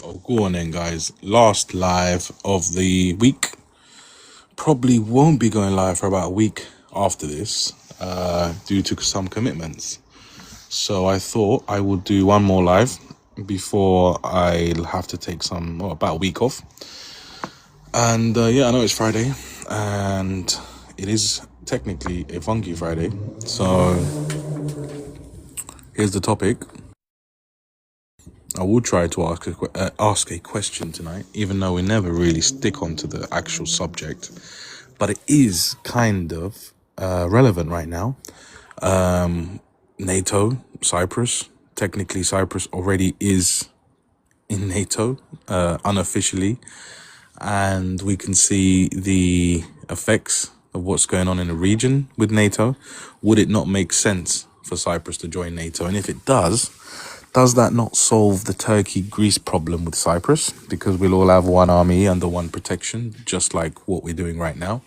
Oh, go on then, guys. Last live of the week. Probably won't be going live for about a week after this, due to some commitments. So I thought I would do one more live before I'll have to take about a week off. And yeah, I know it's Friday, and it is technically a funky Friday. So here's the topic. I will try to ask a question tonight, even though we never really stick onto the actual subject. But it is kind of relevant right now. NATO, Cyprus. Technically, Cyprus already is in NATO, unofficially. And we can see the effects of what's going on in the region with NATO. Would it not make sense for Cyprus to join NATO? And if it does that not solve the Turkey-Greece problem with Cyprus? Because we'll all have one army under one protection, just like what we're doing right now.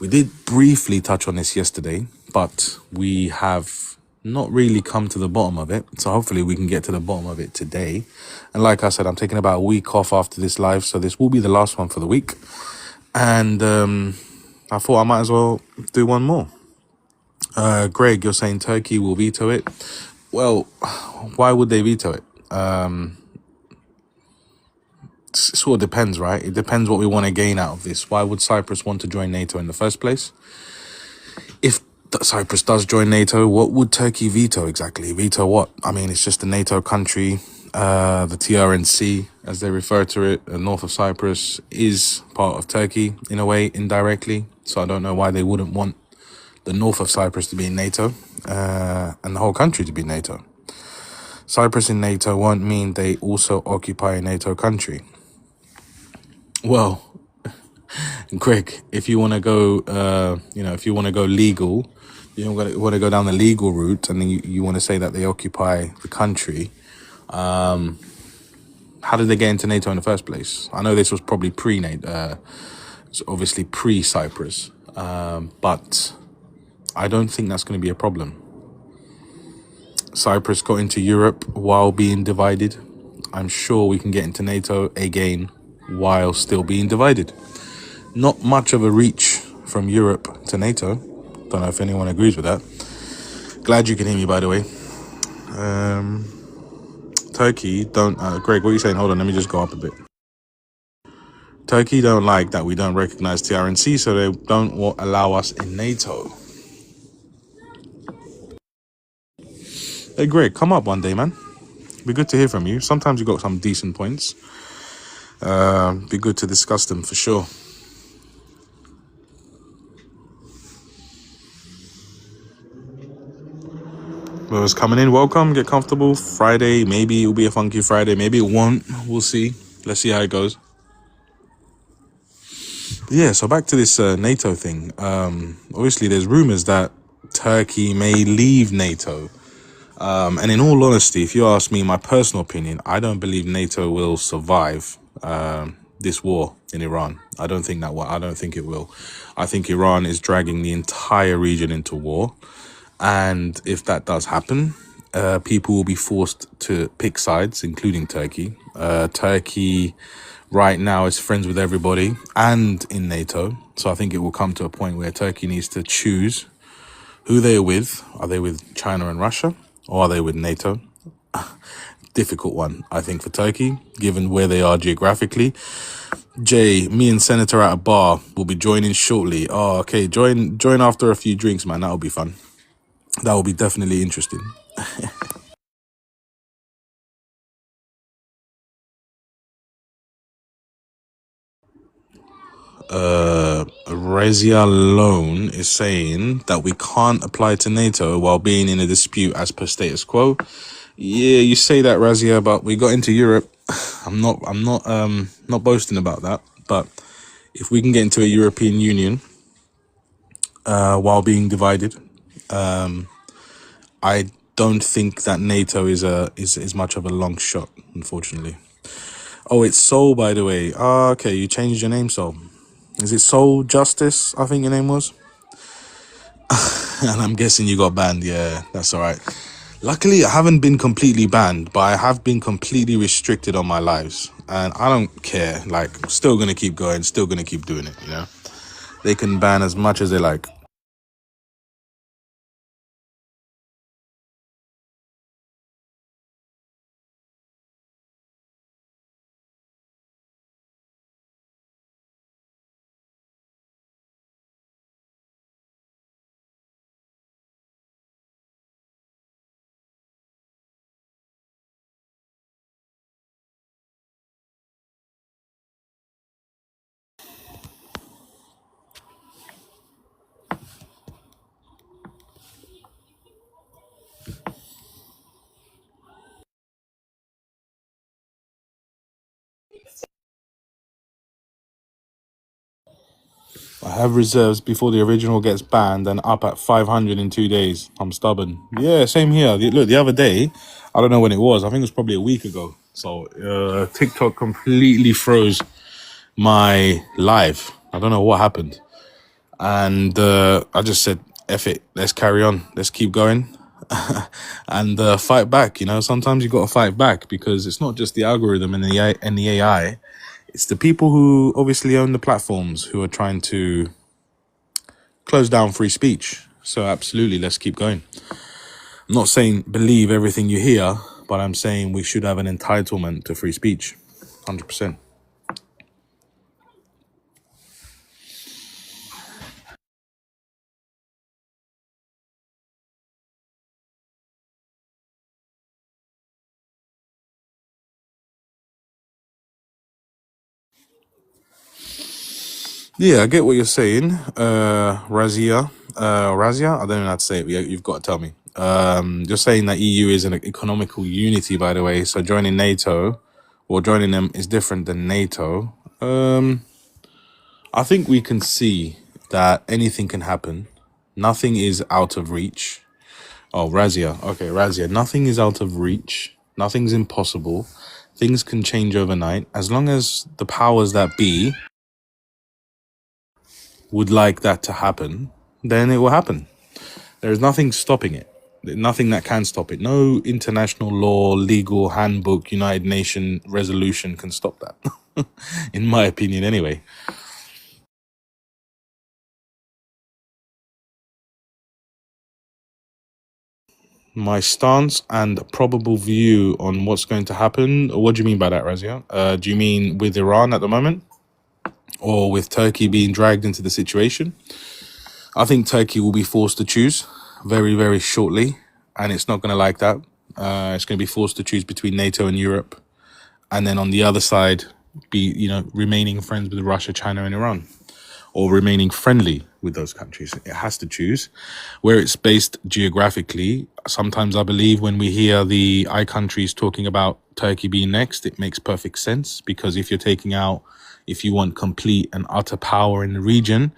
We did briefly touch on this yesterday, but we have not really come to the bottom of it. So hopefully we can get to the bottom of it today. And like I said, I'm taking about a week off after this live, so this will be the last one for the week. And I thought I might as well do one more. Greg, you're saying Turkey will veto it. Well, why would they veto it? It sort of depends, right? It depends what we want to gain out of this. Why would Cyprus want to join NATO in the first place? If Cyprus does join NATO, what would Turkey veto exactly? Veto what? I mean, it's just a NATO country. The TRNC, as they refer to it, the north of Cyprus, is part of Turkey in a way, indirectly. So I don't know why they wouldn't want the north of Cyprus to be in NATO, and the whole country to be NATO. Cyprus in NATO won't mean they also occupy a NATO country. Well, Greg, if you want to go, if you want to go legal, you want to go down the legal route, and then you want to say that they occupy the country. How did they get into NATO in the first place? I know this was probably pre-NATO, obviously pre-Cyprus, but I don't think that's going to be a problem. Cyprus got into Europe while being divided. I'm sure we can get into NATO again while still being divided. Not much of a reach from Europe to NATO. Don't know if anyone agrees with that. Glad you can hear me, by the way. Turkey don't... Greg, what are you saying? Hold on, let me just go up a bit. Turkey don't like that we don't recognize TRNC, so they don't allow us in NATO. Hey, Greg, come up one day, man. Be good to hear from you. Sometimes you got some decent points. Be good to discuss them for sure. Whoever's coming in, welcome. Get comfortable. Friday, maybe it'll be a funky Friday. Maybe it won't. We'll see. Let's see how it goes. Yeah, so back to this NATO thing. Obviously, there's rumors that Turkey may leave NATO. And in all honesty, if you ask me my personal opinion, I don't believe NATO will survive this war in Iran. I don't think it will. I think Iran is dragging the entire region into war. And if that does happen, people will be forced to pick sides, including Turkey. Turkey right now is friends with everybody and in NATO. So I think it will come to a point where Turkey needs to choose who they're with. Are they with China and Russia, or are they with NATO? Difficult one, I think, for Turkey, given where they are geographically. Jay, me and Senator at a bar will be joining shortly. Oh, okay. Join after a few drinks, man. That'll be fun. That will be definitely interesting. Razia Lone is saying that we can't apply to NATO while being in a dispute as per status quo. Yeah, you say that, Razia, but we got into Europe. I'm not boasting about that, but if we can get into a European Union while being divided, I don't think that NATO is much of a long shot, unfortunately. Oh, it's Soul, by the way. Okay, you changed your name, Soul. Is it Soul Justice, I think your name was? And I'm guessing you got banned. Yeah, that's all right. Luckily, I haven't been completely banned, but I have been completely restricted on my lives. And I don't care. Like, I'm still going to keep going, still going to keep doing it, you know? They can ban as much as they like. I have reserves before the original gets banned and up at 500 in 2 days. I'm stubborn. Yeah, same here. Look, the other day, I don't know when it was. I think it was probably a week ago. So TikTok completely froze my live. I don't know what happened. And I just said, F it, let's carry on. Let's keep going. And fight back. You know, sometimes you got to fight back because it's not just the algorithm and the AI. It's the people who obviously own the platforms who are trying to close down free speech. So absolutely, let's keep going. I'm not saying believe everything you hear, but I'm saying we should have an entitlement to free speech. 100%. Yeah, I get what you're saying. Razia, I don't know how to say it. You've got to tell me. You're saying that EU is an economical unity, by the way. So joining NATO or joining them is different than NATO. I think we can see that anything can happen. Nothing is out of reach. Oh, Razia. Okay, Razia. Nothing is out of reach. Nothing's impossible. Things can change overnight. As long as the powers that be would like that to happen, then it will happen. There is nothing stopping it. Nothing that can stop it. No international law, legal handbook, United Nation resolution can stop that. In my opinion, anyway. My stance and probable view on what's going to happen. What do you mean by that, Razia? Do you mean with Iran at the moment? Or with Turkey being dragged into the situation? I think Turkey will be forced to choose very, very shortly. And it's not going to like that. It's going to be forced to choose between NATO and Europe. And then on the other side, be, you know, remaining friends with Russia, China, and Iran. Or remaining friendly with those countries. It has to choose where it's based geographically. Sometimes I believe when we hear the I countries talking about Turkey being next, it makes perfect sense because if you want complete and utter power in the region,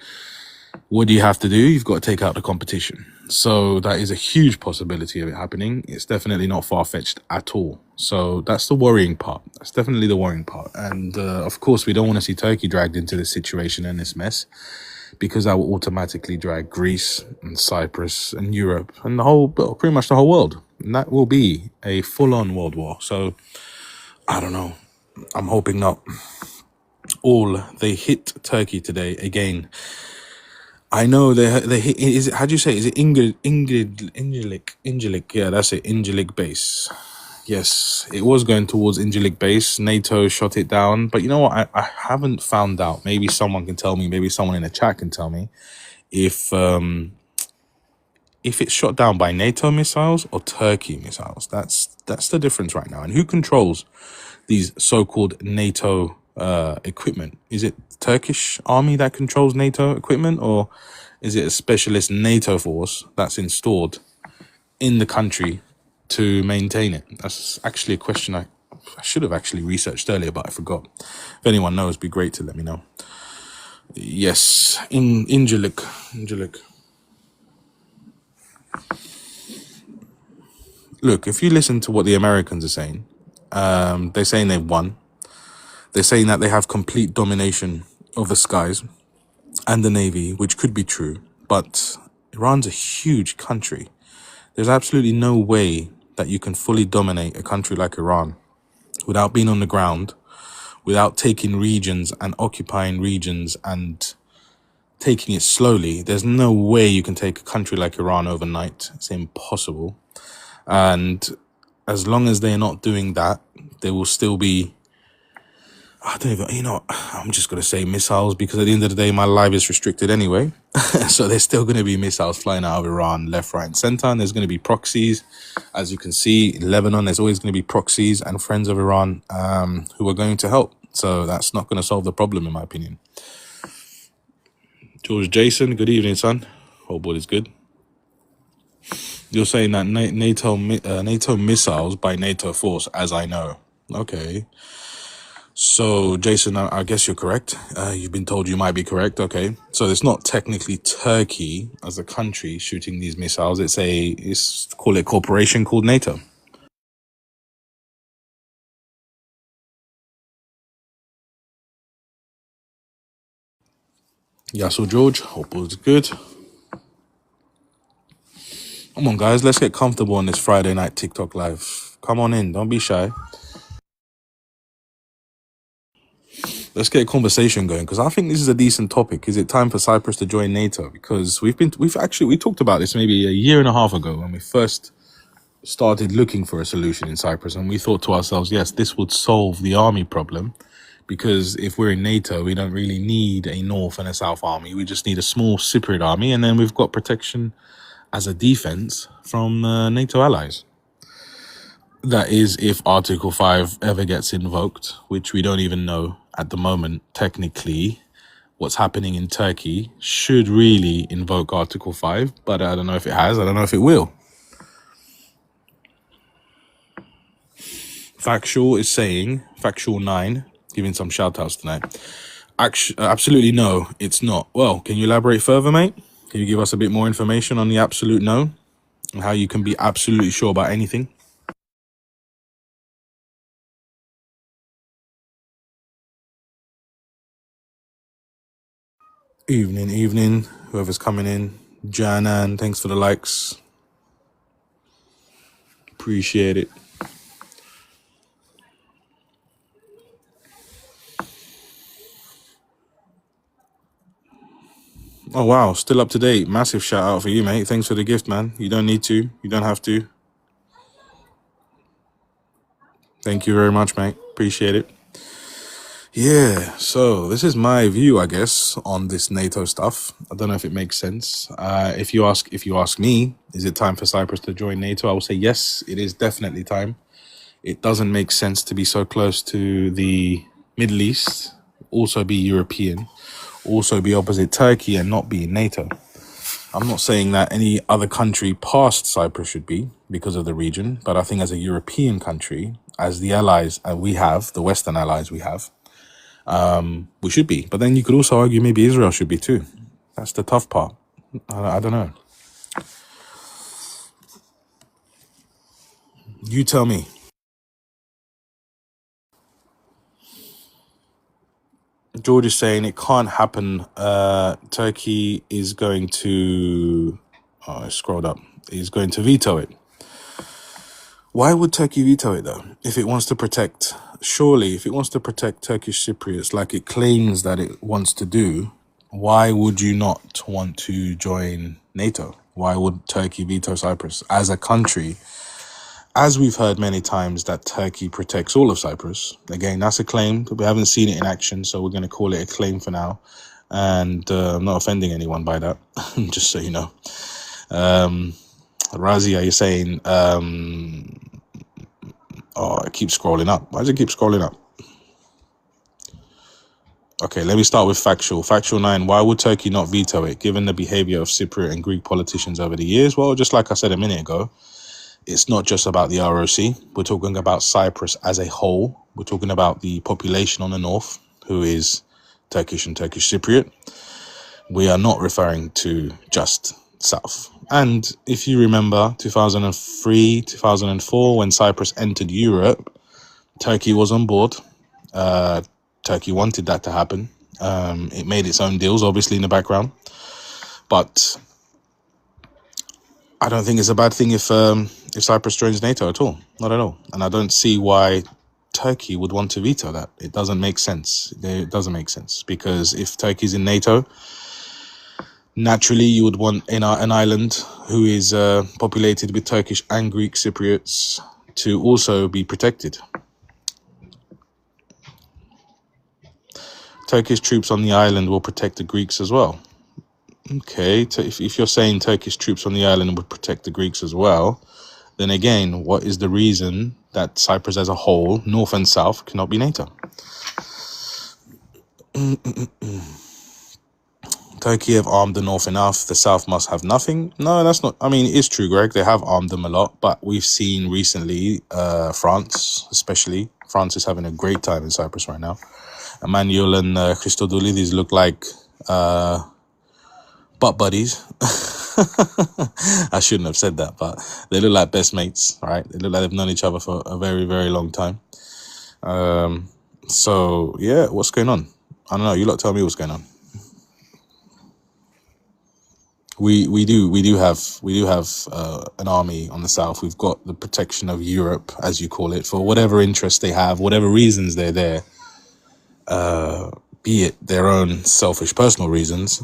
what do you have to do? You've got to take out the competition. So that is a huge possibility of it happening. It's definitely not far-fetched at all. So that's the worrying part. That's definitely the worrying part. And of course, we don't want to see Turkey dragged into this situation and this mess because that will automatically drag Greece and Cyprus and Europe and pretty much the whole world. And that will be a full-on world war. So I don't know. I'm hoping not. They hit Turkey today again. I know they hit. Is it? How do you say? Is it Incirlik? Yeah, that's it. Incirlik base. Yes, it was going towards Incirlik base. NATO shot it down, but you know what? I haven't found out. Maybe someone can tell me. Maybe someone in the chat can tell me if it's shot down by NATO missiles or Turkey missiles. That's the difference right now. And who controls these so-called NATO equipment? Is it Turkish army that controls NATO equipment, or is it a specialist NATO force that's installed in the country to maintain it? That's actually a question I should have actually researched earlier, but I forgot. If anyone knows, it'd be great to let me know. Yes, in Incirlik. Look, if you listen to what the Americans are saying, they're saying they've won. They're saying that they have complete domination of the skies and the navy, which could be true. But Iran's a huge country. There's absolutely no way that you can fully dominate a country like Iran without being on the ground, without taking regions and occupying regions and taking it slowly. There's no way you can take a country like Iran overnight. It's impossible. And as long as they're not doing that, there will still be, I don't even, I'm just going to say missiles, because at the end of the day, my life is restricted anyway. So there's still going to be missiles flying out of Iran, left, right, and center. And there's going to be proxies. As you can see, in Lebanon, there's always going to be proxies and friends of Iran who are going to help. So that's not going to solve the problem, in my opinion. George Jason, good evening, son. Hope all is good. You're saying that NATO missiles by NATO force, as I know. Okay. So, Jason, I guess you're correct. You've been told you might be correct. Okay. So it's not technically Turkey as a country shooting these missiles. It's call it a corporation called NATO. Yeah, so George, hope all's good. Come on, guys, let's get comfortable on this Friday night TikTok live. Come on in, don't be shy. Let's get a conversation going, because I think this is a decent topic. Is it time for Cyprus to join NATO? Because we talked about this maybe a year and a half ago when we first started looking for a solution in Cyprus, and we thought to ourselves, yes, this would solve the army problem, because if we're in NATO, we don't really need a North and a South army. We just need a small Cypriot army, and then we've got protection as a defense from NATO allies. That is, if Article 5 ever gets invoked, which we don't even know at the moment. Technically, what's happening in Turkey should really invoke Article 5, but I don't know if it has. I don't know if it will. Factual is saying, Factual 9, giving some shout outs tonight. Absolutely no, it's not. Well, can you elaborate further, mate? Can you give us a bit more information on the absolute no and how you can be absolutely sure about anything? Evening, whoever's coming in. Janan, thanks for the likes. Appreciate it. Oh, wow, still up to date. Massive shout out for you, mate. Thanks for the gift, man. You don't need to. You don't have to. Thank you very much, mate. Appreciate it. Yeah, so this is my view, I guess, on this NATO stuff. I don't know if it makes sense. If you ask me, is it time for Cyprus to join NATO? I will say yes, it is definitely time. It doesn't make sense to be so close to the Middle East, also be European, also be opposite Turkey and not be in NATO. I'm not saying that any other country past Cyprus should be because of the region, but I think as a European country, as the allies we have, the Western allies we have, we should be. But then you could also argue maybe Israel should be too. That's the tough part. I don't know. You tell me. George is saying it can't happen. Turkey is going to... Oh, I scrolled up. Is going to veto it. Why would Turkey veto it, though? If it wants to protect... Surely, if it wants to protect Turkish Cypriots like it claims that it wants to do, why would you not want to join NATO? Why would Turkey veto Cyprus as a country? As we've heard many times that Turkey protects all of Cyprus. Again, that's a claim, but we haven't seen it in action, so we're going to call it a claim for now. And I'm not offending anyone by that, just so you know. Razia, you're saying... Oh, it keeps scrolling up. Why does it keep scrolling up? Okay, let me start with factual. Factual 9, why would Turkey not veto it, given the behavior of Cypriot and Greek politicians over the years? Well, just like I said a minute ago, it's not just about the ROC. We're talking about Cyprus as a whole. We're talking about the population on the north, who is Turkish and Turkish Cypriot. We are not referring to just south. And if you remember 2003, 2004, when Cyprus entered Europe, Turkey was on board. Turkey wanted that to happen. It made its own deals, obviously, in the background. But I don't think it's a bad thing if if Cyprus joins NATO at all. Not at all. And I don't see why Turkey would want to veto that. It doesn't make sense. It doesn't make sense, because if Turkey's in NATO, naturally you would want an island who is populated with Turkish and Greek Cypriots to also be protected. Turkish troops on the island will protect the Greeks as well. Okay, if you're saying Turkish troops on the island would protect the Greeks as well, then again, what is the reason that Cyprus as a whole, north and south, cannot be NATO? Turkey have armed the north enough, the south must have nothing. No, that's not, I mean, it is true, Greg, they have armed them a lot, but we've seen recently, France, especially, France is having a great time in Cyprus right now. Emmanuel and Christodoulidis look like butt buddies. I shouldn't have said that, but they look like best mates, right? They look like they've known each other for a very, very long time. So yeah, what's going on? I don't know. You lot tell me what's going on. We do have an army on the south. We've got the protection of Europe, as you call it, for whatever interest they have, whatever reasons they're there. Be it their own selfish personal reasons,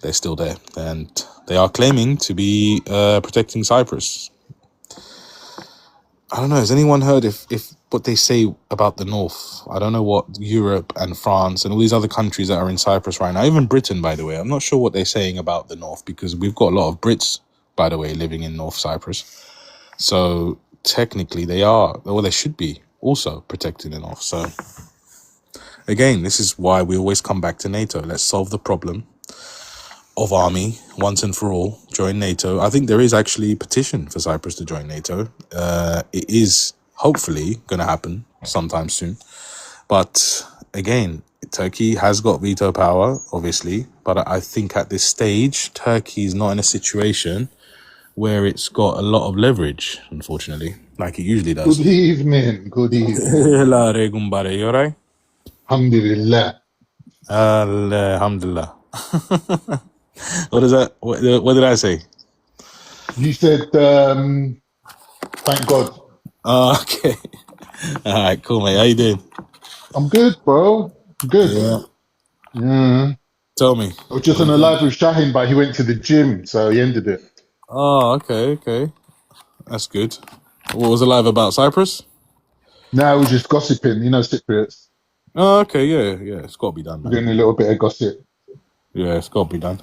they're still there, and they are claiming to be protecting Cyprus. I don't know, has anyone heard if what they say about the north? I don't know what Europe and France and all these other countries that are in Cyprus right now, even Britain, by the way, I'm not sure what they're saying about the north, because we've got a lot of Brits, by the way, living in North Cyprus. So technically they should be also protecting the north. So again, this is why we always come back to NATO. Let's solve the problem of army once and for all. Join NATO. I think there is actually a petition for Cyprus to join NATO. It is hopefully going to happen sometime soon. But again, Turkey has got veto power, obviously. But I think at this stage, Turkey is not in a situation where it's got a lot of leverage, unfortunately, like it usually does. Good evening. Good evening. Hello, Regumbare. You alright? Alhamdulillah. Alhamdulillah. What is that? What did I say? You said, thank God. Oh, okay. All right, cool, mate. How you doing? I'm good, bro. Good. Yeah. Yeah. Tell me. I was just on a live with Shahin, but he went to the gym, so he ended it. Oh, okay. That's good. What was it live about? Cyprus? Now we're just gossiping, Cypriots. Oh, okay. Yeah. It's got to be done, We're man. doing a little bit of gossip. Yeah, it's got to be done.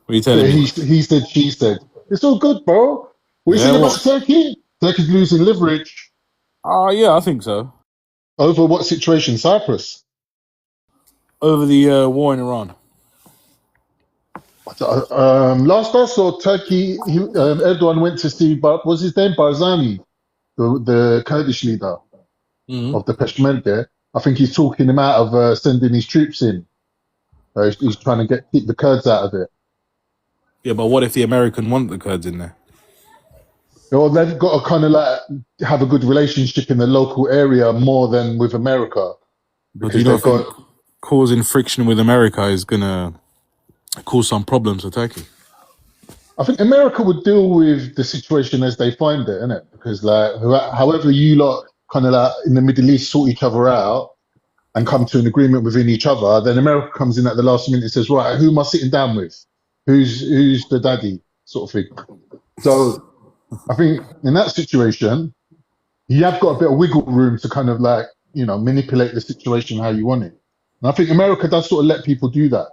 What are you telling me? He said, she said. It's all good, bro. What you saying about Turkey? Turkey's losing leverage. Yeah, I think so. Over what situation? Cyprus? Over the war in Iran. Last I saw, Turkey, Erdogan went to see, what's his name? Barzani, the Kurdish leader of the Peshmerga. I think he's talking him out of sending his troops in. He's trying to keep the Kurds out of it. Yeah, but what if the American want the Kurds in there? Well, they've got to kind of like have a good relationship in the local area more than with America. But you don't think causing friction with America is going to cause some problems for Turkey? I think America would deal with the situation as they find it, innit? Because like, however you lot kind of like in the Middle East sort each other out and come to an agreement within each other, then America comes in at the last minute and says, right, who am I sitting down with? Who's the daddy, sort of thing. So I think in that situation, you have got a bit of wiggle room to kind of like, manipulate the situation how you want it. And I think America does sort of let people do that.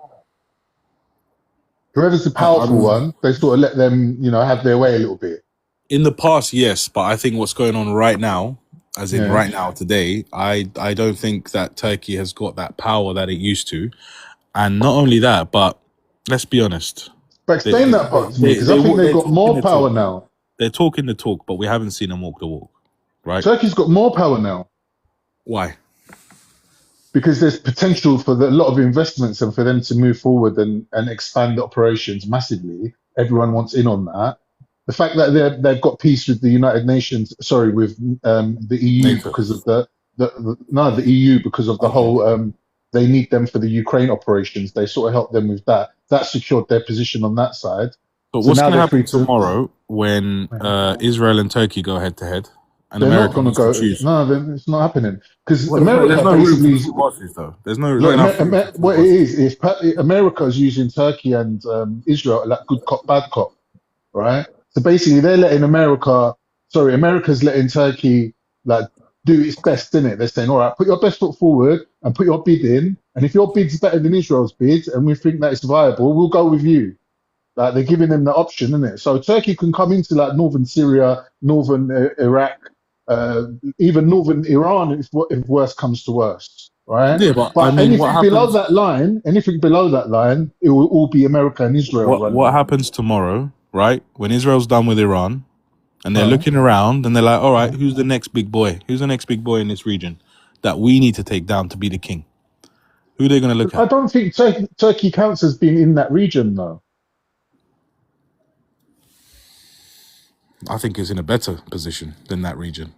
Whoever's the powerful one, they sort of let them, have their way a little bit. In the past, yes, but I think what's going on right now, as in right now, today, I don't think that Turkey has got that power that it used to. And not only that, but let's be honest. But explain that part to me, because I think they've got more power now. They're talking the talk, but we haven't seen them walk the walk, right? Turkey's got more power now. Why? Because there's potential for a lot of investments and for them to move forward and expand operations massively. Everyone wants in on that. The fact that they've got peace with the United Nations, with the EU NATO. Because of the EU because of the whole, they need them for the Ukraine operations. They sort of help them with that. That secured their position on that side. But what's going to happen tomorrow? when Israel and Turkey go head to head, and They're not America going to has to go. choose. No, it's not happening because Well, America there's no room basically. for two bosses, though. There's not Look, enough room for two what it bosses. is America is using Turkey and Israel like good cop, bad cop, right? So basically, America's letting Turkey like do its best in it. They're saying, all right, put your best foot forward and put your bid in, and if your bid's better than Israel's bid, and we think that it's viable, we'll go with you. Like they're giving them the option, isn't it? So Turkey can come into like northern Syria, northern Iraq, even northern Iran if worse comes to worse, right? Yeah, but I But mean, what happens? anything below that line, it will all be America and Israel What running it. happens tomorrow, right? When Israel's done with Iran, and they're Uh, looking around, and they're like, "All right, uh. who's the next big boy? Who's the next big boy in this region that we need to take down to be the king? Who are they going to look I at?" don't think Turkey counts as being in that region, though. I think it's in a better position than that region.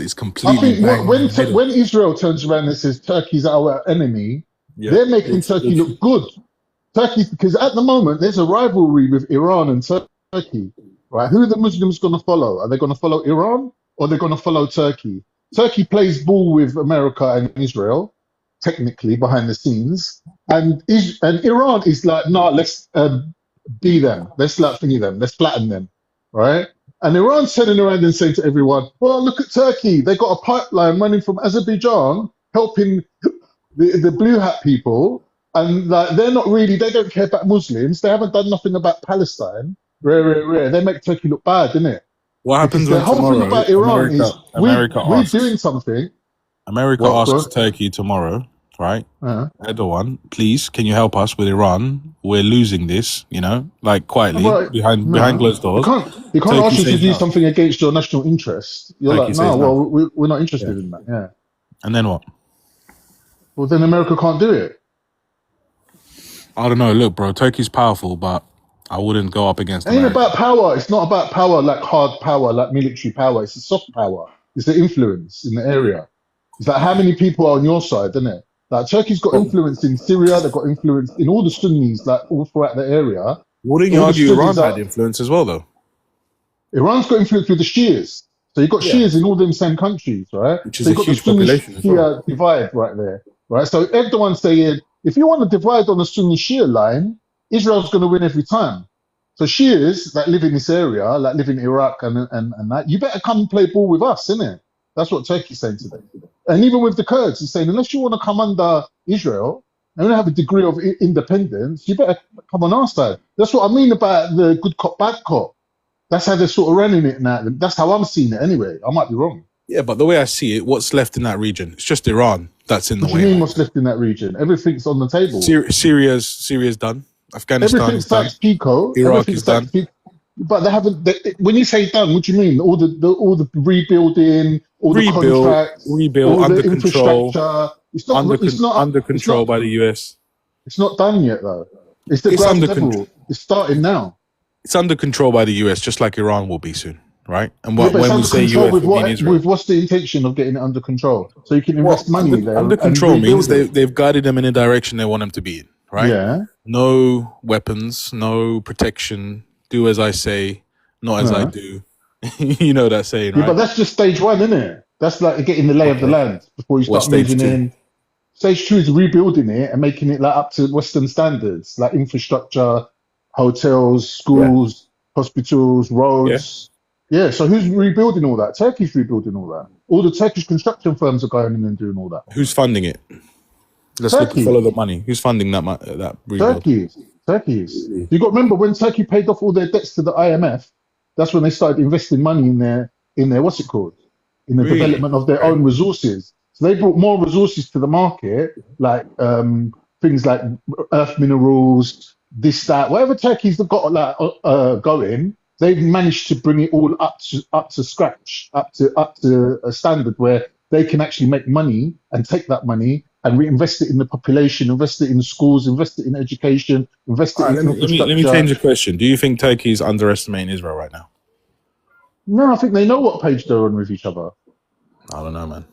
It's I completely think bang in the middle. when Israel turns around and says Turkey's our enemy, Yeah, they're making Turkey look good. Turkey, because at the moment there's a rivalry with Iran and Turkey, right? Who are the Muslims going to follow? Are they going to follow Iran or they're going to follow Turkey? Turkey plays ball with America and Israel, technically behind the scenes, and Iran is like, nah, let's be them, let's like thingy them, let's flatten them, right? And Iran's turning around and saying to everyone, well, look at Turkey, they got a pipeline running from Azerbaijan helping the blue hat people, and like they don't care about Muslims. They haven't done nothing about Palestine. Rare. They make Turkey look bad, innit? What Because happens the when whole thing tomorrow about Iran is America we're doing asks something. America What, asks bro? Turkey tomorrow, right? Uh, Erdogan, please, can you help us with Iran? We're losing this, like quietly but behind no, closed doors. you can't Turkey ask you to says do no. something against your national interest. You're Turkey like, says no, no. well, we're not Yeah. interested in that. Yeah. And then what? Well, then America can't do it. I don't know. Look, bro, Turkey's powerful, but I wouldn't go up against It ain't America. about power. It's not about power like hard power, like military power. It's a soft power. It's the influence in the area. It's like how many people are on your side, isn't it? Like Turkey's got influence in Syria. They've got influence in all the Sunnis, like all throughout the area. Wouldn't you All the argue Iran Sunnis had are. influence as well, though? Iran's got influence with the Shias. So you've got Yeah, Shias in all them same countries, right? which So is a you've got the huge Sunni population as well. Shia divide right there, right? So Erdogan's saying, if you want to divide on the Sunni Shia line, Israel's going to win every time. So Shias that live in this area, like live in Iraq and that, you better come and play ball with us, innit? That's what Turkey's saying to them. And even with the Kurds, he's saying, unless you want to come under Israel and have a degree of independence, you better come on our side. That's what I mean about the good cop, bad cop. That's how they're sort of running it now. That's how I'm seeing it anyway. I might be wrong. Yeah, but the way I see it, what's left in that region? It's just Iran that's in the What do way you mean right what's left in that region? Everything's on the now. table. Syria's done. Afghanistan Everything is done. stacks Pico. Iraq Everything is stacks done. Pico. But they haven't. When you say done, what do you mean? All the rebuilding, all the contracts, Rebuild, all under the control, infrastructure. It's not. under It's control not. by the US. It's not done yet though. It's the It's ground under level. control. It's starting now. It's under control by the US, just like Iran will be soon, right? And Yeah, but it's when we under say control US, with we mean what? Israel. With what's the intention of getting it under control? So you can Well, invest money there under and control means rebuild it. they've guided them in a direction they want them to be in, right? Yeah. No weapons, no protection. Do as I say, not as I do. You know that saying, Yeah, right? but that's just stage one, isn't it? That's like getting the lay of the Okay. land before you What's start stage moving two? in. Stage two is rebuilding it and making it like up to Western standards, like infrastructure, hotels, schools, hospitals, roads. Yeah, so who's rebuilding all that? Turkey's rebuilding all that. All the Turkish construction firms are going in and doing all that. Who's funding it? Let's follow Turkey. the money. Who's funding that rebuild? Turkey's. You got to remember when Turkey paid off all their debts to the IMF, that's when they started investing money in their what's it called? In the Really? development of their Okay. own resources. So they brought more resources to the market, like things like earth minerals, this, that, whatever Turkey's got like going, they've managed to bring it all up to scratch, up to a standard where they can actually make money and take that money and reinvest it in the population, invest it in schools, invest it in education, invest it All right, in let me infrastructure. change the question. Do you think Turkey is underestimating Israel right now? No, I think they know what page they're on with each other. I don't know, man.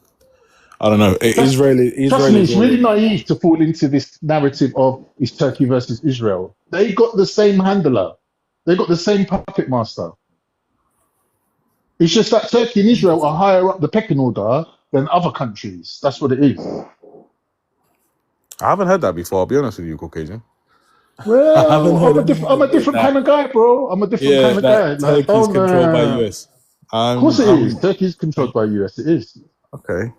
I don't know. Trust Israel me, is it's really already. naive to fall into this narrative of it's Turkey versus Israel. They got the same handler. They got the same puppet master. It's just that Turkey and Israel are higher up the pecking order than other countries. That's what it is. I haven't heard that before. I'll be honest with you, Caucasian. I haven't Well, heard I'm a anyone say different that. kind of guy, bro. I'm a different Yeah, kind of guy. that Like, Turkey's don't. controlled by US. Of course it is. I'm Turkey is controlled by US. It is. okay.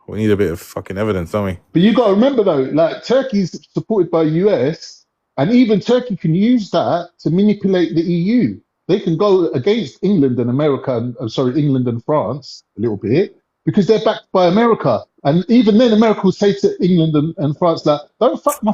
We need a bit of fucking evidence, don't we? But you got to remember though, like Turkey's supported by US, and even Turkey can use that to manipulate the EU. They can go against England and America, and sorry, England and France a little bit because they're backed by America. And even then, America will say to England and France, like, don't fuck my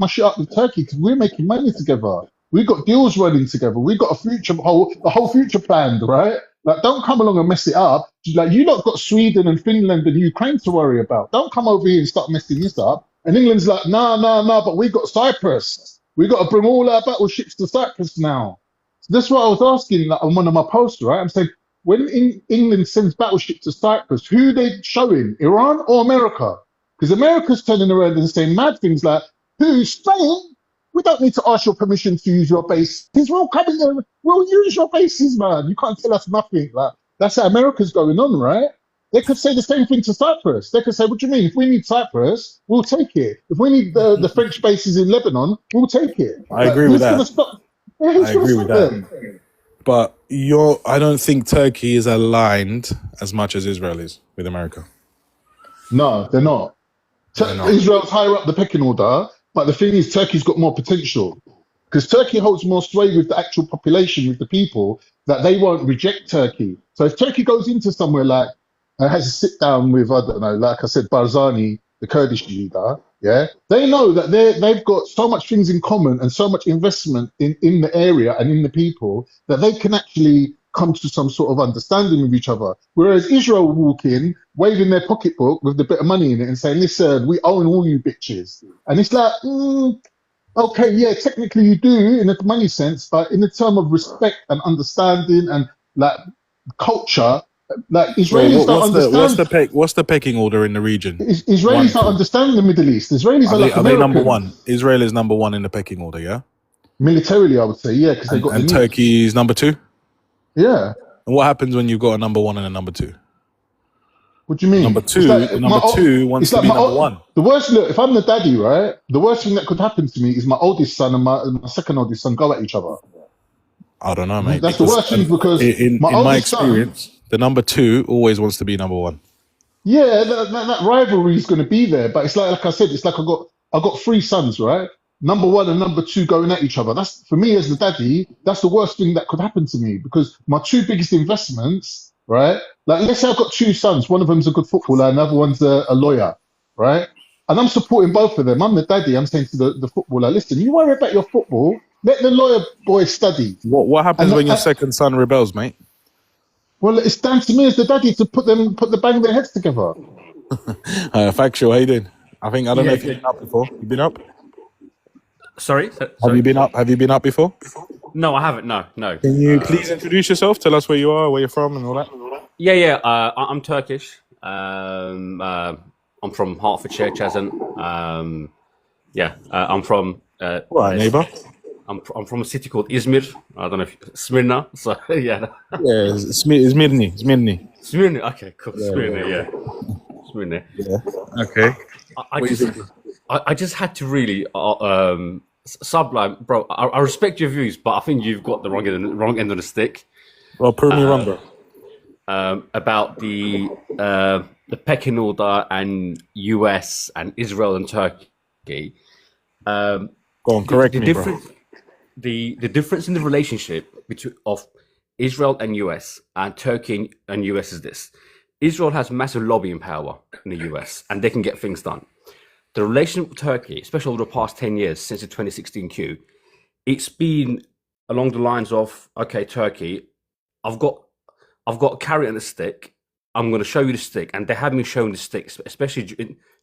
shit up with Turkey because we're making money together. We've got deals running together. We've got the whole future planned, right? Like, don't come along and mess it up. Like, you lot got Sweden and Finland and Ukraine to worry about. Don't come over here and start messing this up. And England's like, nah, but we got Cyprus. We got to bring all our battleships to Cyprus now. So that's what I was asking like, on one of my posts, right? I'm saying, when England sends battleships to Cyprus, who are they showing? Iran or America? Because America's turning around and saying mad things like, who's Spain? We don't need to ask your permission to use your base. Because we'll come in there, we'll use your bases, man. You can't tell us nothing. Like, that's how America's going on, right? They could say the same thing to Cyprus. They could say, what do you mean? If we need Cyprus, we'll take it. If we need the French bases in Lebanon, we'll take it. I Like, agree with who's going that. to stop? Yeah, who's I going to agree with stop that. them? But I don't think Turkey is aligned as much as Israel is with America. No, they're not. They're not. Israel's higher up the pecking order, but the thing is, Turkey's got more potential because Turkey holds more sway with the actual population, with the people, that they won't reject Turkey. So if Turkey goes into somewhere like has a sit down with, I don't know, like I said, Barzani, the Kurdish leader, yeah, they know that they've got so much things in common and so much investment in the area and in the people that they can actually come to some sort of understanding with each other. Whereas Israel will walk in, waving their pocketbook with a bit of money in it and saying, listen, we own all you bitches. And it's like, okay, yeah, technically you do in a money sense, but in the term of respect and understanding and like culture, like Israelis don't understand. What's the pecking order in the region? Israelis don't understand the Middle East. Israelis are like Are they number Americans. one? Israel is number one in the pecking order, yeah. Militarily, I would say, yeah, because they got And the nukes. Turkey is number two. Yeah. And what happens when you've got a number one and a number two? What do you mean? Number two wants to be number one. The worst, look, if I'm the daddy, right, the worst thing that could happen to me is my oldest son and my second oldest son go at each other. I don't know, mate. That's the worst thing because in my oldest experience, the number two always wants to be number one. Yeah, that rivalry is going to be there, but it's like I said, it's like I got three sons, right? Number one and number two going at each other. That's for me as the daddy. That's the worst thing that could happen to me because my two biggest investments, right? Like let's say I've got two sons. One of them's a good footballer, and the other one's a lawyer, right? And I'm supporting both of them. I'm the daddy. I'm saying to the footballer, listen, you worry about your football. Let the lawyer boy study. What happens when your second son rebels, mate? Well, it's down to me as the daddy to put the bang their heads together. Factual, how you doing? I don't know if you've been up before. You been up? Sorry? Have you been up? Have you been up before? No, I haven't. No. Can you please introduce yourself? Tell us where you are, where you're from, and all that. Yeah. I'm Turkish. I'm from Hertfordshire, Cheshunt. I'm from. Right, neighbour. I'm from a city called Izmir. I don't know if Smyrna. So yeah. Yeah, Smirni. Smyrna. Okay, cool. Yeah. Smyrna. Yeah. Okay. I just had to really Sublime, bro. I respect your views, but I think you've got the wrong end of the stick. Well, prove me wrong, bro. About the pecking order and US and Israel and Turkey. Go on, correct me, bro. The difference in the relationship of Israel and US and Turkey and US is this: Israel has massive lobbying power in the US, and they can get things done. The relationship with Turkey, especially over the past 10 years since the 2016 coup, it's been along the lines of, okay, Turkey, I've got a carrot and a stick. I'm going to show you the stick. And they have me showing the stick, especially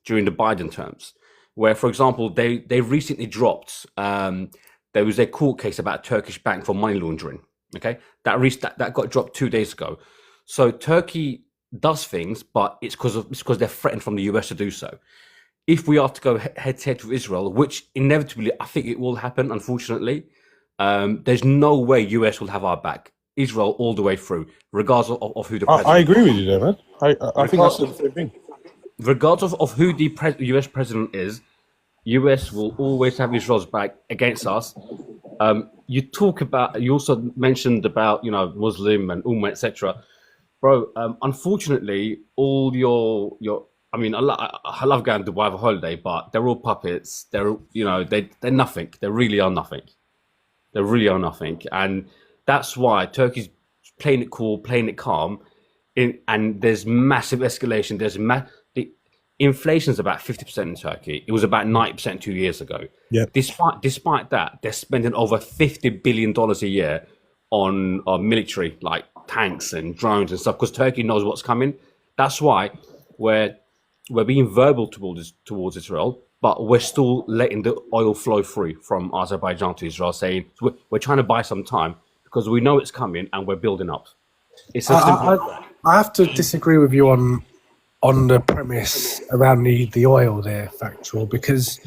during the Biden terms, where, for example, they recently dropped, there was a court case about a Turkish bank for money laundering. Okay, that got dropped 2 days ago. So Turkey does things, but it's because they're threatened from the US to do so. If we are to go head to head with Israel, which inevitably I think it will happen, unfortunately, there's no way US will have our back. Israel all the way through, regardless of who the president. I agree with you there, man. I think that's the same thing. Regardless of who the US president is, US will always have Israel's back against us. You also mentioned about Muslim and Ummah, etc. Bro, unfortunately, all your I mean, I love going to Dubai for holiday, but they're all puppets. They're they're nothing. They really are nothing. They really are nothing, and that's why Turkey's playing it cool, playing it calm, and there's massive escalation. The inflation's about 50% in Turkey. It was about 90% 2 years ago. Yeah. Despite that, they're spending over $50 billion a year on military, like tanks and drones and stuff, because Turkey knows what's coming. That's why we're being verbal towards Israel, but we're still letting the oil flow free from Azerbaijan to Israel, saying we're trying to buy some time because we know it's coming and we're building up. It's as simple as that. I have to disagree with you on the premise around the oil there, Factual, because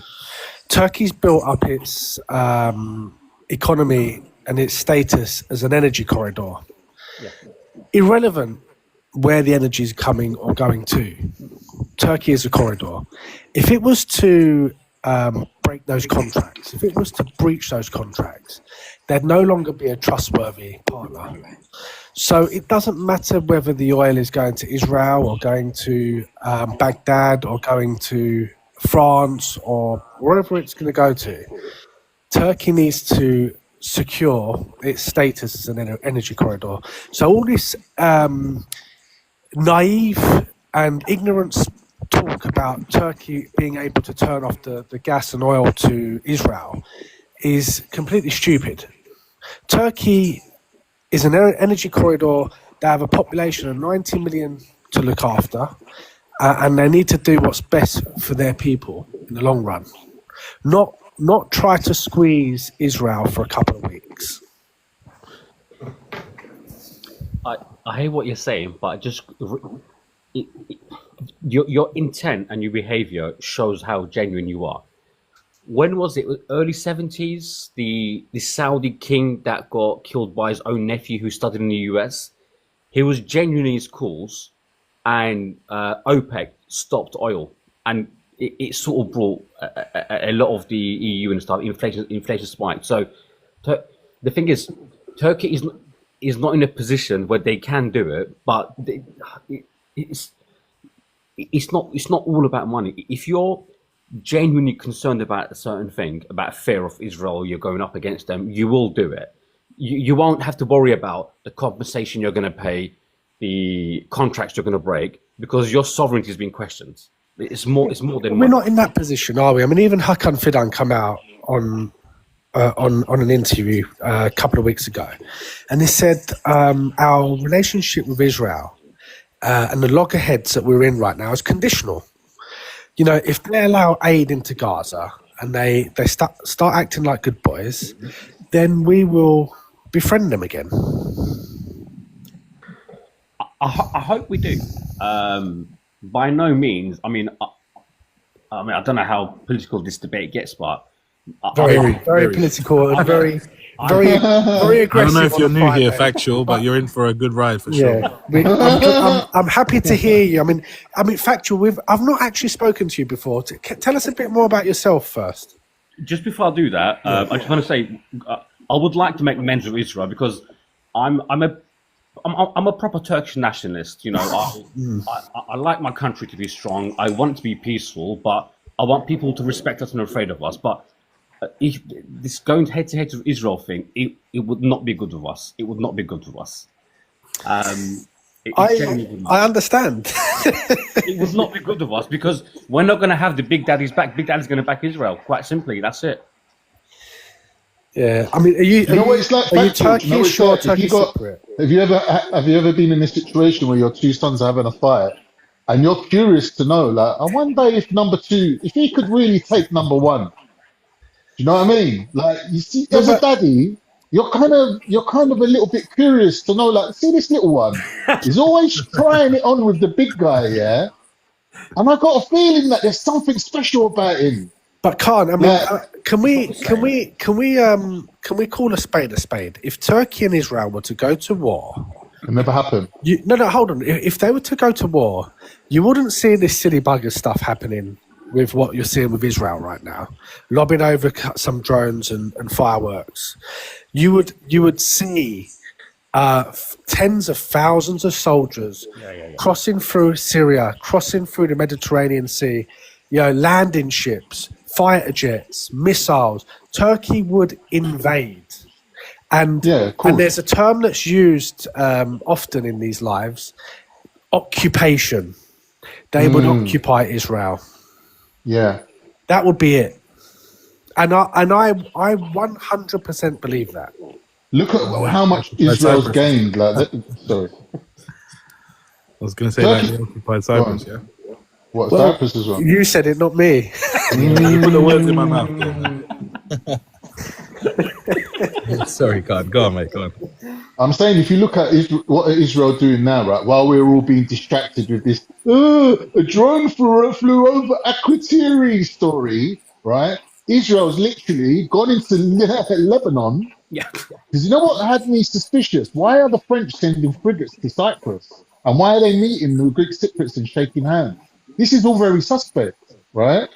Turkey's built up its economy and its status as an energy corridor. Yeah. Irrelevant where the energy is coming or going to, Turkey is a corridor. If it was to break those contracts, if it was to breach those contracts, they'd no longer be a trustworthy partner. So it doesn't matter whether the oil is going to Israel or going to Baghdad or going to France or wherever it's going to go to. Turkey needs to secure its status as an energy corridor. So all this naive and ignorant talk about Turkey being able to turn off the gas and oil to Israel is completely stupid. Turkey is an energy corridor. They have a population of 90 million to look after, and they need to do what's best for their people in the long run. Not try to squeeze Israel for a couple of weeks. I hear what you're saying, but your intent and your behavior shows how genuine you are. When was it? Early 70s? The Saudi king that got killed by his own nephew who studied in the US. He was genuinely his cause, and OPEC stopped oil, and it sort of brought a lot of the EU and stuff. Inflation spiked. So the thing is, Turkey is not in a position where they can do it, but it's not all about money. If you're genuinely concerned about a certain thing, about fear of Israel, you're going up against them, you will do it. You won't have to worry about the compensation you're going to pay, the contracts you're going to break, because your sovereignty is being questioned. It's more than we're not in that position, are we? I mean, even Hakan Fidan come out on an interview a couple of weeks ago, and he said our relationship with Israel and the loggerheads that we're in right now is conditional. You know, if they allow aid into Gaza and they start acting like good boys, then we will befriend them again. I hope we do. By no means. I mean, I don't know how political this debate gets, but Very political and very aggressive. I don't know if you're new here, Friday. Factual, but you're in for a good ride for sure. Yeah, I'm happy to hear you. I mean, Factual. I've not actually spoken to you before. Tell us a bit more about yourself first. just before I do that, I just want to say I would like to make amends with Israel because I'm a proper Turkish nationalist. You know, I like my country to be strong. I want it to be peaceful, but I want people to respect us and are afraid of us. But if this going head to head with Israel thing, it would not be good with us. It would not be good with us. I understand. It would not be good with us because we're not going to have the big daddies back. Big daddy's going to back Israel. Quite simply, that's it. Yeah, I mean, are you what it's like? are you Factual? You know what Turkish it's or like? If Turkish you got- Cypriot? Have you ever been in a situation where your two sons are having a fight, and you're curious to know, like, I wonder if number two, if he could really take number one. Do you know what I mean? Like, you see, as a daddy, you're kind of a little bit curious to know, like, see this little one, he's always trying it on with the big guy, yeah. And I got a feeling that there's something special about him. But Khan, I mean, Yeah. can we call a spade a spade? If Turkey and Israel were to go to war, It never happened. no, hold on. If they were to go to war, you wouldn't see this silly bugger stuff happening with what you're seeing with Israel right now, lobbing over some drones and fireworks. You would see tens of thousands of soldiers crossing through Syria, crossing through the Mediterranean Sea, landing ships, fighter jets, missiles. Turkey would invade. And, Yeah, of course. and there's a term that's used often in these lives, occupation. They would occupy Israel. Yeah. That would be it. And I 100% believe that. Look at how much Israel's Cyprus. gained. Like, sorry. I was going to say Turkey- like they occupied Cyprus, Go yeah. What, Cyprus as well? You said it, not me. You put the words in my mouth. Sorry, God. Go on, mate. Go on. I'm saying if you look at what Israel doing now, right, while we're all being distracted with this, a drone flew over Akrotiri story, right? Israel's literally gone into Lebanon. Yeah. Because you know what had me suspicious? Why are the French sending frigates to Cyprus? And why are they meeting the Greek Cypriots and shaking hands? This is all very suspect, right?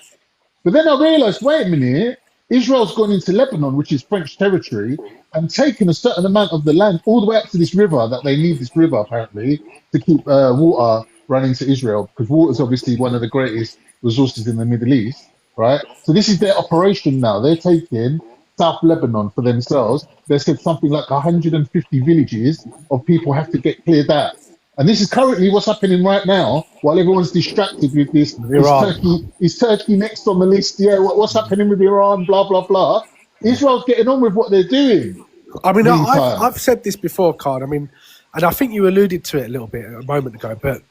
But then I realized, wait a minute, Israel's gone into Lebanon, which is French territory, and taken a certain amount of the land all the way up to this river, that they need this river apparently to keep water running to Israel, because water is obviously one of the greatest resources in the Middle East, right? So this is their operation now. They're taking South Lebanon for themselves. They said something like 150 villages of people have to get cleared out. And this is currently what's happening right now, while everyone's distracted with this. Iran. Is Turkey next on the list? Yeah, what's happening with Iran? Blah, blah, blah. Israel's getting on with what they're doing. I mean, Meantime. I've said this before, Card. I mean, and I think you alluded to it a little bit a moment ago, but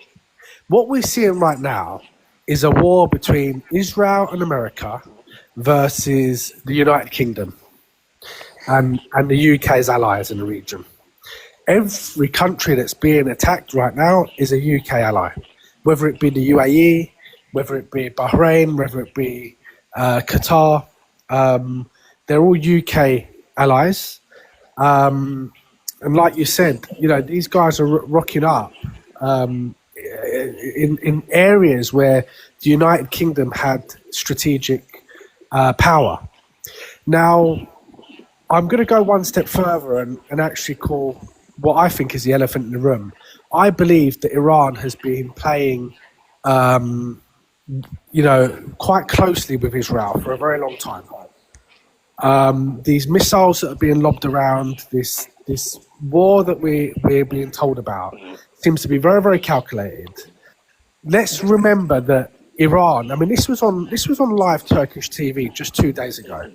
what we're seeing right now is a war between Israel and America versus the United Kingdom and the UK's allies in the region. Every country that's being attacked right now is a UK ally, whether it be the UAE, whether it be Bahrain, whether it be Qatar. They're all UK allies. And like you said, these guys are rocking up in areas where the United Kingdom had strategic power. Now, I'm going to go one step further and actually call what I think is the elephant in the room. I believe that Iran has been playing, quite closely with Israel for a very long time. These missiles that are being lobbed around, this war that we're being told about, seems to be very, very calculated. Let's remember that Iran. I mean, this was on live Turkish TV just 2 days ago,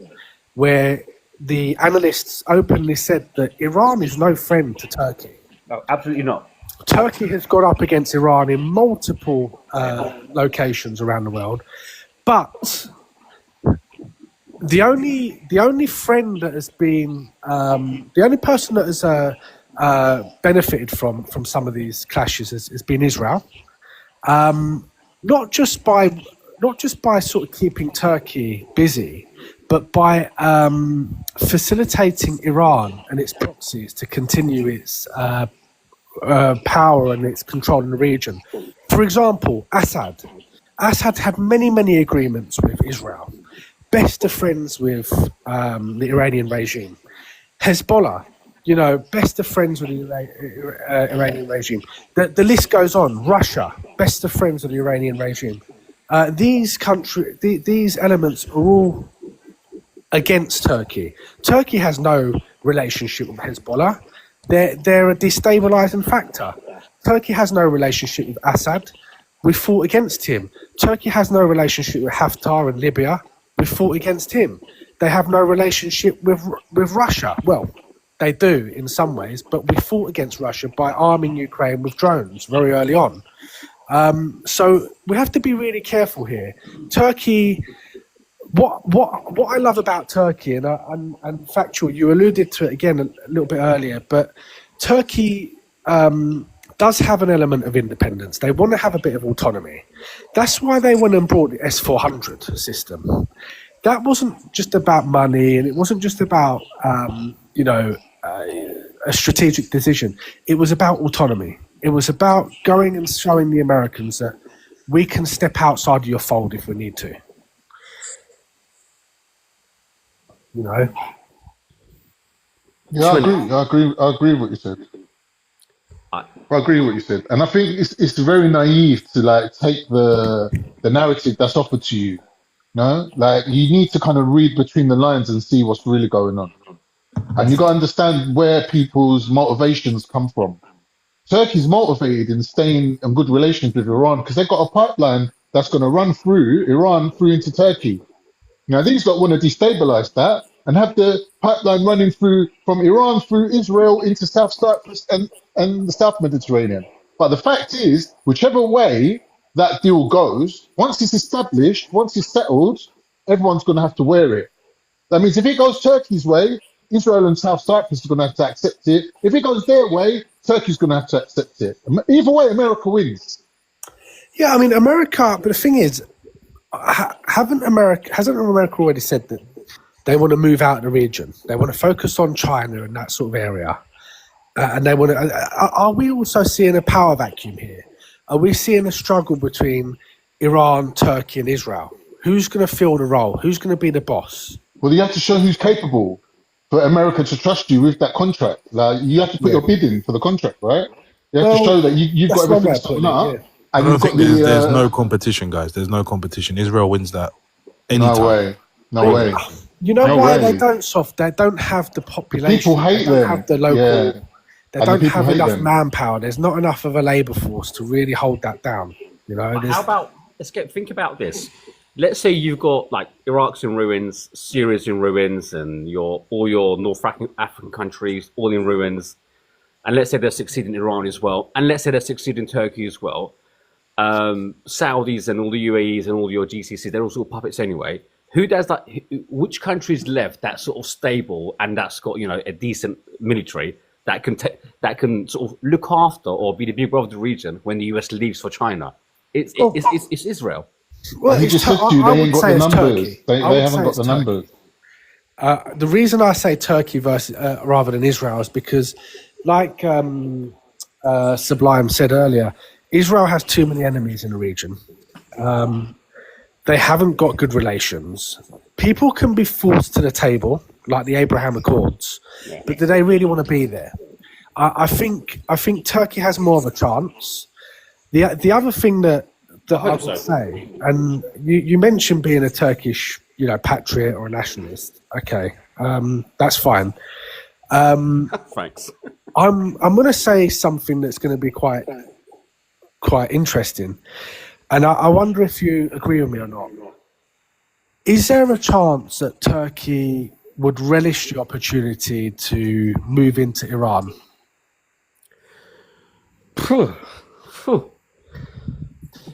where the analysts openly said that Iran is no friend to Turkey. No, absolutely not. Turkey has gone up against Iran in multiple locations around the world, but the only friend that has been the only person that has benefited from some of these clashes has been Israel, not just by sort of keeping Turkey busy, but by facilitating Iran and its proxies to continue its power and its control in the region. For example, Assad had many agreements with Israel, best of friends with the Iranian regime. Hezbollah, best of friends with the Iranian regime. The list goes on. Russia, best of friends with the Iranian regime. These elements are all against Turkey. Turkey has no relationship with Hezbollah. They're a destabilizing factor. Turkey has no relationship with Assad. We fought against him. Turkey has no relationship with Haftar in Libya. We fought against him. They have no relationship with Russia. Well, they do in some ways, but we fought against Russia by arming Ukraine with drones very early on. So we have to be really careful here. Turkey. What I love about Turkey, and factual, you alluded to it again a little bit earlier, but Turkey does have an element of independence. They want to have a bit of autonomy. That's why they went and brought the S-400 system. that wasn't just about money, and it wasn't just about a strategic decision. It was about autonomy. It was about going and showing the Americans that we can step outside of your fold if we need to. You know. Yeah, I agree with what you said. I agree with what you said, and I think it's very naive to like take the narrative that's offered to you. No, like you need to kind of read between the lines and see what's really going on, and you got to understand where people's motivations come from. Turkey's motivated in staying in good relations with Iran because they've got a pipeline that's going to run through Iran through into Turkey. Now these lot want to destabilize that and have the pipeline running through from Iran through Israel into South Cyprus and the South Mediterranean. But the fact is, whichever way that deal goes, once it's established, once it's settled, everyone's going to have to wear it. That means if it goes Turkey's way, Israel and South Cyprus are going to have to accept it. If it goes their way, Turkey's going to have to accept it. Either way, America wins. Yeah, I mean, America, but the thing is, hasn't America already said that they want to move out of the region? They want to focus on China and that sort of area. And they want to. Are we also seeing a power vacuum here? Are we seeing a struggle between Iran, Turkey, and Israel? Who's going to fill the role? Who's going to be the boss? Well, you have to show who's capable for America to trust you with that contract. Like you have to put your bid in for the contract, right? You have to show that you've got everything sorted out. Yeah. I don't think there's no competition, guys. There's no competition. Israel wins that anytime. No way. You know why they don't, Soft? They don't have the population. People hate them. They don't them. have the local. Yeah. They don't have enough manpower. There's not enough of a labour force to really hold that down. You know. How about think about this? Let's say you've got like Iraq's in ruins, Syria's in ruins, and all your North African countries all in ruins. And let's say they're succeeding in Iran as well, and let's say they're succeeding in Turkey as well. Saudis and all the UAEs and all your GCC, they're all sort of puppets anyway. Who does that? Which country's left that's sort of stable and that's got a decent military that can sort of look after or be the big brother of the region when the US leaves for China? It's Israel. Well, he just said to you, they ain't got the numbers. They haven't got the numbers. The reason I say Turkey versus rather than Israel is because, like Sublime said earlier, Israel has too many enemies in the region. They haven't got good relations. People can be forced to the table, like the Abraham Accords, but do they really want to be there? I think Turkey has more of a chance. The other thing that I would say, and you mentioned being a Turkish, patriot or a nationalist. Okay, that's fine. Thanks. I'm going to say something that's going to be quite interesting, and I wonder if you agree with me or not. Is there a chance that Turkey would relish the opportunity to move into Iran?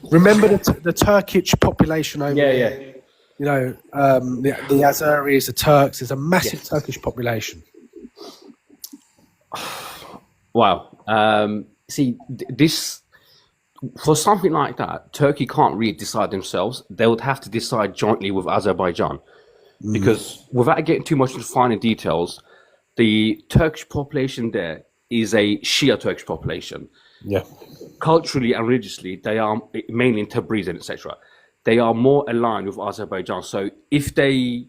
Remember the Turkish population over there? Yeah. The Azeris, the Turks. There's a massive Turkish population. Wow. See, this for something like that, Turkey can't really decide themselves. They would have to decide jointly with Azerbaijan, because without getting too much into finer details, the Turkish population there is a Shia Turkish population. Yeah. Culturally and religiously, they are mainly in Tabriz and etc. They are more aligned with Azerbaijan. So if they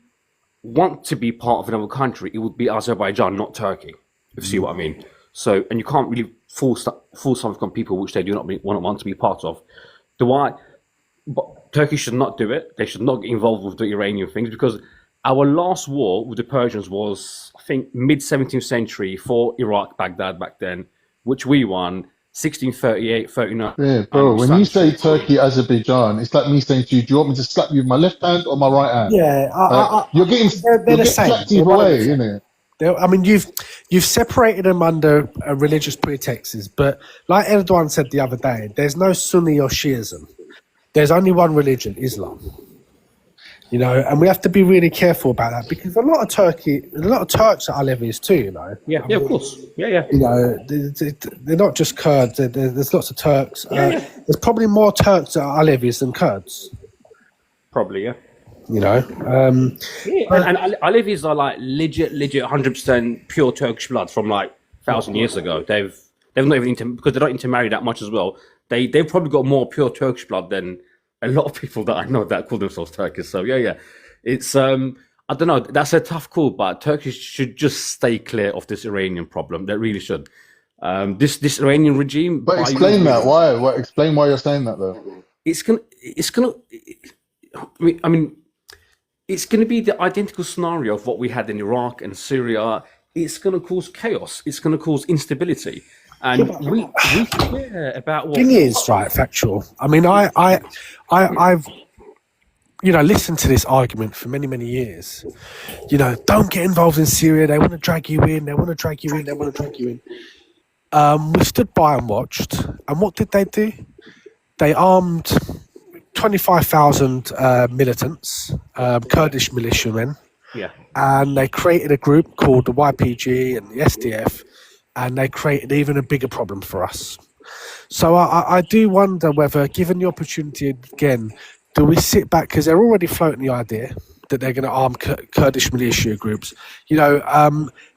want to be part of another country, it would be Azerbaijan, not Turkey. If you see what I mean. So, and you can't really force something on people which they do not want to be part of. But Turkey should not do it. They should not get involved with the Iranian things, because our last war with the Persians was, I think, mid-17th century for Iraq, Baghdad back then, which we won 1638, 39. Yeah, bro, when you say Turkey, Azerbaijan, it's like me saying to you, do you want me to slap you with my left hand or my right hand? Yeah, you're getting slapped either way, isn't it? I mean, you've separated them under religious pretexts, but like Erdogan said the other day, there's no Sunni or Shiism. There's only one religion, Islam. And we have to be really careful about that, because a lot of Turks are Alevis too. Yeah, of course. Yeah. They're not just Kurds. There's lots of Turks. There's probably more Turks that are Alevis than Kurds. Probably, yeah. You know, And Alevis are like legit 100% pure Turkish blood from like 1,000 years ago. They've not even because they don't intermarry that much as well. They've probably got more pure Turkish blood than a lot of people that I know that call themselves Turkish. So yeah, it's I don't know. That's a tough call, but Turkey should just stay clear of this Iranian problem. They really should. This Iranian regime. But explain that. Why? Explain why you're saying that though. It's gonna. I mean, it's gonna be the identical scenario of what we had in Iraq and Syria. It's gonna cause chaos. It's gonna cause instability, and we care about what. Thing is, right? Factual. I mean, I've listened to this argument for many, many years. Don't get involved in Syria. They want to drag you in. They want to drag you in. They want to drag you in. We stood by and watched. And what did they do? They armed 25,000 militants, Kurdish militiamen. Yeah. And they created a group called the YPG and the SDF. And they created even a bigger problem for us. So I do wonder whether, given the opportunity again, do we sit back, because they're already floating the idea that they're going to arm Kurdish militia groups.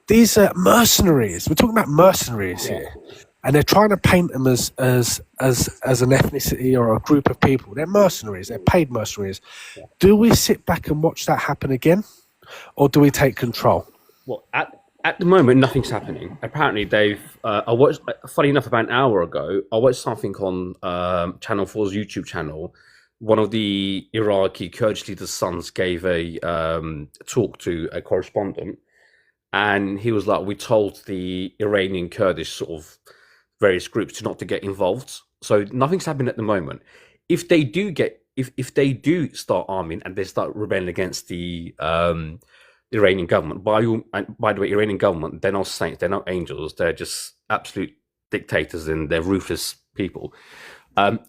These are mercenaries. We're talking about mercenaries here, and they're trying to paint them as an ethnicity or a group of people. They're mercenaries. They're paid mercenaries. Yeah. Do we sit back and watch that happen again, or do we take control? Well, at the moment, nothing's happening. Apparently, they've. I watched. Funny enough, about an hour ago, I watched something on Channel 4's YouTube channel. One of the Iraqi Kurdish leaders' sons gave a talk to a correspondent, and he was like, "We told the Iranian Kurdish sort of various groups not to get involved. So nothing's happening at the moment. If they do if they do start arming and they start rebelling against the Iranian government, by the way, Iranian government, they're not saints, they're not angels, they're just absolute dictators and they're ruthless people.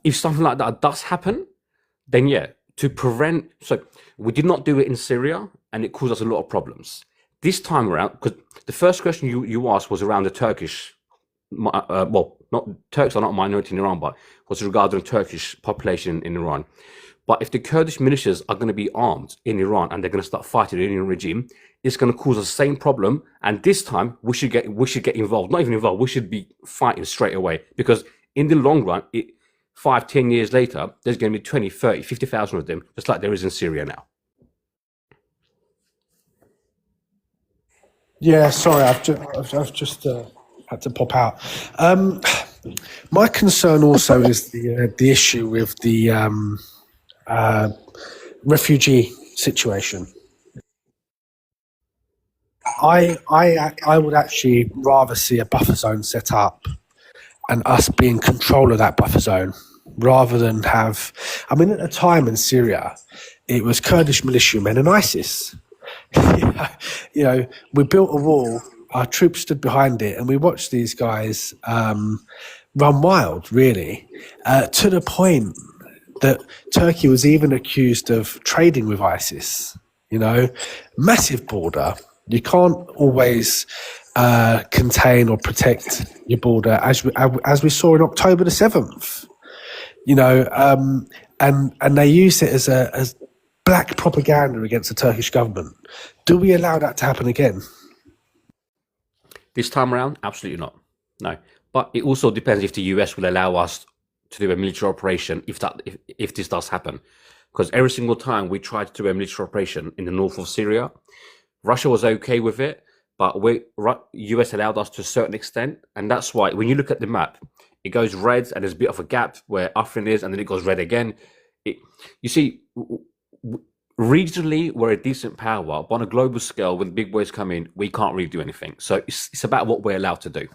If something like that does happen, then to prevent. So we did not do it in Syria, and it caused us a lot of problems. This time around, because the first question you asked was around the Turkish. Turks are not a minority in Iran, but was regarding the Turkish population in Iran. But if the Kurdish militias are going to be armed in Iran and they're going to start fighting the Iranian regime, it's going to cause the same problem. And this time we should get involved. Not even involved. We should be fighting straight away, because in the long run, 5-10 years later, there's going to be 20, 30, 50,000 of them, just like there is in Syria now. Yeah, sorry, I've just had to pop out. My concern also is the issue with the refugee situation. I would actually rather see a buffer zone set up and us be in control of that buffer zone, rather than have. I mean, at the time in Syria, it was Kurdish militiamen and ISIS. We built a wall. Our troops stood behind it, and we watched these guys run wild, really, to the point that Turkey was even accused of trading with ISIS. Massive border. You can't always contain or protect your border, as we saw in October the 7th. And they used it as black propaganda against the Turkish government. Do we allow that to happen again? This time around, absolutely not. No. But it also depends if the US will allow us to do a military operation if this does happen. Because every single time we tried to do a military operation in the north of Syria, Russia was okay with it, but US allowed us to a certain extent. And that's why when you look at the map, it goes red and there's a bit of a gap where Afrin is, and then it goes red again. You see, regionally, we're a decent power, but on a global scale, when the big boys come in, we can't really do anything. So it's about what we're allowed to do.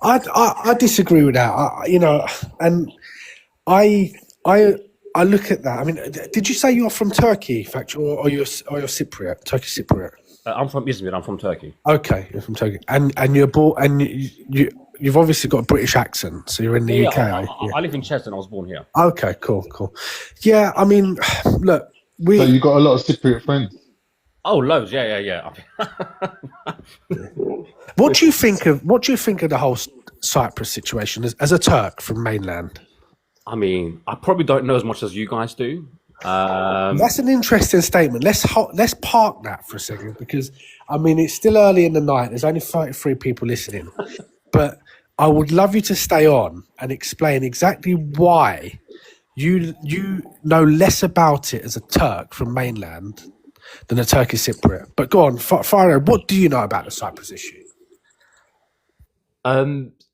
I disagree with that. And I look at that. I mean, did you say you're from Turkey, or you're Cypriot, Turkish Cypriot? I'm from Izmir. I'm from Turkey. Okay, you're from Turkey, and you're born, and you've obviously got a British accent, so you're in the UK. I live in Chester. I was born here. Okay, cool. Yeah, I mean, look. So you got a lot of Cypriot friends? Oh, loads. Yeah. What do you think of the whole Cyprus situation as a Turk from mainland? I mean, I probably don't know as much as you guys do. That's an interesting statement. Let's park that for a second, because I mean it's still early in the night. There's only 33 people listening, but I would love you to stay on and explain exactly why you know less about it as a Turk from mainland than a Turkish Cypriot. But go on, Faro, what do you know about the Cyprus issue?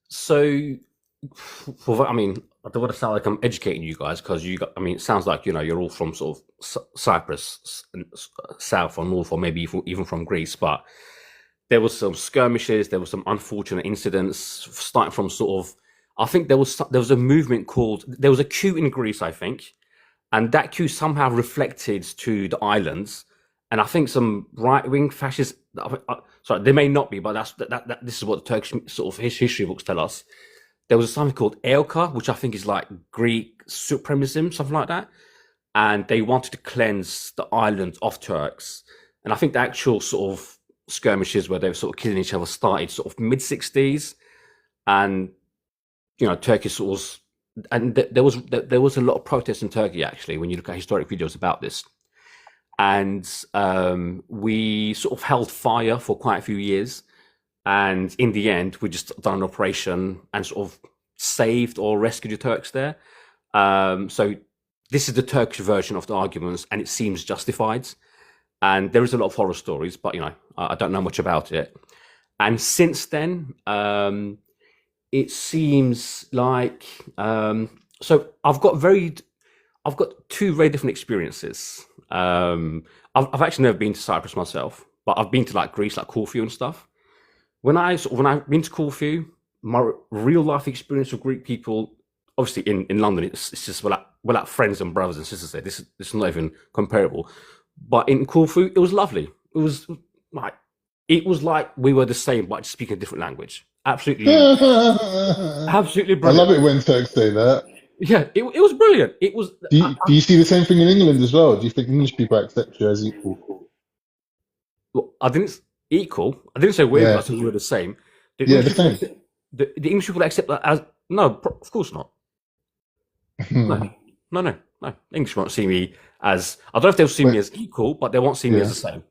So, I mean, I don't want to sound like I'm educating you guys, because I mean, it sounds like you're all from sort of Cyprus, south or north, or maybe even from Greece. But there was some skirmishes, there was some unfortunate incidents, starting from sort of. I think there was a movement there was a coup in Greece, I think, and that coup somehow reflected to the islands, and I think some right-wing fascists. Sorry, they may not be, but this is what the Turkish sort of history books tell us. There was something called EOKA, which I think is like Greek supremacism, something like that. And they wanted to cleanse the island of Turks. And I think the actual sort of skirmishes where they were sort of killing each other started sort of mid-60s. And, Turkey sort of, and there was a lot of protests in Turkey, actually, when you look at historic videos about this. And we sort of held fire for quite a few years. And in the end, we just done an operation and sort of saved or rescued the Turks there. So this is the Turkish version of the arguments, and it seems justified. And there is a lot of horror stories, but I don't know much about it. And since then, it seems like so I've got two very different experiences. I've actually never been to Cyprus myself, but I've been to like Greece, like Corfu and stuff. When I've been to Corfu, my real life experience with Greek people, obviously in London, it's just we're like friends and brothers and sisters there. This is not even comparable. But in Corfu, it was lovely. It was like we were the same, but just speaking a different language. Absolutely, absolutely brilliant. I love it when Turks say that. Yeah, it was brilliant. It was. Do you see the same thing in England as well? Do you think English people accept you as equal? Well, I didn't say weird. I think we were the same. The same. The English people accept that as no, of course not. No. English won't see me as. I don't know if they'll see me as equal, but they won't see me as the same.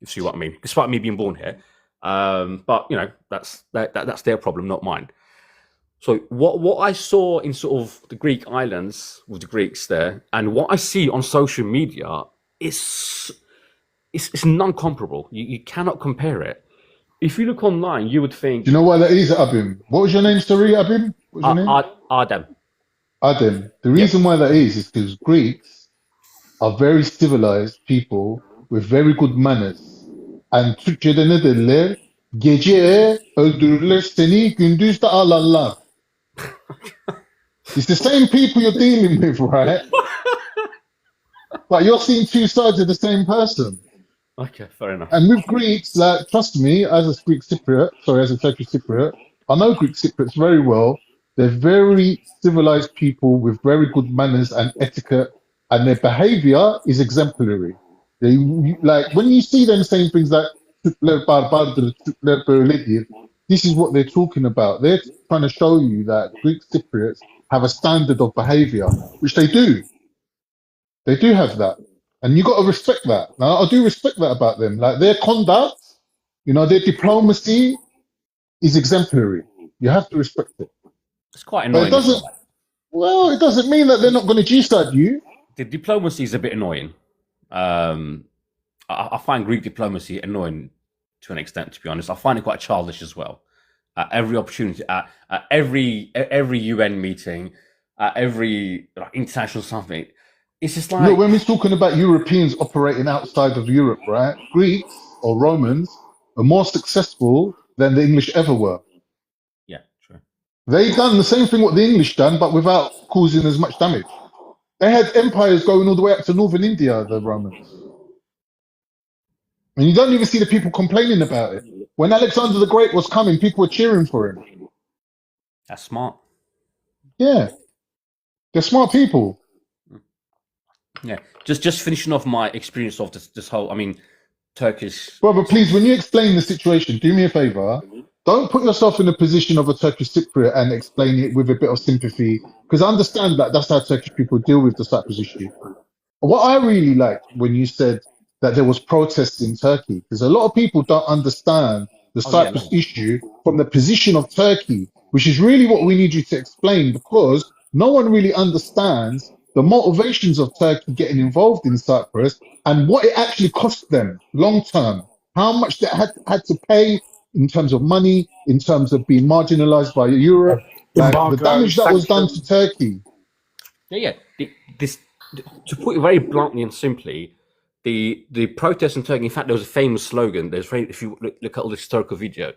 You see what I mean? Despite me being born here, but that's their problem, not mine. So what I saw in sort of the Greek islands with the Greeks there, and what I see on social media is it's non-comparable. You cannot compare it. If you look online, you would think. Do you know why that is, Abim? What was your name, sorry, Abim? What was your name? Adem. Adem. The reason why that is because Greeks are very civilized people with very good manners. And Türkçe'de ne derler? Gece öldürürler seni, gündüz de ağlarlar. It's the same people you're dealing with, right? But you're seeing two sides of the same person. Okay, fair enough. And with Greeks, like, trust me, as a Turkish Cypriot, I know Greek Cypriots very well. They're very civilized people with very good manners and etiquette, and their behavior is exemplary. They like when you see them saying things like "Türkler barbardır, Türkler böyledir," this is what they're talking about. They're trying to show you that Greek Cypriots have a standard of behavior, which they do. They do have that. And you got to respect that. Now, I do respect that about them. Like their conduct, their diplomacy is exemplary. You have to respect it. It's quite annoying. But it doesn't mean that they're not going to G-side you. The diplomacy is a bit annoying. I find Greek diplomacy annoying to an extent, to be honest. I find it quite childish as well. At every opportunity, at every UN meeting, at every international something, it's just like. Look, when we're talking about Europeans operating outside of Europe, right? Greeks or Romans are more successful than the English ever were. Yeah, true. They done the same thing what the English done, but without causing as much damage. They had empires going all the way up to northern India, the Romans. And you don't even see the people complaining about it. When Alexander the Great was coming, people were cheering for him. That's smart. Yeah. They're smart people. Yeah. Just finishing off my experience of this whole, Turkish. Brother, please, when you explain the situation, do me a favor. Don't put yourself in the position of a Turkish Cypriot and explain it with a bit of sympathy. Because I understand that that's how Turkish people deal with the Cyprus issue. what I really liked when you said that there was protests in Turkey, because a lot of people don't understand the Oh yeah, Cyprus issue from the position of Turkey, which is really what we need you to explain, because no one really understands the motivations of Turkey getting involved in Cyprus and what it actually cost them long term, how much they had to pay in terms of money, in terms of being marginalized by Europe, like the Embargo, damage that was done to sanctions. Turkey. yeah. To put it very bluntly and simply, the protests in Turkey. In fact, there was a famous slogan. If you look at all the historical video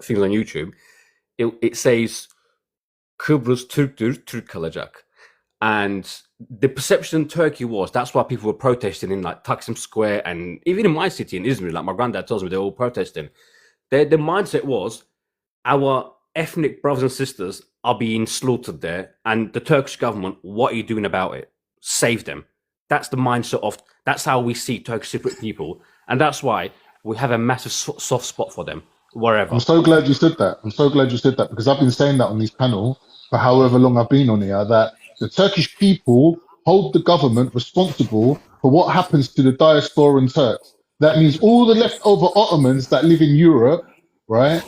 things on YouTube, it says "Kıbrıs Türktür, Türk kalacak," and the perception in Turkey was that's why people were protesting in like Taksim Square, and even in my city in Izmir. Like my granddad tells me, they're all protesting. The mindset was our ethnic brothers and sisters are being slaughtered there, and the Turkish government, what are you doing about it? Save them. That's the mindset of, that's how we see Turkish Cypriot people, and that's why we have a massive soft spot for them wherever. I'm so glad you said that. I'm so glad you said that because I've been saying that on this panel for however long I've been on here, that the Turkish people hold the government responsible for what happens to the diasporan Turks. That means all the leftover Ottomans that live in Europe, right?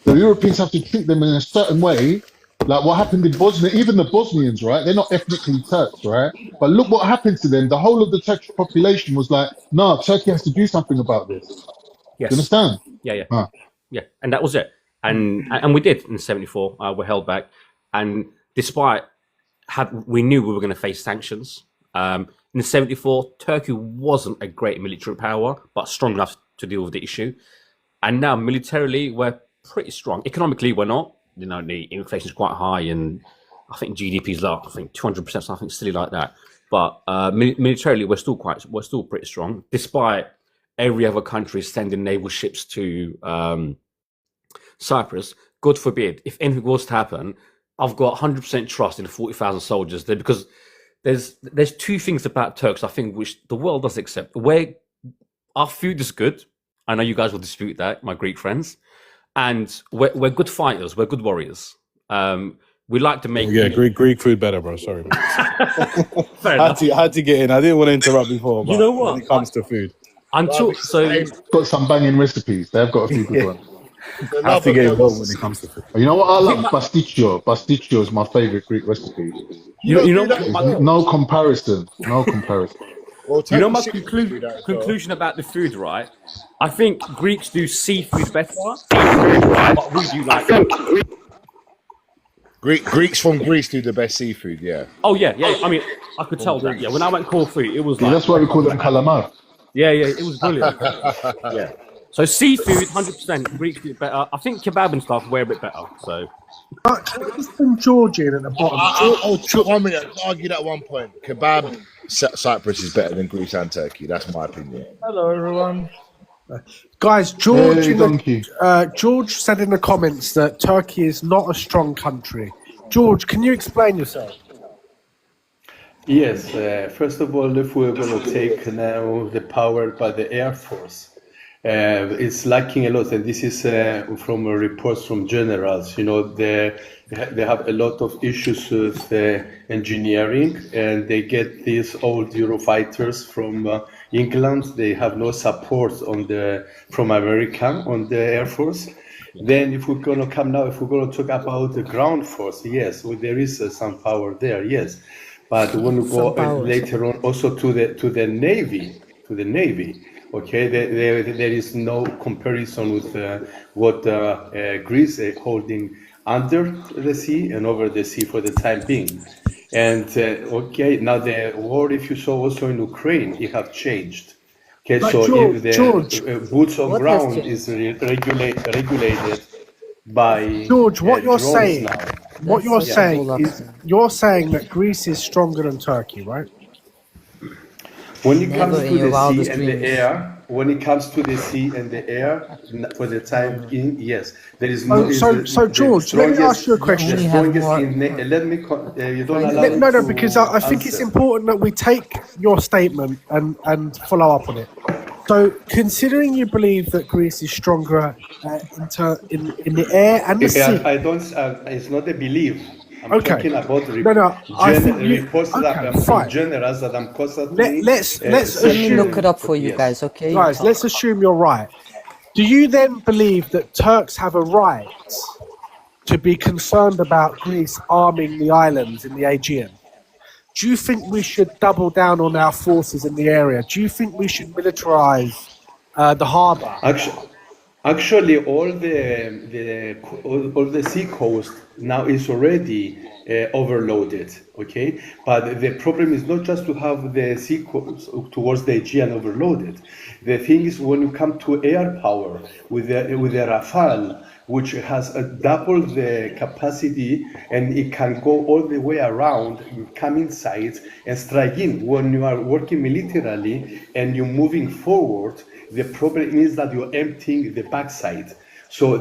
The Europeans have to treat them in a certain way, like what happened in Bosnia. Even the Bosnians, right? They're not ethnically Turks, right? But look what happened to them. The whole of the Turkish population was like, "No, Turkey has to do something about this." You Yes. understand? Yeah. Huh. Yeah, and that was it. And we did in '74. We're held back, and despite we knew we were going to face sanctions. In '74, Turkey wasn't a great military power, but strong enough to deal with the issue. And now militarily, we're pretty strong. Economically, we're not. You know, the inflation is quite high, and I think GDP is up. I think 200%, something silly like that. But militarily, we're still pretty strong, despite every other country sending naval ships to Cyprus. God forbid, if anything was to happen, I've got 100% trust in the 40,000 soldiers there, because there's two things about Turks I think which the world does accept. Where our food is good, I know you guys will dispute that, my Greek friends, and we're good fighters, we're good warriors. We like to make Greek food better, bro. Sorry, man. Fair enough. had to get in. I didn't want to interrupt before. But You know what? When it comes to food, Got some banging recipes. They've got a few good ones. I have to get involved when it comes to food. You know what I love? Pasticcio. Pasticcio is my favorite Greek recipe. you know No comparison. No comparison. Well, You know my Turkish do that as well. conclusion about the food, right? I think Greeks do seafood better, but we do like. Greeks from Greece do the best seafood. Yeah. Oh yeah. I mean, I could tell that. Yeah, when I went Corfu, it was Yeah, like. that's why we call them calamar. Yeah, it was brilliant. Yeah. So seafood, 100%. Greeks do it better. I think kebab and stuff were a bit better. So. But can I just bring George in at the bottom? Oh, 1 minute. I'll argue that one point. Kebab, Cyprus is better than Greece and Turkey. That's my opinion. Hello, everyone. Guys, George, Hey, donkey. George said in the comments that Turkey is not a strong country. George, can you explain yourself? Yes, first of all, if we're going to take now the power by the Air Force, it's lacking a lot, and this is from reports from generals. You know, they have a lot of issues with engineering, and they get these old Eurofighters from England. They have no support from America on the Air Force. Then if we're going to come now, if we're going to talk about the ground force, yes, well, there is some power there, yes. But when we go later on also to the Navy, okay, there is no comparison with what Greece is holding under the sea and over the sea for the time being. And okay, now the war, if you saw also in Ukraine, it have changed. Okay, But so if the George, boots on ground is regulated by George, what you're drones saying, now. what you're saying is you're saying that Greece is stronger than Turkey, right? When it comes Never in to your the sea wildest and the dreams. air, when it comes to the sea and the air, for the time being, yes, there is Oh, no. is so- the- so the George, let me strongest- ask you a question. the You have strongest more- let me. You don't allow me No, to because I think it's answer. important that we take your statement and follow up on it. So, considering you believe that Greece is stronger in the air and the sea, I don't. It's not a belief. I'm Okay. talking about I think you. reports that Okay, from fine. generals that I'm constantly. Let's Let me assume, look it up for you Yes. guys, okay? guys. Let's assume you're right. Do you then believe that Turks have a right to be concerned about Greece arming the islands in the Aegean? Do you think we should double down on our forces in the area? Do you think we should militarize the harbour? Actually, all the sea coast now is already overloaded. Okay, but the problem is not just to have the sea coast towards the Aegean overloaded. The thing is when you come to air power with the Rafale, which has double the capacity and it can go all the way around, you come inside and strike in. When you are working militarily and you're moving forward, the problem is that you're emptying the backside. So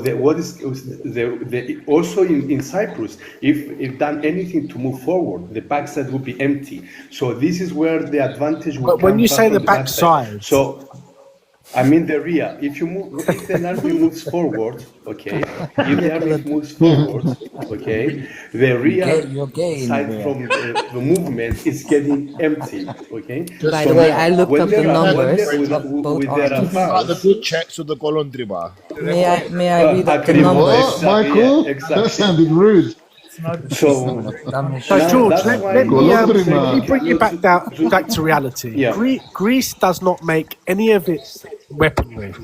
also in Cyprus, if done anything to move forward, the backside will be empty. So this is where the advantage will But when come you back say from the backside, So I mean the rear. If the army moves forward, okay. If the army moves forward, okay, the rear side from the movement is getting empty, okay. By the way, I looked When up the there are- numbers with of both their armies. About the Rafales, good checks with the Golondriba. May I read up the Agree. numbers? What, Michael? Yeah, exactly. That sounded rude. So So Now, George, that's let why me Golondrina. bring you back to reality. Yeah. Greece does not make any of its weaponry.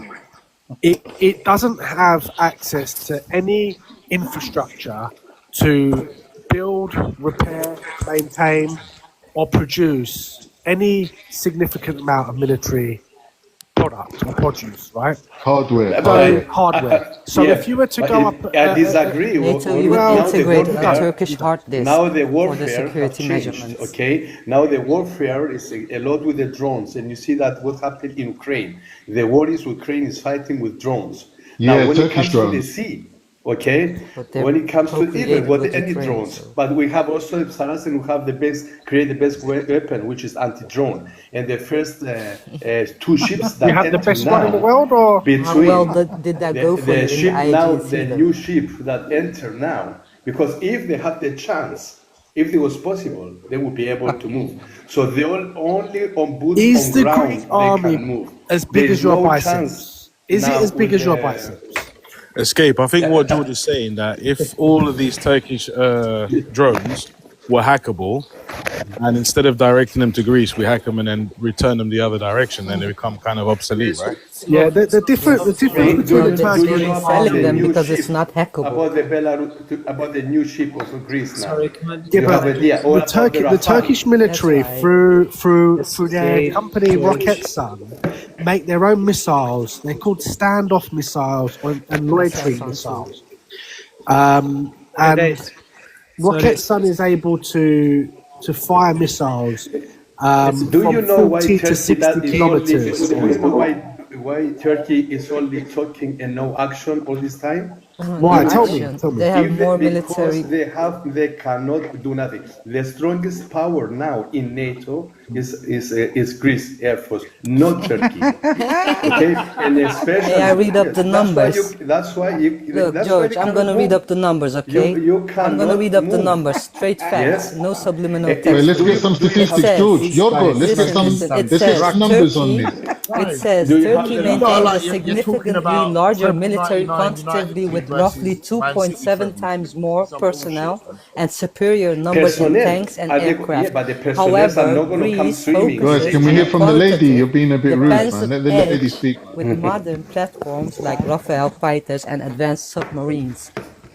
It doesn't have access to any infrastructure to build, repair, maintain, or produce any significant amount of military product or produce, right? Hardware. So hardware. So yeah, if you were to but go it- up, I disagree. NATO Now even the integrate a warfare- Turkish hard disk Now the for the warfare has security changed, measurements. okay? Now the warfare is a lot with the drones, and you see that what happened in Ukraine. The war is Ukraine is fighting with drones. Yeah, Now when it Turkish comes to the drones. sea, okay? But they're When it comes to even co-created with with any Ukraine, drones, so- but we have also Saracen who have create the best weapon, which is anti-drone. And the first two ships that you have the enter best one in the now world, or How between well did that go for you in the ship now, Aegean the Sea? new ship that enter now, because if they had the chance, if it was possible, they would be able to move. So they only on boots is on the ground Greek they army can move. as big There as is your no biceps? chance Is it now as big with as your the- biceps? Escape. I think what George is saying that if all of these Turkish drones were hackable, and instead of directing them to Greece, we hack them and then return them the other direction, then they become kind of obsolete, right? Yeah, the difference between No, the they're Turkish still about selling the them new because ship, it's not hackable. About the Belarus, about the new ship of Greece now. Yeah, You have but idea, or the about the the Rafale. Turkish military That's right. through their company Roketsan make their own missiles. They're called standoff missiles and loitering sounds missiles. And Roketsan is able to fire missiles Do from you know why 40 to Turkey 60 kilometers. Do you know why Turkey is only talking and no action all this time? Why? Tell Action. me. Tell me. They have If more because military. they cannot do nothing. The strongest power now in NATO is Greece Air Force, not Turkey. Okay, and especially. May I read up the numbers? That's why you. Look, that's why George, you I'm cannot going to read move. up the numbers, okay? You I'm going to cannot read up the move. numbers, straight facts, Yes. no subliminal Wait, text. Let's get some statistics, says- George. Yorgo, let's get Listen, some. it Let's get says some numbers on Turkey- this. It says Do you have Turkey the- maintains like, a you're talking significantly about larger February military 99 quantitatively United with versus roughly Man 2.7 City times more personnel and superior numbers in Personnel. tanks and Are they- aircraft. yeah, but the personnel However, are not gonna come Greece swimming. focuses Guys, can we on hear from the lady? qualitative You're being a bit rude, man. defensive Let the lady edge speak. with modern platforms like Rafale fighters and advanced submarines.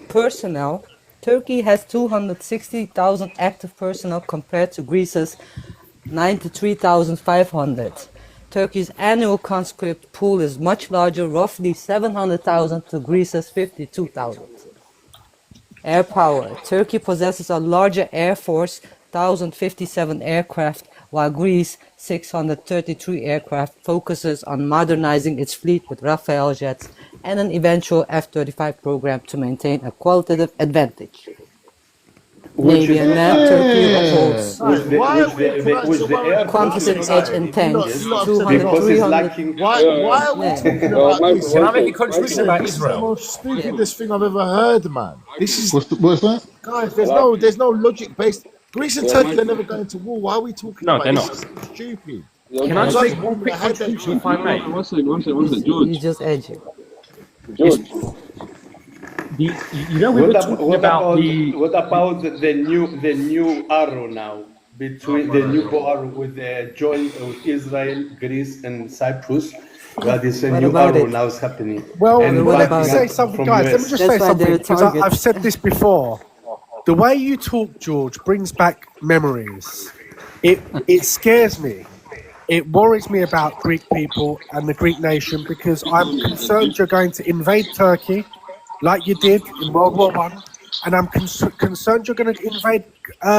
Personnel, Turkey has 260,000 active personnel compared to Greece's 93,500. Turkey's annual conscript pool is much larger, roughly 700,000 to Greece's 52,000. Air power. Turkey possesses a larger air force, 1,057 aircraft, while Greece, 633 aircraft, focuses on modernizing its fleet with Rafale jets and an eventual F-35 program to maintain a qualitative advantage. Navy and land, Turkey holds With the, Why with are we the, with, with the air quantitative force edge in tanks, yes, 200, because it's 300. lacking. why are we talking about this? Can I make a contribution about This is the Israel? most stupidest thing I've ever heard, man. This is What's that? guys. There's no logic based. Greece and Turkey are never going to war. Why are we talking No, about they're this? not. This is stupid. Can I just make one quick contribution, if I may? One second, George. He's just edgy. George. You know, we were talking about the. what about the new arrow now between the new arrow with the joint with Israel, Greece, and Cyprus? That is a What new about arrow it? now is happening. Well, And what let backing me about say up something, from guys. Let me US. just That's say why something they're because target. I've said this before. The way you talk, George, brings back memories. It scares me. It worries me about Greek people and the Greek nation because I'm concerned you're going to invade Turkey like you did in World War One, and I'm concerned you're going to invade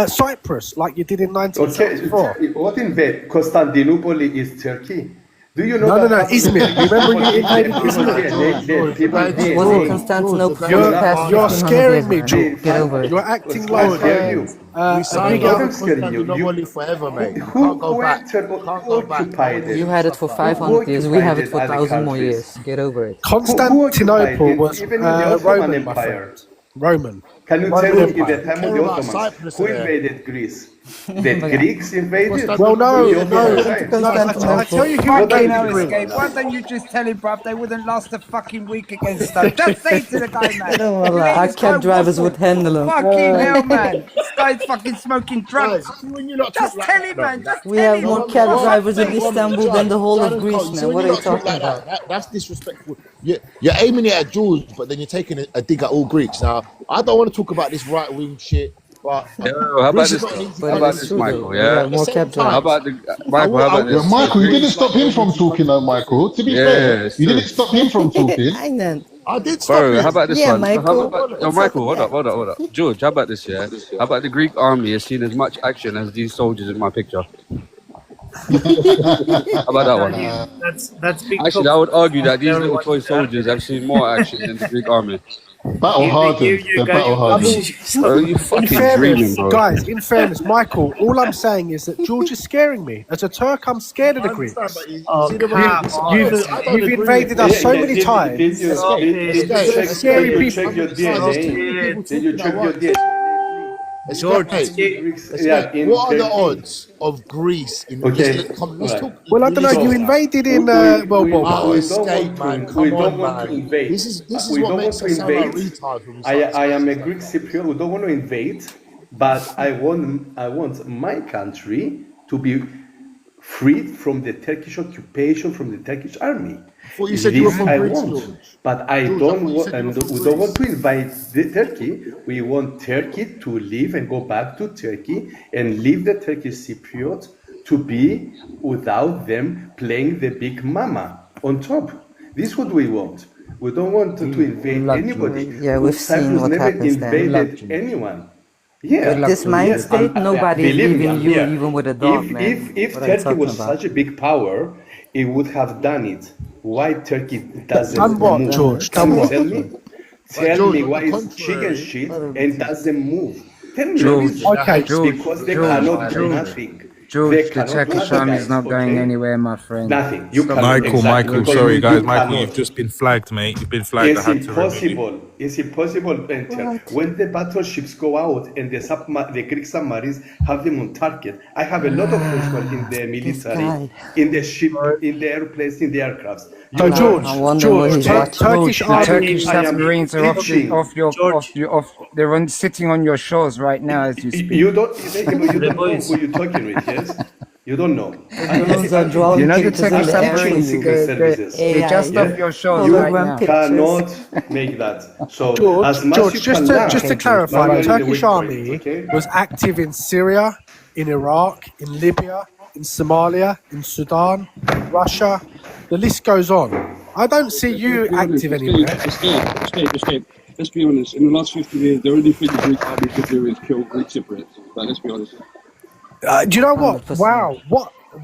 Cyprus like you did in Okay, 1974. what invade? Constantinople is Turkey. Do you know No, that? Izmir. You remember you invaded Izmir? Wasn't Constantinople for the past You're 1500 scaring years, me, man. George. Get over it. You're acting I like scare you. We signed bigger- up with Constantinople forever, mate. Who, Can't go who back. entered, Can't who go back. occupied it? You had it for 500 years. We have it for 1,000 more years. Get over it. Constantinople was Even in the Ottoman Roman, my Empire. friend. Roman. Can you Roman tell me in Empire. the time of Care the about Ottomans, Cyprus who there. invaded Greece? The Greeks invaded? Well, no, The Ottoman Empire. I tell you who What invaded are you Greece. doing? Why don't you just tell him, bruv, they wouldn't last a fucking week against us? Just say to the guy, man. No, wallah, our cab drivers would handle him. Fucking hell, man. This guy's fucking smoking drugs. Guys, when you lot Just talk tell like him, that, man. no, Just We tell have him. more cab drivers in Istanbul than the whole of Greece, man. What are you talking about? That's disrespectful. You're aiming it at George, but then you're taking a dig at all Greeks. Now, I don't want to talk about this right wing shit, but How about this? But How about it's this, true, though. Michael? We Yeah. have more cab How drivers. about the Michael? How about Yeah, this? Michael, you didn't stop him from talking, though, Michael. To be Yeah, fair, it's you true. didn't stop him from talking. I know. I did stop Bro, him. how about this Yeah, one? Michael. Michael, hold up. George, how about this, yeah? How about the Greek army has seen as much action as these soldiers in my picture? How about that one? That's big Actually, I would argue that these little toy soldiers have seen more action than the Greek army. Battle hardened. They're battle hardened. Bro, you In fucking fairness, dreaming, bro. guys, in fairness, Michael, all I'm saying is that George is scaring me. As a Turk, I'm scared of the Greeks. You've invaded us so many times. Did you check your DNA? Did you check your DNA? George, Yeah, what are the odds of Greece in Okay. let's talk. Well, I don't know. You invaded in World War Oh, One. we escape, don't man. want to, Come we on, don't want to man. invade. This is We what don't makes want us to sound like invade. retards when we I start am a discussing. Greek Cypriot. We don't want to invade, but I want my country to be freed from the Turkish occupation, from the Turkish army. I thought you said you were This from I Greece, want, George. but I George, I don't thought you want, said you and were from we don't want to Greece. invade Turkey. We want Turkey to leave and go back to Turkey and leave the Turkish Cypriot to be without them playing the big mama on top. This is what we want. We don't want to invade anybody. Yeah, we've seen Cyprus what never happens then. invaded anyone. Yeah, With this mind yes, state, nobody is believe me, leaving you yeah. even with a dog, If man. if What are you Turkey was talking about? such a big power, it would have done it. Why Turkey doesn't Done what, move? George? Can Done you what? tell me? Tell George, me on why the it's chicken contrary- shit and doesn't move. Tell me the George, reason. Okay, Because they cannot do nothing. They George, the cannot Turkish do army is not going okay? anywhere, my friend. Nothing. You cannot. Michael, exactly, Michael, because sorry you guys, Michael, cannot. you've just been flagged, mate. You've been flagged. I It's had to remove you. impossible. It's impossible. When the battleships go out and the Greek submarines have them on target, I have a lot of friends who are in the military, guy. in the ship, in the airplanes, in the aircrafts. So George, I wonder what he's watching. Turkish The army. Turkish I am submarines are teaching. they're sitting on your shores right now as you speak. You don't know who you're talking with, yes? You don't know. Those are drone You know the pictures in Turkish the submarines, area. Secret services. they're just AI, off your shores You right hologram now. pictures. Cannot make that. So George, as much George, you just can to, learn, just to clarify, manually the the Turkish weak point, army okay? was active in Syria, in Iraq, in Libya, in Somalia, in Sudan, Russia. The list goes on. I don't see you active anywhere. Escape. Let's be honest. In the last 50 years, the only thing the Greek army could do is kill Greek Cypriots. But let's be honest. Do you know what? 100%. Wow,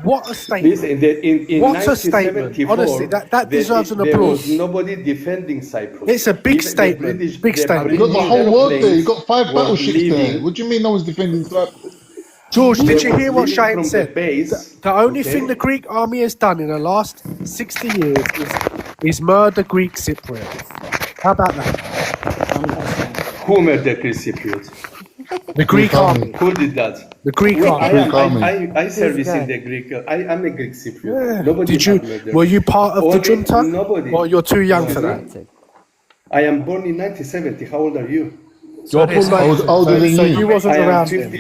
What a statement! Listen, in What a statement! 1974, Honestly, that deserves an there was applause. nobody defending Cyprus. It's a big Even the statement. British- Big the statement. You got the British whole world there. You aeroplanes got 5 were battleships there. leaving- What do you mean no one's defending Cyprus? George, did They you were hear what leaving Shane from the said? base, The only okay? thing the Greek army has done in the last 60 years is murder Greek Cypriots. How about that? Who murdered Greek Cypriots? The Greek army. Who did that? The Greek Well, army. Greek army. I service guy. in the Greek. I'm a Greek Cypriot. Yeah. Nobody Did you? had murdered. Were you part of the Only- junta? Nobody. Well, you're too young for that. I am born in 1970. How old are you? You're born older than so you. you wasn't I am around then.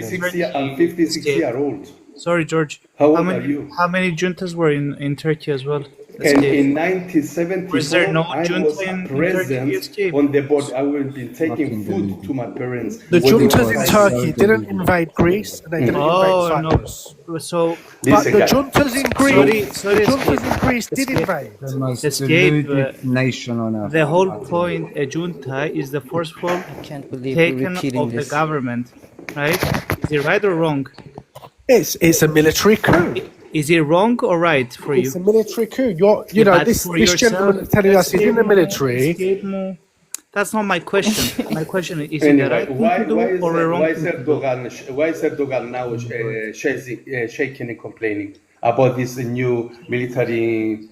56 year old. Sorry, George. How old many, are you? How many juntas were in Turkey as well? And in 1974, Was there no I junta was in present Turkey? on the board. I will be taking food to my parents. The when they juntas were in fighting. Turkey didn't invade Greece and they didn't Oh, invade Cyprus. no. So, But Listen, the guys. juntas in Greece, Sorry, the juntas escape. in Greece did Escape. invade. The most Escape, deluded nation on earth. the whole point, a junta is the forceful I can't believe we're taken repeating of the this. government, right? Is it right or wrong? It's a military coup. Is it wrong or right for you? It's a military coup. You know, But this for gentleman yourself, is telling us he's in the escape military. more. That's not my question. My question is it the Anyway, right thing to do or the wrong why thing is to do? Erdogan now shaking and complaining about this new military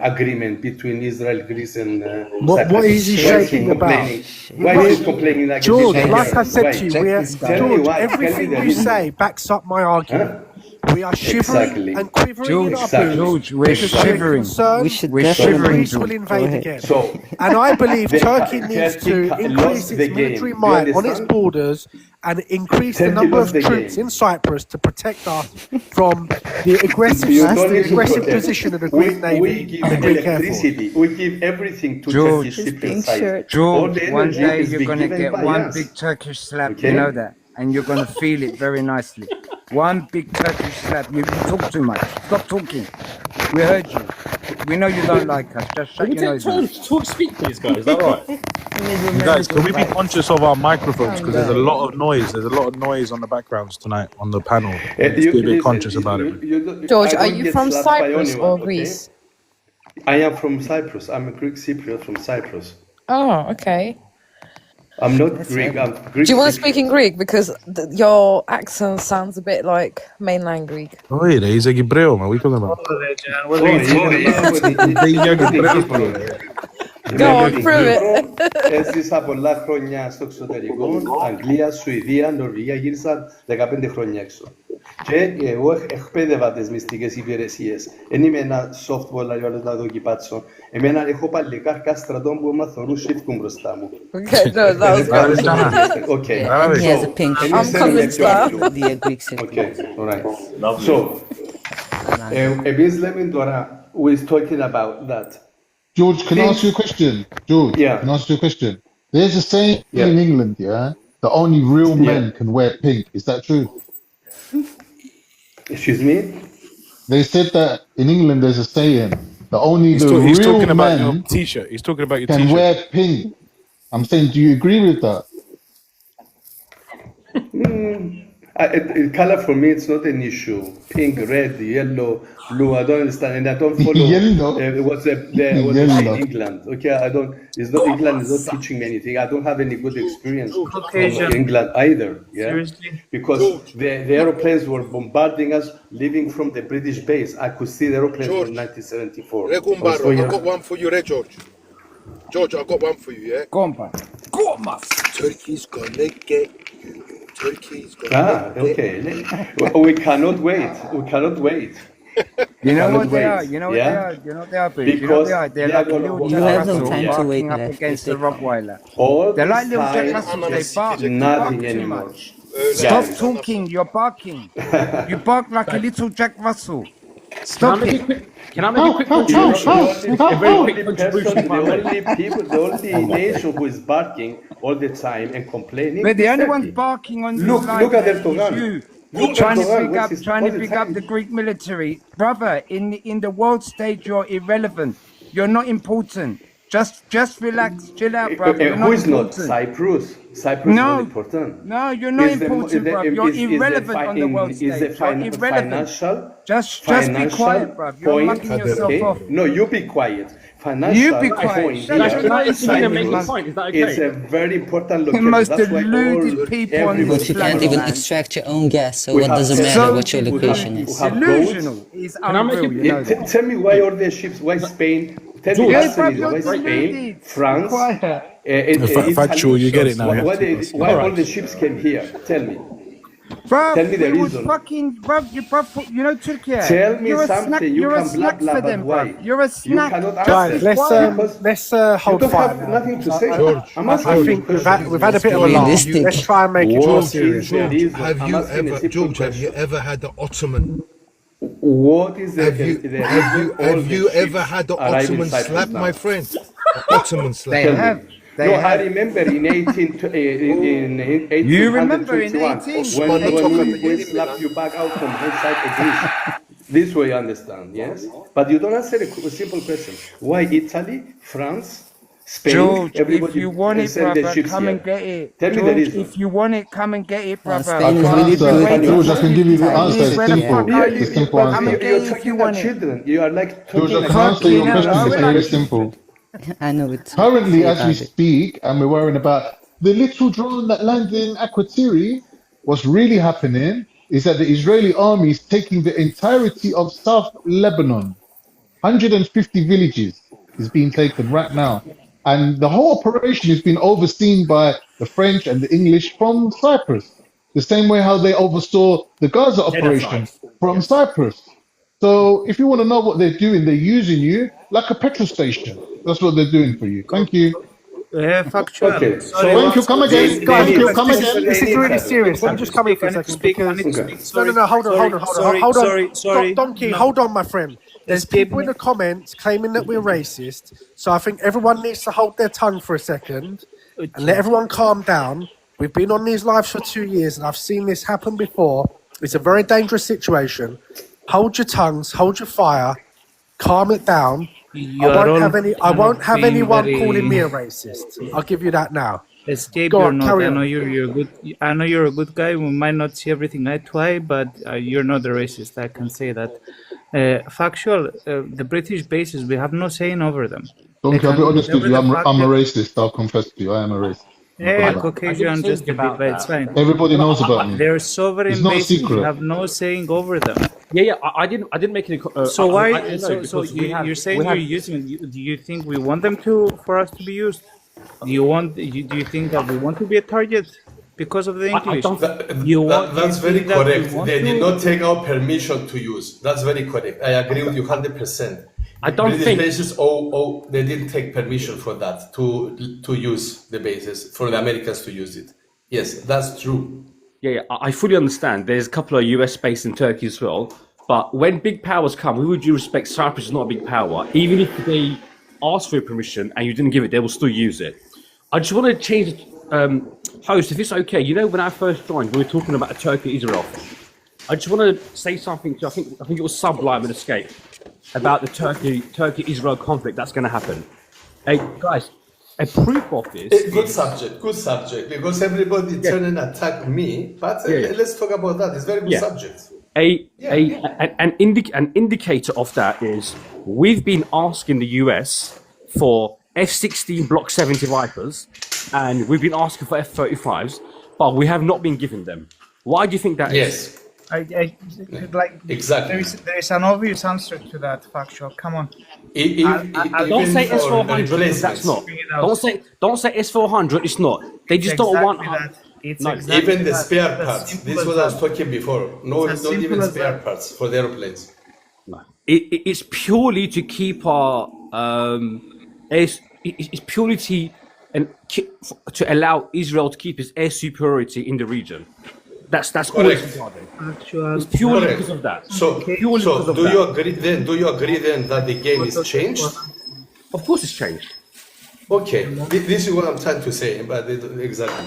agreement between Israel, Greece, and What Cyprus? is he Why shaking complaining? about? Why is he complaining like George, this? like I said Why? to you, Check we are, this guy. Tell me George, why. Tell me everything the you reason. say backs up my argument. We are shivering Exactly. and quivering George, in our exactly. boots George, we're because we're shivering. concerned We should We're that definitely shivering, Greece will Go invade ahead. again. So And I believe The Turkey needs to Turkey increase lost its the game. military You might on its understand? borders and increase the Turkey number lost of the troops game. in Cyprus to protect us from the aggressive, You don't need to aggressive protest. position of the Greek we Navy give and the Greek Air Force. electricity. We give everything to George. Turkish His Cypriot pink side. shirt. All George, the one energy day is you're being going to given get by one us. big Turkish slap. Okay? You know that. And you're going to feel it very nicely. One big Turkish slap. You talk too much. Stop talking. We heard you. We know you don't like us. Just shut your nose. mouth. Speak, please, guys. Is that right? Mid-American Guys, can we be fight. conscious of our microphones because there's a lot of noise. There's a lot of noise on the backgrounds tonight on the panel. Let's be a bit listen, conscious about it. George, I are don't you get from slapped by Cyprus anyone, or okay? Greece? I am from Cyprus. I'm a Greek Cypriot from Cyprus. Oh, okay. I'm not Greek. I'm Greek. Do you want to Cypriot. speak in Greek? Because your accent sounds a bit like mainland Greek. Oh, yeah, he's a Gibreo, man. What are you talking about? What are you Go on, prove it. Έζησα πολλά χρόνια στο εξωτερικό, Αγγλία, Σουηδία, Νορβηγία, γύρισα 15 χρόνια έξω. Και εγώ εκπαίδευα τις μυστικές υπηρεσίες. Δεν είμαι ένα softball, αλλιώς να δοκιπάτσω. Εμένα έχω παλικάρκα στρατών που μαθαίνουν σύφκουν μπροστά μου. Okay, no, that was good. Okay. And he has a pink Can you I'm send me a convinced now. picture? the Greek Cypriot. Okay, all right. So, εμείς λέμε τώρα, we're talking about that. George, can I ask you a question? George, Yeah. can I ask you a question? There's a saying Yeah. in England, yeah, that only real men can wear pink. Is that true? Excuse me? They said that in England there's a saying that only He's, the he's real talking about your men t-shirt. He's talking about your can t-shirt. wear pink. I'm saying, do you agree with that? Color for me, it's not an issue. Pink, red, yellow, blue. I don't understand, and I don't follow Yellow? what's the Yellow. in England. Okay, I don't. It's not England is not teaching me anything. I don't have any good experience Caucasian. from England either. Yeah, Seriously? because the aeroplanes were bombarding us, leaving from the British base. I could see the aeroplanes from 1974. I was so I've young. got one for you, there, George. George, I've got one for you, yeah? Go on, man. Go on, man. Turkey's gonna get you. Turkey's gonna get Okay. We cannot wait. We cannot wait. You know Cannot what they wait. are? You know what Yeah? they are? You know what they are, Bruce? You know what Because they are? They're they are like a gonna little walk Jack You have no Russell time to barking wait up left. against They the take Rottweiler. All They're like this little Jack time, Russells. They bark. You nothing bark too anymore. much. Stop Guys. talking. You're barking. You bark like a little Jack Russell. Stop it. Can I make a quick contribution? A very quick contribution. The only nation who is barking all the time and complaining. But the is only Turkey. one's barking on this Look live at is Erdogan. you. Look Trying to Erdogan, pick what's up, his- trying all to the pick up time. the Greek military, brother. In the world stage, you're irrelevant. You're not important. Just relax, chill out, brother. You're Who not is not? important. Cyprus. Cyprus is not No, important. no, you're not Is the- important, the- bruv. You're is the irrelevant fi- on the world is stage. the You're irrelevant. financial Just be quiet, bruv. You're point, mucking yourself okay? off. No, you be quiet. Financial You be quiet. point Shut up. here, Can I intervene and make a Cyprus point? Is that is okay? a very important The location. most That's why deluded all- people on everybody- But you planet, can't even man. extract your own gas, so We what have does it so matter what your we have- location we is? have Delusional roads. is Can I make unreal. a- You know that. Tell me why all the ships, why Spain? Tell me Yeah, why bruv, you're Spain, deluded. France, Quiet. Factual, you get it now, yeah. Why all the ships came here? Tell me. Bruv, Tell me the we would reason. fucking, bruv, you know Turkey. Tell me you're a something. snack, You you're a can blah, snack blah, for but them, why? bruv. You're a You snack. cannot Guys, answer. let's You hold don't fire have now. nothing to say. George, I'm I asking you think a we've question. had a bit of a laugh. Realistic. Let's try and make it more What serious. is the reason? Have I'm you asking a ever, simple George? Have you question. ever had the Ottoman? What is the Have you the have reason you all have the you ships ever had the arrive in Ottoman Cyprus slap, now? my friend? The Ottoman slap. They have. They No, have. I remember in 1821 You remember in 18? when we slapped you back out from inside Greece. This way you understand, yes? But you don't answer a simple question. Why Italy, France, Spain, George, if everybody you want it, send their brother, ships come here? and get it. Tell me the George, reason. if you want it, come and get it, brother. Spain is I can really answer, good. George, I can give you the answer. It's Where the simple. fuck are It's you? a simple Come and answer. get You're it if talking you like want it. children. You are like George, talking I can like answer your Fucking question. hell, It's I very simple. I know it. Currently, Say as we about it. speak, and we're worrying about the little drone that landed in Akwatiri, what's really happening is that the Israeli army is taking the entirety of South Lebanon. 150 villages is being taken right now. And the whole operation is being overseen by the French and the English from Cyprus. The same way how they oversaw the Gaza operation from Cyprus. So if you want to know what they're doing, they're using you like a petrol station. That's what they're doing for you. Thank you. Factual. Okay, Thank you. Come again. Thank you. Come again. This is really serious. I'm just coming for a second because no, hold on. Donkey, hold on, my friend. There's people in the comments claiming that we're racist, so I think everyone needs to hold their tongue for a second and let everyone calm down. We've been on these lives for 2 years, and I've seen this happen before. It's a very dangerous situation. Hold your tongues, hold your fire, calm it down. I won't have anyone calling me a racist. I'll give you that now. Escape Go or on, not, carry I on. know you're good. I know you're a good guy. We might not see everything eye to eye, but you're not a racist. I can say that. Factual. The British bases, we have no saying over them. Donkey, I'll be honest with you. whatever I'm the a fuck racist. I'll confess to you. I am a racist. Yeah, But Caucasian, just a bit, but it's fine. everybody knows about me. They're sovereign It's not a bases. secret. We have no saying over them. Yeah, I didn't make any. So why? No, So because we have- you're saying we you're have- using it. Do you think we want them to for us to be used? Do you think that we want to be a target because of the English? That's very correct. They did to? not take our permission to use. That's very correct. I agree with you 100%. I don't British think- bases. They didn't take permission for that to use the bases for the Americans to use it. Yes, that's true. Yeah, I fully understand. There's a couple of US based in Turkey as well. But when big powers come, who would you respect? Cyprus is not a big power. Even if they ask for your permission and you didn't give it, they will still use it. I just want to change host, if it's okay. You know, when I first joined, we were talking about Turkey-Israel. I just want to say something to, I think it was Sublime and Escape, about the Turkey-Israel conflict that's going to happen. Hey, guys, a proof of this... Good subject, because everybody turn and attack me. But let's talk about that. It's a very good subject. An indicator of that is we've been asking the US for F-16 Block 70 Vipers, and we've been asking for F-35s, but we have not been given them. Why do you think that is? Yes. Exactly. There is an obvious answer to that, Factual. Come on. Don't say S400 because that's not. Don't say S400. It's not. They just don't want. Even the spare parts. This is what I was talking before. Not even spare parts for the airplanes. No. It's purely to keep our it's purely to allow Israel to keep its air superiority in the region. That's all it's regarding. It's purely Correct. because of that. So do you agree then? Do you agree then that the game is changed? Of course, it's changed. Okay, this is what I'm trying to say. But exactly,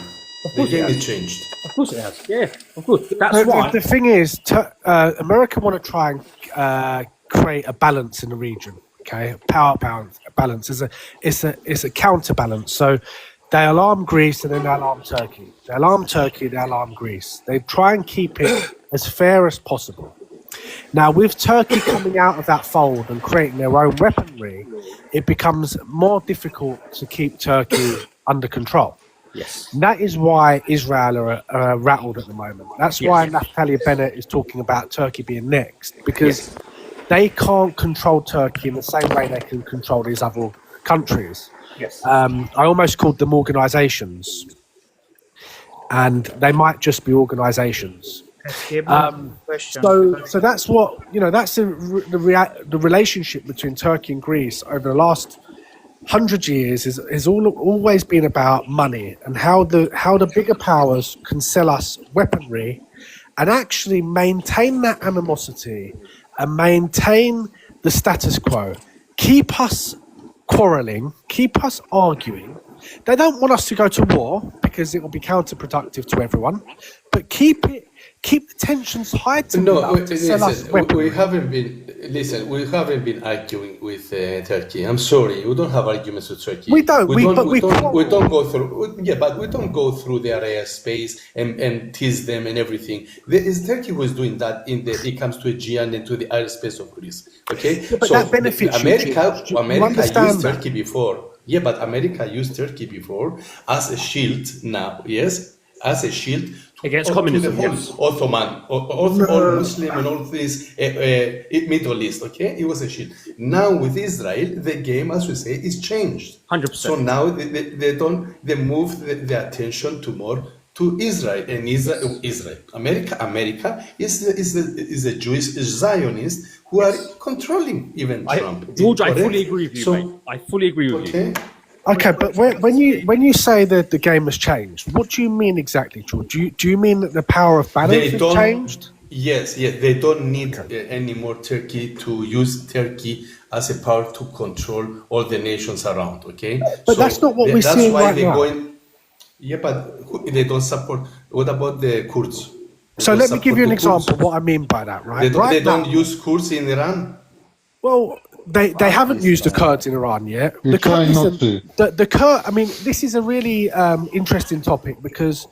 the game is changed. Of course, it has. Yeah, of course. That's No, why. the thing is, America want to try and create a balance in the region. Okay, power balance is it's a counterbalance. So They alarm Greece and then they alarm Turkey. They alarm Turkey, they alarm Greece. They try and keep it as fair as possible. Now, with Turkey coming out of that fold and creating their own weaponry, it becomes more difficult to keep Turkey under control. Yes. And that is why Israel are rattled at the moment. That's why Naftali Bennett is talking about Turkey being next, because they can't control Turkey in the same way they can control these other countries. Yes. I almost called them organizations, and they might just be organizations. So that's what, that's the relationship between Turkey and Greece over the last 100 years is always been about money and how the bigger powers can sell us weaponry and actually maintain that animosity and maintain the status quo, keep us quarreling, keep us arguing. They don't want us to go to war because it will be counterproductive to everyone, but keep the tensions heightened enough to sell us weaponry. We haven't been arguing with Turkey. I'm sorry, we don't have arguments with Turkey. We don't. We don't go through. Yeah, but we don't go through their airspace and tease them and everything. It's Turkey who is doing that it comes to Aegean and to the airspace of Greece. Okay, but that benefits America used that? Turkey before. Yeah, but America used Turkey before as a shield. Now, yes, as a shield against communism, to the whole Ottoman, all Muslim and all this Middle East. Okay, it was a shield. Now with Israel, the game, as we say, is changed. 100%. So now they move the attention to more to Israel and Israel. America is a Jewish Zionist who are controlling even Trump. George, I fully agree with you, mate. I fully agree with you. Okay, but when you say that the game has changed, what do you mean exactly, George? Do you mean that the power of balance has changed? Yes, they don't need anymore Turkey to use Turkey as a power to control all the nations around. Okay, but that's not what we're seeing right now. Yeah, but they don't support. What about the Kurds? So let me give you an example of what I mean by that, right? They don't use Kurds in Iran? Well, they haven't used the Kurds in Iran yet. They're trying not to. The Kurd, I mean, this is a really interesting topic because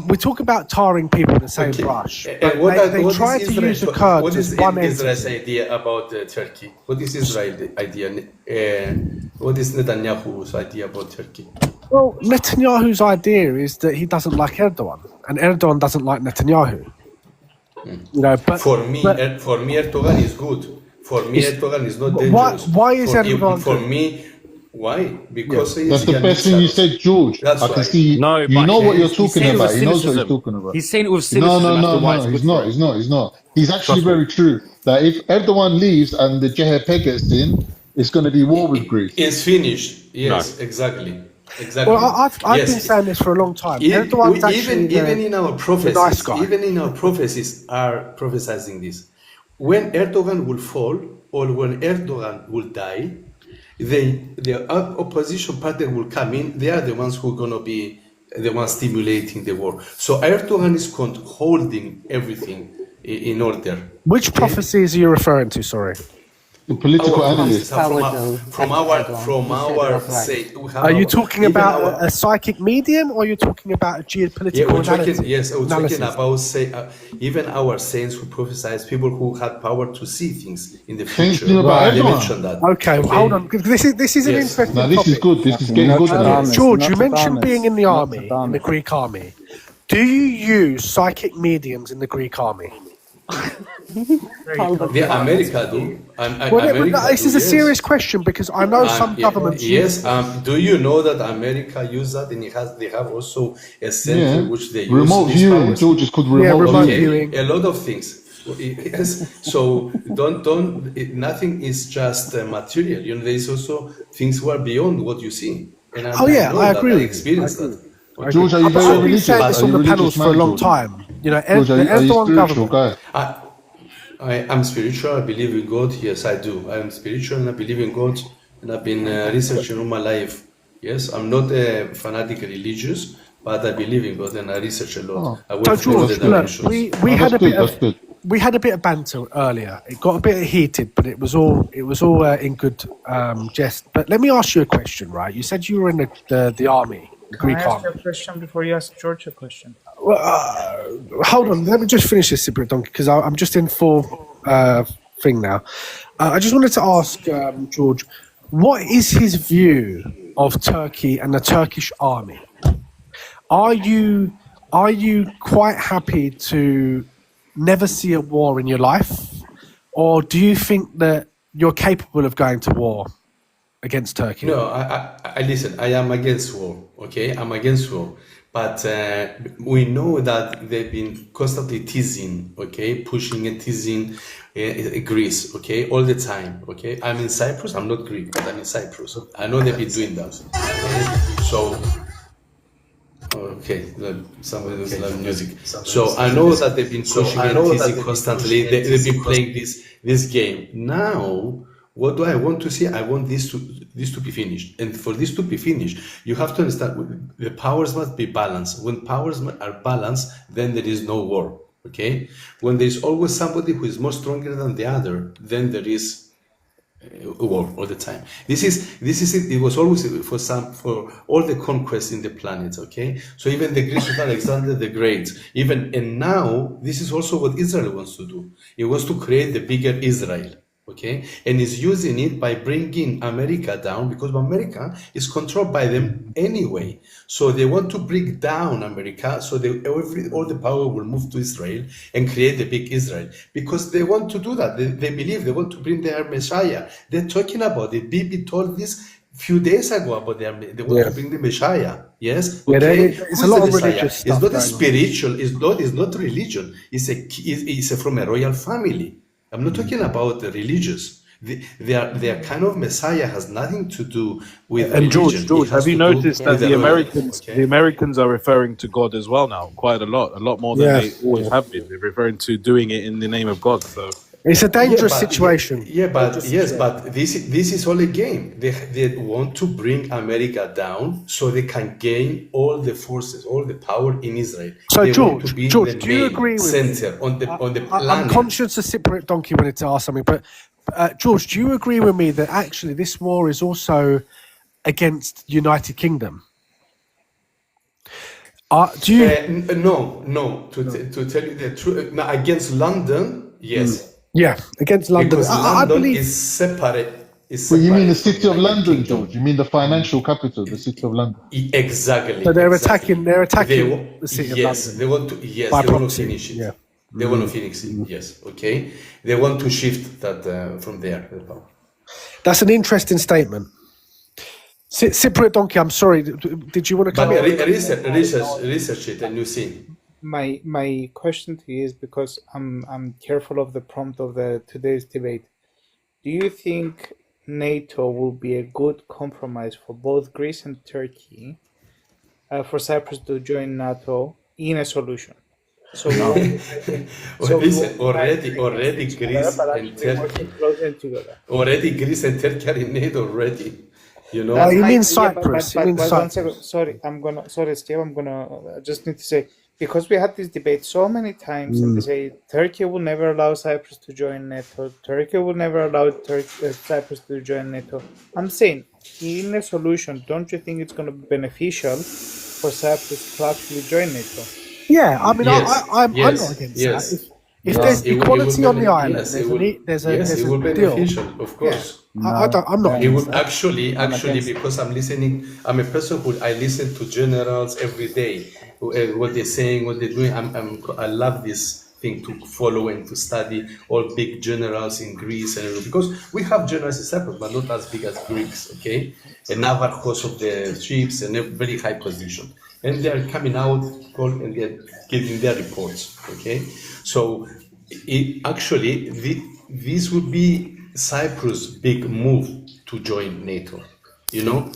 we talk about tarring people in the same brush. But they try to use the Kurds as one entity. What is Israel's idea about Turkey? What is Israel's idea? What is Netanyahu's idea about Turkey? Well, Netanyahu's idea is that he doesn't like Erdogan, and Erdogan doesn't like Netanyahu. But for me, Erdogan is good. For me, Erdogan is not dangerous. Why is Erdogan for me? Why? Because that's the best thing you said, George. That's I can see. No, you know what you're talking about. He knows what cynicism. he's talking about. He's saying it with cynicism. No. He's not. He's actually very true. That if Erdogan leaves and the JHP gets in, it's going to be war with Greece. It's finished. Yes, exactly. Exactly. Well, I've been saying this for a long time. Even in our prophecies are prophesizing this. When Erdogan will fall or when Erdogan will die, the opposition party will come in. They are the ones who are going to be the ones stimulating the war. So Erdogan is holding everything in order. Which prophecies are you referring to? Sorry. The political analyst. From our say. Are you talking about a psychic medium, or are you talking about a geopolitical analysis? Yes, we're talking about even our saints who prophesize, people who had power to see things in the future. They mentioned that. Okay, well, hold on. This is an interesting topic. This is good. This is getting good. George, you mentioned being in the army, in the Greek army. Do you use psychic mediums in the Greek army? America do. This is a serious question because I know some governments. Yes. Do you know that America use that, and they have also a center which they use remote viewing. George is called remote viewing. A lot of things. Yes. So nothing is just material. You know, there is also things who are beyond what you see. And I agree. I experienced that. George, are you very religious? I've been saying this on the panels for a long time. You know, George, are you spiritual guy? I'm spiritual. I believe in God. Yes, I do. I'm spiritual and I believe in God. And I've been researching all my life. Yes, I'm not a fanatic religious, but I believe in God and I research a lot. I work George, look, we had a bit of we had a bit of banter earlier. It got a bit heated, but it was all in good jest. But let me ask you a question, right? You said you were in the army, the Can Greek I ask army. you a question before you ask George a question? Well, hold on, let me just finish this, Cypriot Donkey, because I'm just in full thing now. I just wanted to ask George, what is his view of Turkey and the Turkish army? Are you quite happy to never see a war in your life, or do you think that you're capable of going to war against Turkey? No, I listen. I am against war. Okay, I'm against war. But we know that they've been constantly teasing, okay, pushing and teasing Greece, okay, all the time, okay. I'm in Cyprus. I'm not Greek, but I'm in Cyprus. I know they've been doing that. Okay? So, okay, somebody was loving music. So I know that they've been pushing and teasing constantly. They've been playing this game. Now, what do I want to see? I want this to be finished. And for this to be finished, you have to understand the powers must be balanced. When powers are balanced, then there is no war. Okay? When there is always somebody who is more stronger than the other, then there is a war all the time. This is it. It was always for all the conquests in the planet. Okay? So even the Greeks with Alexander the Great, and now this is also what Israel wants to do. It wants to create the bigger Israel. Okay, and is using it by bringing America down, because America is controlled by them anyway. So they want to bring down America, so all the power will move to Israel and create the big Israel, because they want to do that. They believe they want to bring their Messiah. They're talking about it. Bibi told this few days ago about they want to bring the Messiah. Yes, okay. It's a lot of religious stuff. It's not a spiritual. It's not religion. It's from a royal family. I'm not talking about the religious. Their kind of Messiah has nothing to do with And religion. George, It has have you to do noticed that with the royal- Americans, okay? the Americans are referring to God as well now, quite a lot more than Yeah. they always have been. They're referring to doing it in the name of God. So It's a dangerous but- situation. But this is all a game. They want to bring America down so they can gain all the forces, all the power in Israel. So They want to George, be George, the do you main agree with center me? on the I'm planet? conscious the Cypriot Donkey wanted to ask something, but George, do you agree with me that actually this war is also against United Kingdom? Do you? No. To tell you the truth, against London, yes. Yeah, against London. Because I London believe. is separate. Well, you mean the from city of United London, Kingdom. George? You mean the financial capital, the city of London? Exactly. So they're exactly. attacking. They're attacking They, the city of yes, London. they want to. Yes, By they want to proxy, finish it. yeah. They want to finish it. Yes. Okay. They want to shift that from there. the power. That's an interesting statement. Cypriot Donkey, I'm sorry. Did you want to come But in? research it, and you see. My question to you is, because I'm careful of the prompt of today's debate. Do you think NATO will be a good compromise for both Greece and Turkey, for Cyprus to join NATO in a solution? So Listen, already Greece and Turkey. Already Greece and Turkey are in NATO already. You know. You mean Yeah, Cyprus? You mean but 1 Cyprus? second. Sorry, Steve. I just need to say, because we had this debate so many times, and they say Turkey will never allow Cyprus to join NATO. Turkey will never allow Cyprus to join NATO. I'm saying, in a solution, don't you think it's going to be beneficial for Cyprus to actually join NATO? Yeah, I mean, Yes, I'm yes, not against yes. that. If there's It will equality on the be- island, yes, there's it a will be deal. beneficial, of course. I'm not It against would that. actually, against because I'm a person who I listen to generals every day, what they're saying, what they're doing. I love this thing to follow and to study all big generals in Greece and everything, because we have generals in Cyprus, but not as big as Greeks. Okay, and naval host of the ships and a very high position, and they are coming out and they're giving their reports. Okay, so this would be Cyprus' big move to join NATO. You know,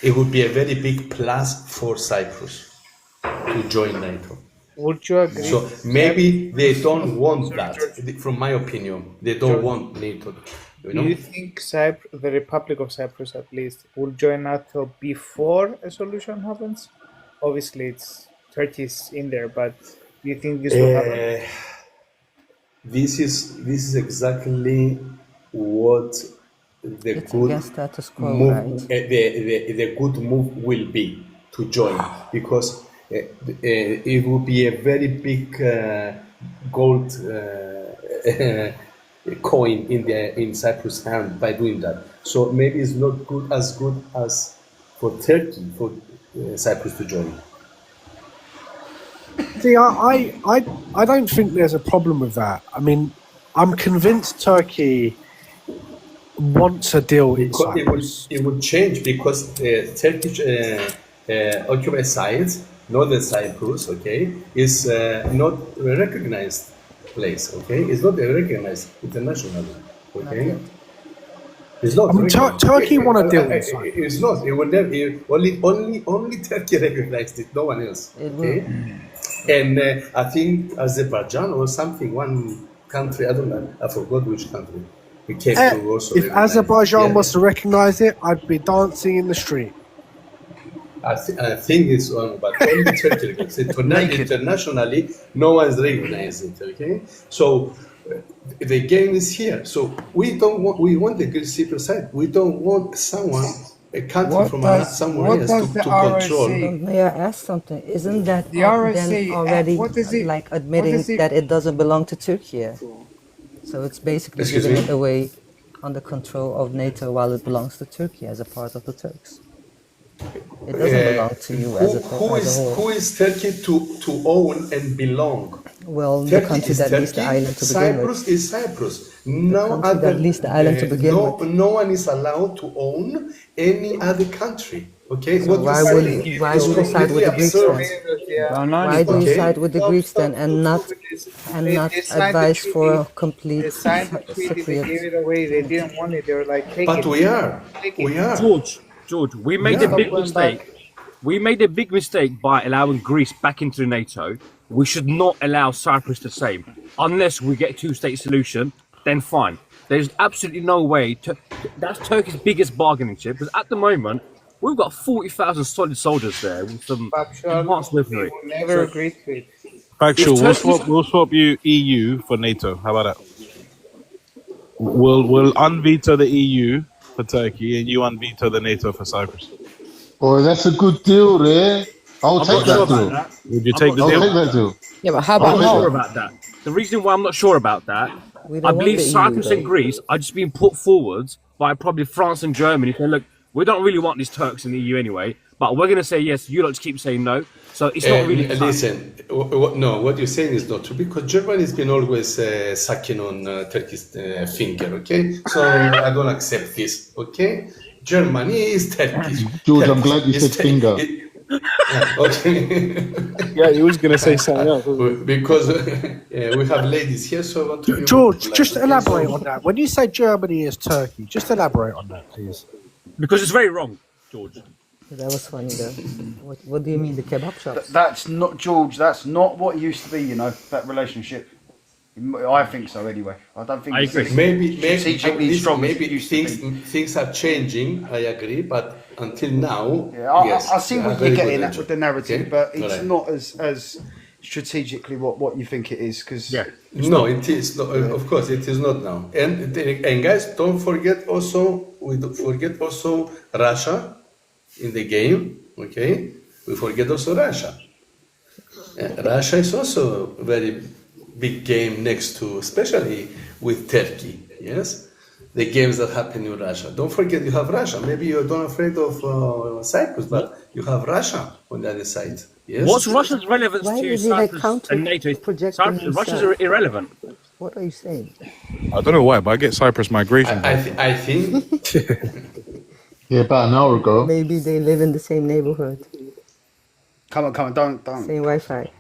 it would be a very big plus for Cyprus to join NATO. Would you agree? So maybe they don't want that. From my opinion, they don't want NATO. You know? Do you think the Republic of Cyprus, at least, will join NATO before a solution happens? Obviously, Turkey's in there, but do you think this will happen? this is exactly what the It's good against status quo, move, right? the good move will be to join, because it will be a very big gold coin in Cyprus' hand by doing that. So maybe it's not good as for Turkey, for Cyprus to join. See, I don't think there's a problem with that. I mean, I'm convinced Turkey wants a deal in Because Cyprus. it would change, because the Turkish occupied side, northern Cyprus, okay, is not a recognized place, okay? It's not a recognized internationally, okay? It's not. I mean, Turkey want a deal in Cyprus. It's not. It will never. Only Turkey recognized it. No one else. Okay. And I think Azerbaijan or something, one country. I don't know. I forgot which country. We came to also. If Azerbaijan yeah. was to recognize it, I'd be dancing in the street. I think it's on, but only Turkey recognizes it. Internationally, no one's recognized it. Okay. So. The game is here, so we don't want. We want the Greek Cypriot side. We don't want a country from somewhere else to control. May I ask something? Isn't that The ROC, then already like admitting that it doesn't belong to Turkey? So it's basically Excuse giving me? it away under control of NATO while it belongs to Turkey as a part of the Turks. It doesn't belong to you as a whole. Who is Turkey to own and belong? Well, the Turkey country is that Turkey, leased the island to begin with. Cyprus is Cyprus. No country other. that leased the island to begin with. No one is allowed to own any other country. Okay. So why do you side with the Greeks then? Why do you side with the Greeks then and not advise for a complete They signed the treaty, they gave it away, they didn't want it, they were like, take But it. we are. Take it. We are. George, we made a big mistake. We made a big mistake by allowing Greece back into NATO. We should not allow Cyprus the same. Unless we get a two-state solution, then fine. There's absolutely no way to. That's Turkey's biggest bargaining chip, because at the moment, we've got 40,000 solid soldiers there with some enhanced weaponry. Never agreed to it. Factual. We'll swap you EU for NATO. How about that? We'll unveto the EU for Turkey, and you unveto the NATO for Cyprus. Oh, that's a good deal, eh? I'll take that deal. Would you take the I'll deal? take that deal. Yeah, but how I'm about not sure no? about that. The reason why I'm not sure about that, We don't I want believe the EU Cyprus though. and Greece are just being put forward by probably France and Germany. Saying, look, we don't really want these Turks in the EU anyway, but we're going to say yes. You don't keep saying no. So it's not really. Listen, no, what you're saying is not true, because Germany has been always sucking on Turkey's finger, okay? So I don't accept this, okay? Germany is Turkish. George, I'm glad you said finger. Okay. Yeah, he was going to say something else. wasn't Because we have ladies here, so I want to. George, just elaborate on that. When you say Germany is Turkey, just elaborate on that, please. Because it's very wrong, George. That was funny though. What do you mean, the kebab shops? That's not, George, that's not what it used to be, you know, that relationship. I think so anyway. I don't think I it's agree. as Maybe strategically strong as it maybe used to be. things are changing. I agree, but until now, Yeah, yes, I see they are what very you're good getting at at with the narrative, okay? but it's Alright. not as strategically what you think it is. Because No, it is not. Of course, it is not now. And guys, don't forget also. We don't forget also Russia in the game. Okay, we forget also Russia. Russia is also a very big game next to, especially with Turkey. Yes, the games that happen in Russia. Don't forget you have Russia. Maybe you're not afraid of Cyprus, but you have Russia on the other side. Yes. What's Russia's relevance Why to is he like Cyprus and NATO? projecting Cyprus, Russia's himself? irrelevant. What are you saying? I don't know why, but I get Cyprus migration. I think. Yeah, about an hour ago. Maybe they live in the same neighborhood, come on, don't. same Wi-Fi.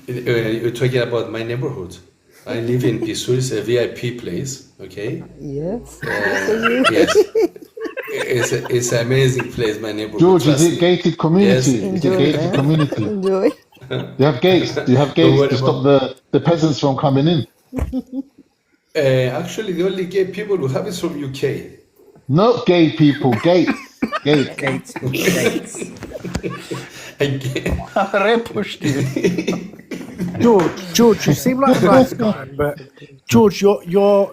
You're talking about my neighborhood. I live in Isur, it's a VIP place, okay? Yes. Yes. It's an amazing place, my neighborhood. George, is trust it me. gated community? Yes. Is it gated community? Enjoy. Do you have gates? Do you have Don't worry gates to stop the peasants from coming in? Actually, the only gay people who have is from UK. Not gay people, gates. Gates. Again. Red pushed you. George, you seem like a nice guy, but George, you're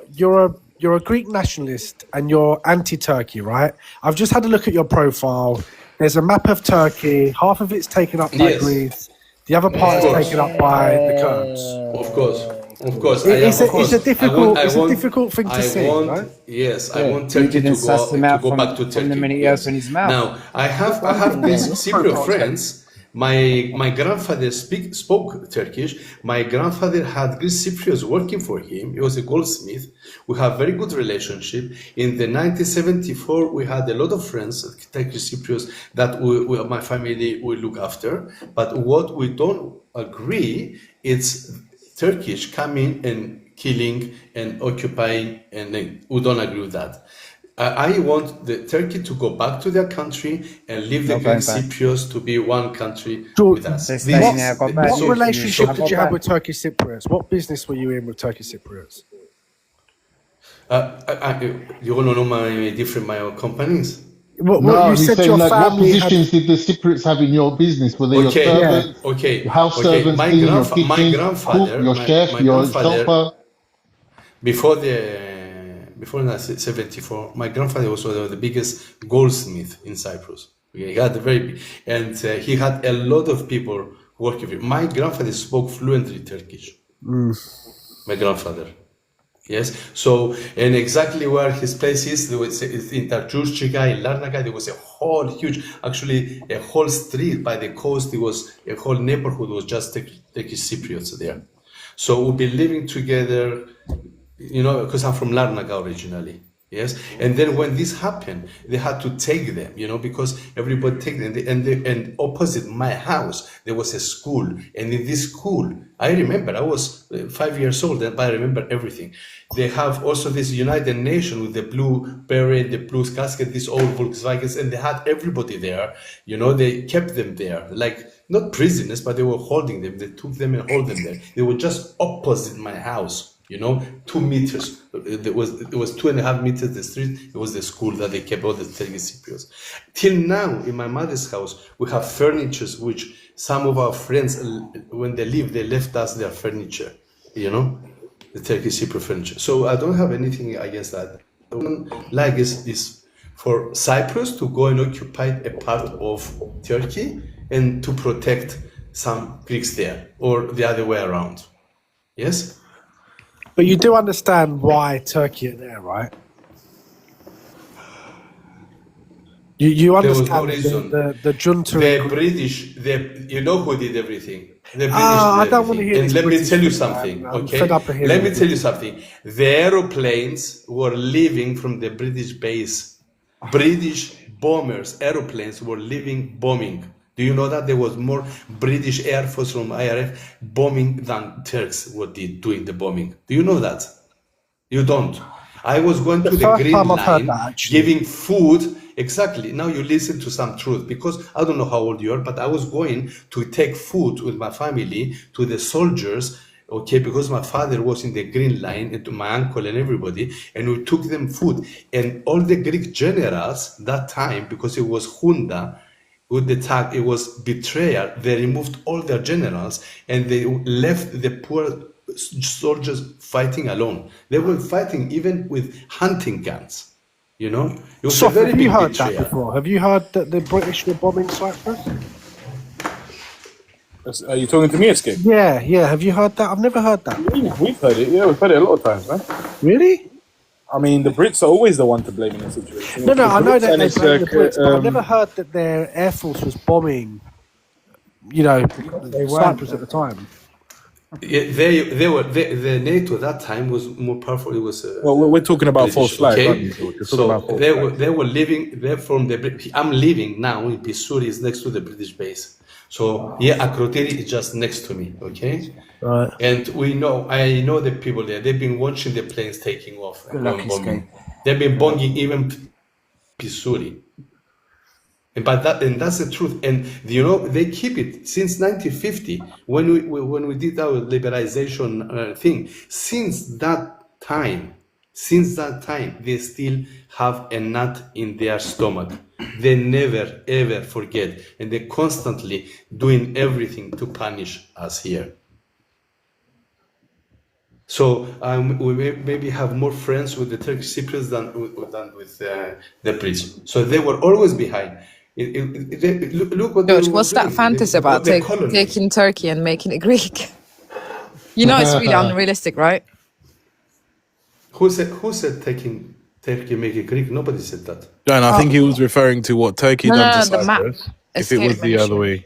a Greek nationalist and you're anti-Turkey, right? I've just had a look at your profile. There's a map of Turkey. Half of it's taken up by Yes. Greece. The other part is taken up by the Kurds. Of course. Of course. It's a difficult thing to see, right? Yes, I Yeah, want you Turkey didn't to suss them out go from- back to from Turkey. the minute he yes. opened his mouth. Now I have these Cypriot friends. My grandfather spoke Turkish. My grandfather had Greek Cypriots working for him. He was a goldsmith. We have very good relationship. In the 1974, we had a lot of friends, Turkish Cypriots, that my family will look after. But what we don't agree, it's Turkish coming and killing and occupying, and we don't agree with that. I want the Turkey to go back to their country and leave the Not Greek going back. Cypriots to be one country George, with us. They're This staying is there, the- got back. What so- relationship I did got you have back. with Turkish Cypriots? What business were you in with Turkish Cypriots? You want to know my No, companies? You he's said saying your like, what family had. positions did the Cypriots have in your business? Were they your Okay, servants, okay, your house okay. servants, My cleaning your grandfa- my kitchen, grandfather- cook, your my- chef, my your grandfather- chauffeur? Before 1974, my grandfather was one of the biggest goldsmith in Cyprus. Okay, he had a very big, and he had a lot of people working with him. My grandfather spoke fluently Turkish. My grandfather. Yes. So, and exactly where his place is, there was in Tarjurciga, in Larnaca, there was a whole huge, actually a whole street by the coast. There was a whole neighborhood was just Turkish Cypriots there. So we'll be living together, you know, because I'm from Larnaca originally. Yes, and then when this happened, they had to take them, you know, because everybody take them. And opposite my house, there was a school, and in this school, I remember I was 5 years old, but I remember everything. They have also this United Nations with the blue beret, the blue casket, these old Volkswagens, and they had everybody there. You know, they kept them there, like not prisoners, but they were holding them. They took them and hold them there. They were just opposite my house. You know, 2 meters. It was 2.5 meters the street. It was the school that they kept all the Turkish Cypriots. Till now, in my mother's house, we have furniture which some of our friends, when they leave, they left us their furniture. You know, the Turkish Cypriot furniture. So I don't have anything against that. What I don't like is for Cyprus to go and occupy a part of Turkey and to protect some Greeks there, or the other way around. Yes. But you do understand why Turkey are there, right? You There was understand no reason. the junta. The British, you know who did everything. The British I did don't want to everything. hear And this let me British tell you thing, something, man. I'm okay? fed up of hearing Let me it. tell you something. The aeroplanes were leaving from the British base. British bombers, aeroplanes were leaving bombing. Do you know that there was more British Air Force from IRF bombing than Turks were doing the bombing? Do you know that? You don't. I was going to The the first Green time I've heard Line, that, actually. giving food. Exactly. Now you listen to some truth, because I don't know how old you are, but I was going to take food with my family to the soldiers, okay, because my father was in the Green Line, and to my uncle and everybody, and we took them food. And all the Greek generals that time, because it was junta, with the attack, it was betrayal. They removed all their generals and they left the poor soldiers fighting alone. They were fighting even with hunting guns. You know, it was Sof, a very have you big heard that betrayal. before? Have you heard that the British were bombing Cyprus? Are you talking to me, Escape? Yeah. Have you heard that? I've never heard that. We've heard it. Yeah, we've heard it a lot of times, man. Really? I mean, the Brits are always the one to blame in the situation. No, The I know Brits, that and they it's, blame the Brits, but I've um, never heard that their air force was bombing, you know, Cyprus at the time. Yeah, the NATO that time was more powerful. It was Well, we're talking about British, false flag, okay? aren't we, George? We're talking So about false they flag. were living there from the. I'm living now in Pissouri, is next to the British base. So yeah, Akrotiri is just next to me. Okay. Right. And I know the people there. They've been watching the planes taking off and Good luck, going bombing. Escape. They've been bombing even Pissouri. And that's the truth. And you know, they keep it since 1950 when we did our liberalization thing. Since that time, they still have a nut in their stomach. They never ever forget, and they're constantly doing everything to punish us here. So we maybe have more friends with the Turkish Cypriots than with the British. So they were always behind. Look what George, they were what's that doing. fantasy about The colony. taking Turkey and making it Greek? You know it's really unrealistic, right? Who said taking Turkey make it Greek? Nobody said that. John, I think he was referring to what Turkey done to the map. Cyprus. If it was the other way.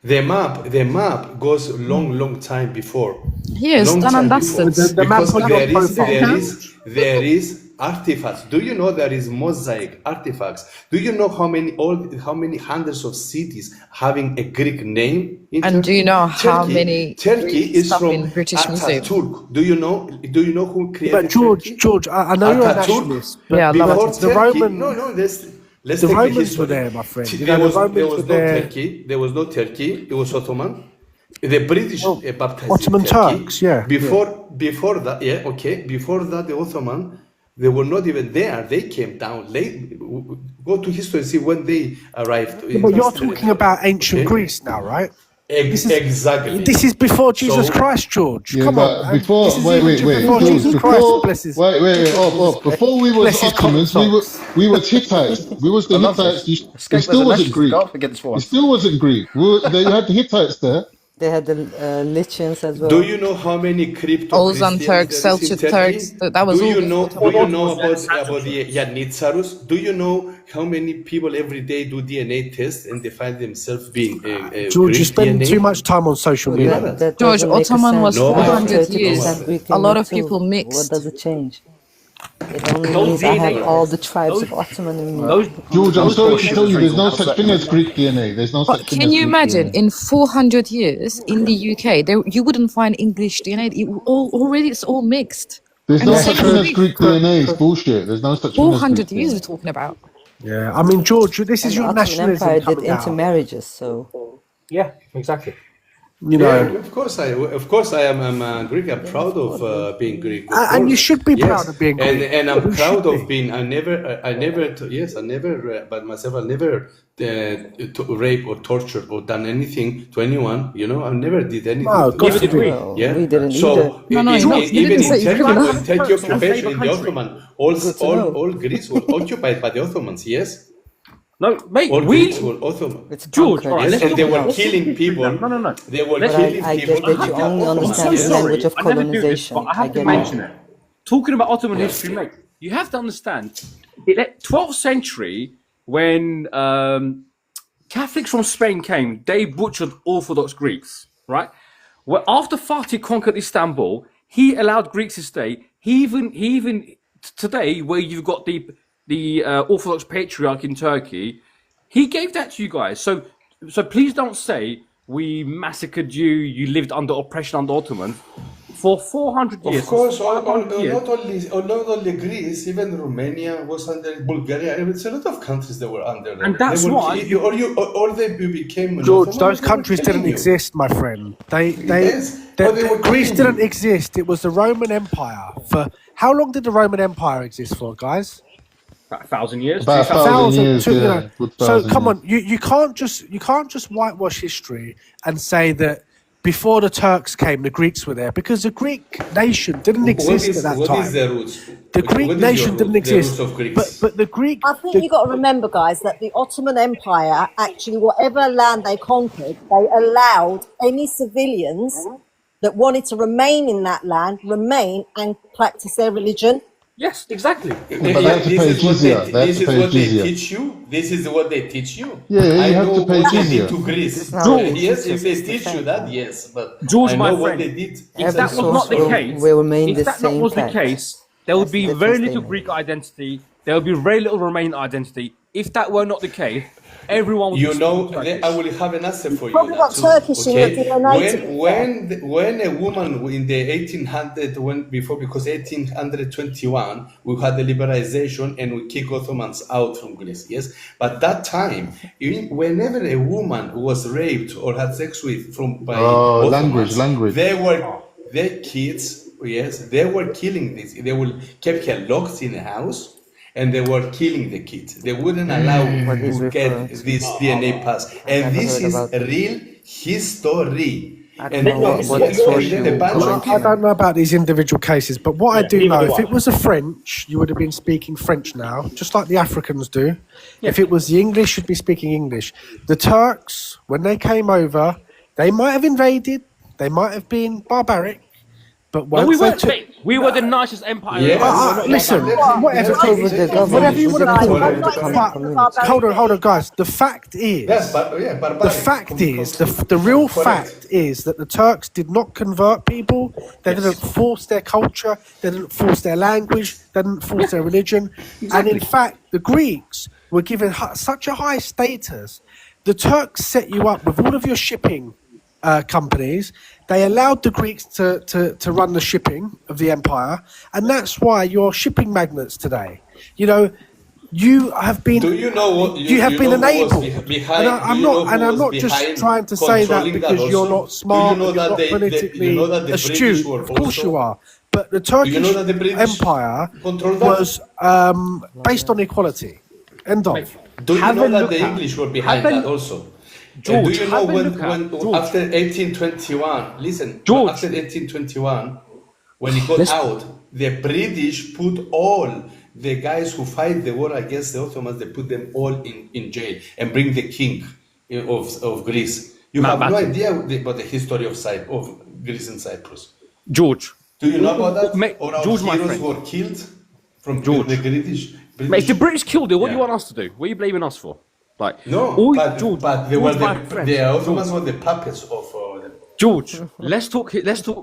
The map goes long time before. Yes, Long done time and dusted. before. The map Because on your profile. there is artifacts. Do you know there is mosaic artifacts? Do you know how many hundreds of cities having a Greek name in And Turkey? do you know how Turkey- many Turkey is stuff from in British Museum? Ataturk. Do you know who created But Turkey? George, I know you're a Ataturk. nationalist, but Yeah, I love Before it. the Turkey, Roman, let's the take Romans history. were there, my friend. You There know, was, the Romans there were was no there. Turkey. There was no Turkey. It was Ottoman. The British baptized Ottoman Turkey. Turks, yeah. Before that, Before that, the Ottoman, they were not even there. They came down late. Go to history and see when they arrived. But you're talking about ancient Okay. Greece now, right? Exactly. This is before Jesus So- Christ, George. Yeah, Come but on. before, This is wait, even wait, wait, before George, Jesus before, Christ, bless his. before we was Bless his Ottomans, cotton we was Hittites. We was the I love Hittites. this. You Escape still as a wasn't nationalist. Greek. Can't forget this You one. still wasn't Greek. They had the Hittites there. They had the Lycians as well. Do you know how many crypto Ozan Turks, Seljuk Turks, that was do you all know? before Do you know about the Yanitsarus? Do you know how many people every day do DNA tests and they find themselves being George, you Greek spend DNA? too much time on social media. That George, doesn't make a Ottoman was sense. No, I have 400 30% years. Greek A in lot me of too. people What mixed. does it change? It only Those means I have DNA all the tribes of Ottoman in me. George, I'm sorry to tell you, there's no How's such that thing going? as Greek DNA. There's no But such thing can as you Greek imagine, DNA. in 400 years in the UK, you wouldn't find English DNA. Already it's all mixed. There's And no the such same thing with as Greek. Greek DNA. It's bullshit. There's no such thing as Greek 400 years we're DNA. talking about. Yeah, I mean, George, this is And the your Ottoman nationalism Empire did coming out. intermarriages, so Yeah, exactly. You know, Yeah, of course I am. I'm Greek. I'm proud of being Greek. Of and you course. should be Yes. proud of being Greek. And I'm You proud should of be. being. I never, but myself, I never rape or tortured or done anything to anyone. You know, I never did anything. No, to God anyone. forbid. well, Yeah. we didn't So either. No, no, in, you even didn't say in you Turkey, couldn't. when Turkey Turks are occupation a in the favourite Ottoman, Good to know. all Greece were occupied by the Ottomans. Yes, No, mate, all we Greeks were Ottoman. It's George, conquered. all right, Yes, let's and talk they were about- killing people. No. They were But killing I people. get that you only I'm understand so the sorry. language of I never do this, colonization. but I I have to get mention it. it. Talking about Ottoman history, mate, you have to understand. 12th century, when Catholics from Spain came, they butchered Orthodox Greeks, right? Well, after Fatih conquered Istanbul, he allowed Greeks to stay. He even today, where you've got the Orthodox Patriarch in Turkey, he gave that to you guys. So please don't say we massacred you. You lived under oppression under Ottomans for 400 years. Of course, 500 years. not only Greece, even Romania was under Bulgaria. It's a lot of countries that were under them. And that's They were- why- or they became George, Ottoman, those they were countries killing didn't you. exist, my friend. Yes, but they were Greece killing didn't you. exist. It was the Roman Empire. For how long did the Roman Empire exist for, guys? About 1,000 years. About 2,000 1,000 years, you know. yeah. Good So 1,000 come years. on, you can't just whitewash history and say that before the Turks came, the Greeks were there, because the Greek nation didn't exist at that What time. is the roots? The Okay, Greek what is your nation root? didn't The exist, roots of Greeks. but the Greek. I think you got to remember, guys, that the Ottoman Empire actually, whatever land they conquered, they allowed any civilians that wanted to remain in that land remain and practice their religion. Yes, exactly. But they have to pay jizya. They have This to is pay what they jizya. teach you. This is what they teach you. Yeah, you I have know to pay what they jizya. did to Greece. George, Yes, if they teach you that, yes, but George, I my know what friend, they did. if that was not the will- case, will remain if the that not same was the fact. case, there would That's be the very difference little they Greek identity. There would be very little Romanian identity. If that were not the case, everyone would You be know, speaking Turkish. I will have an answer for you. Probably got too, Turkish in okay? the DNA to be When a woman in the 1800 because 1821 we had the liberalization and we kicked Ottomans out from Greece. Yes, but that time, whenever a woman was raped or had sex with by Oh, Ottomans, language. their kids. Yes, they were killing this. They will keep her locked in a house, and they were killing the kids. They wouldn't allow to get this DNA pass. And this is real history. And then a bunch of I don't know about these individual cases, but what I do know, if it was a French, you would have been speaking French now, just like the Africans do. If it was the English, you'd be speaking English. The Turks, when they came over, they might have invaded, they might have been barbaric, but once we they weren't. took... Mate, we were the nicest empire. Listen, whatever you want to call it. But hold on, guys. The fact is, the real fact is that the Turks did not convert people. They didn't force their culture. They didn't force their language. They didn't force their religion. And in fact, the Greeks were given such a high status. The Turks set you up with all of your shipping companies. They allowed the Greeks to run the shipping of the empire, and that's why you're shipping magnates today. You know, you have been. Do you know what you have been enabled? Behind, and I'm not just trying to say that because you're not smart, you're not politically astute. Of course you are. But the Turkish Empire was based on equality. End of. Do you know that the English were behind that also? George, do you know when after 1821? Listen, after 1821, when it got out, the British put all the guys who fight the war against the Ottomans. They put them all in jail and bring the king of Greece. You have no idea about the history of Greece and Cyprus. George, do you know about that? Or George, our heroes were killed from the British. Mate, if the British killed it, what do you want us to do? What are you blaming us for? Like, no, but they were the Ottomans were the puppets of them. George, let's talk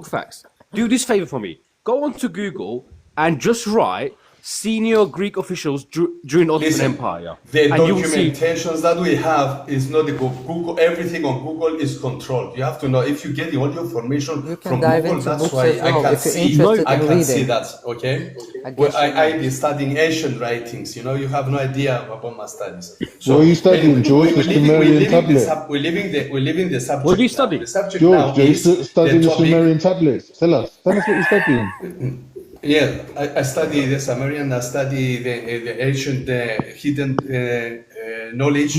facts. Do this favor for me. Go on to Google and just write senior Greek officials during the Ottoman Empire. The and documentations that we have is not the Google. Everything on Google is controlled. You have to know if you get all your information from Google. That's why I can see. I can see that. Okay. I be studying ancient writings. You know, you have no idea about my studies. So what are you studying, George? The Sumerian tablet. We're leaving the subject. What do you study? The subject George, now are you studying the topic. Sumerian tablets? Tell us what you're studying. Yeah, I study the Sumerian. I study the ancient hidden knowledge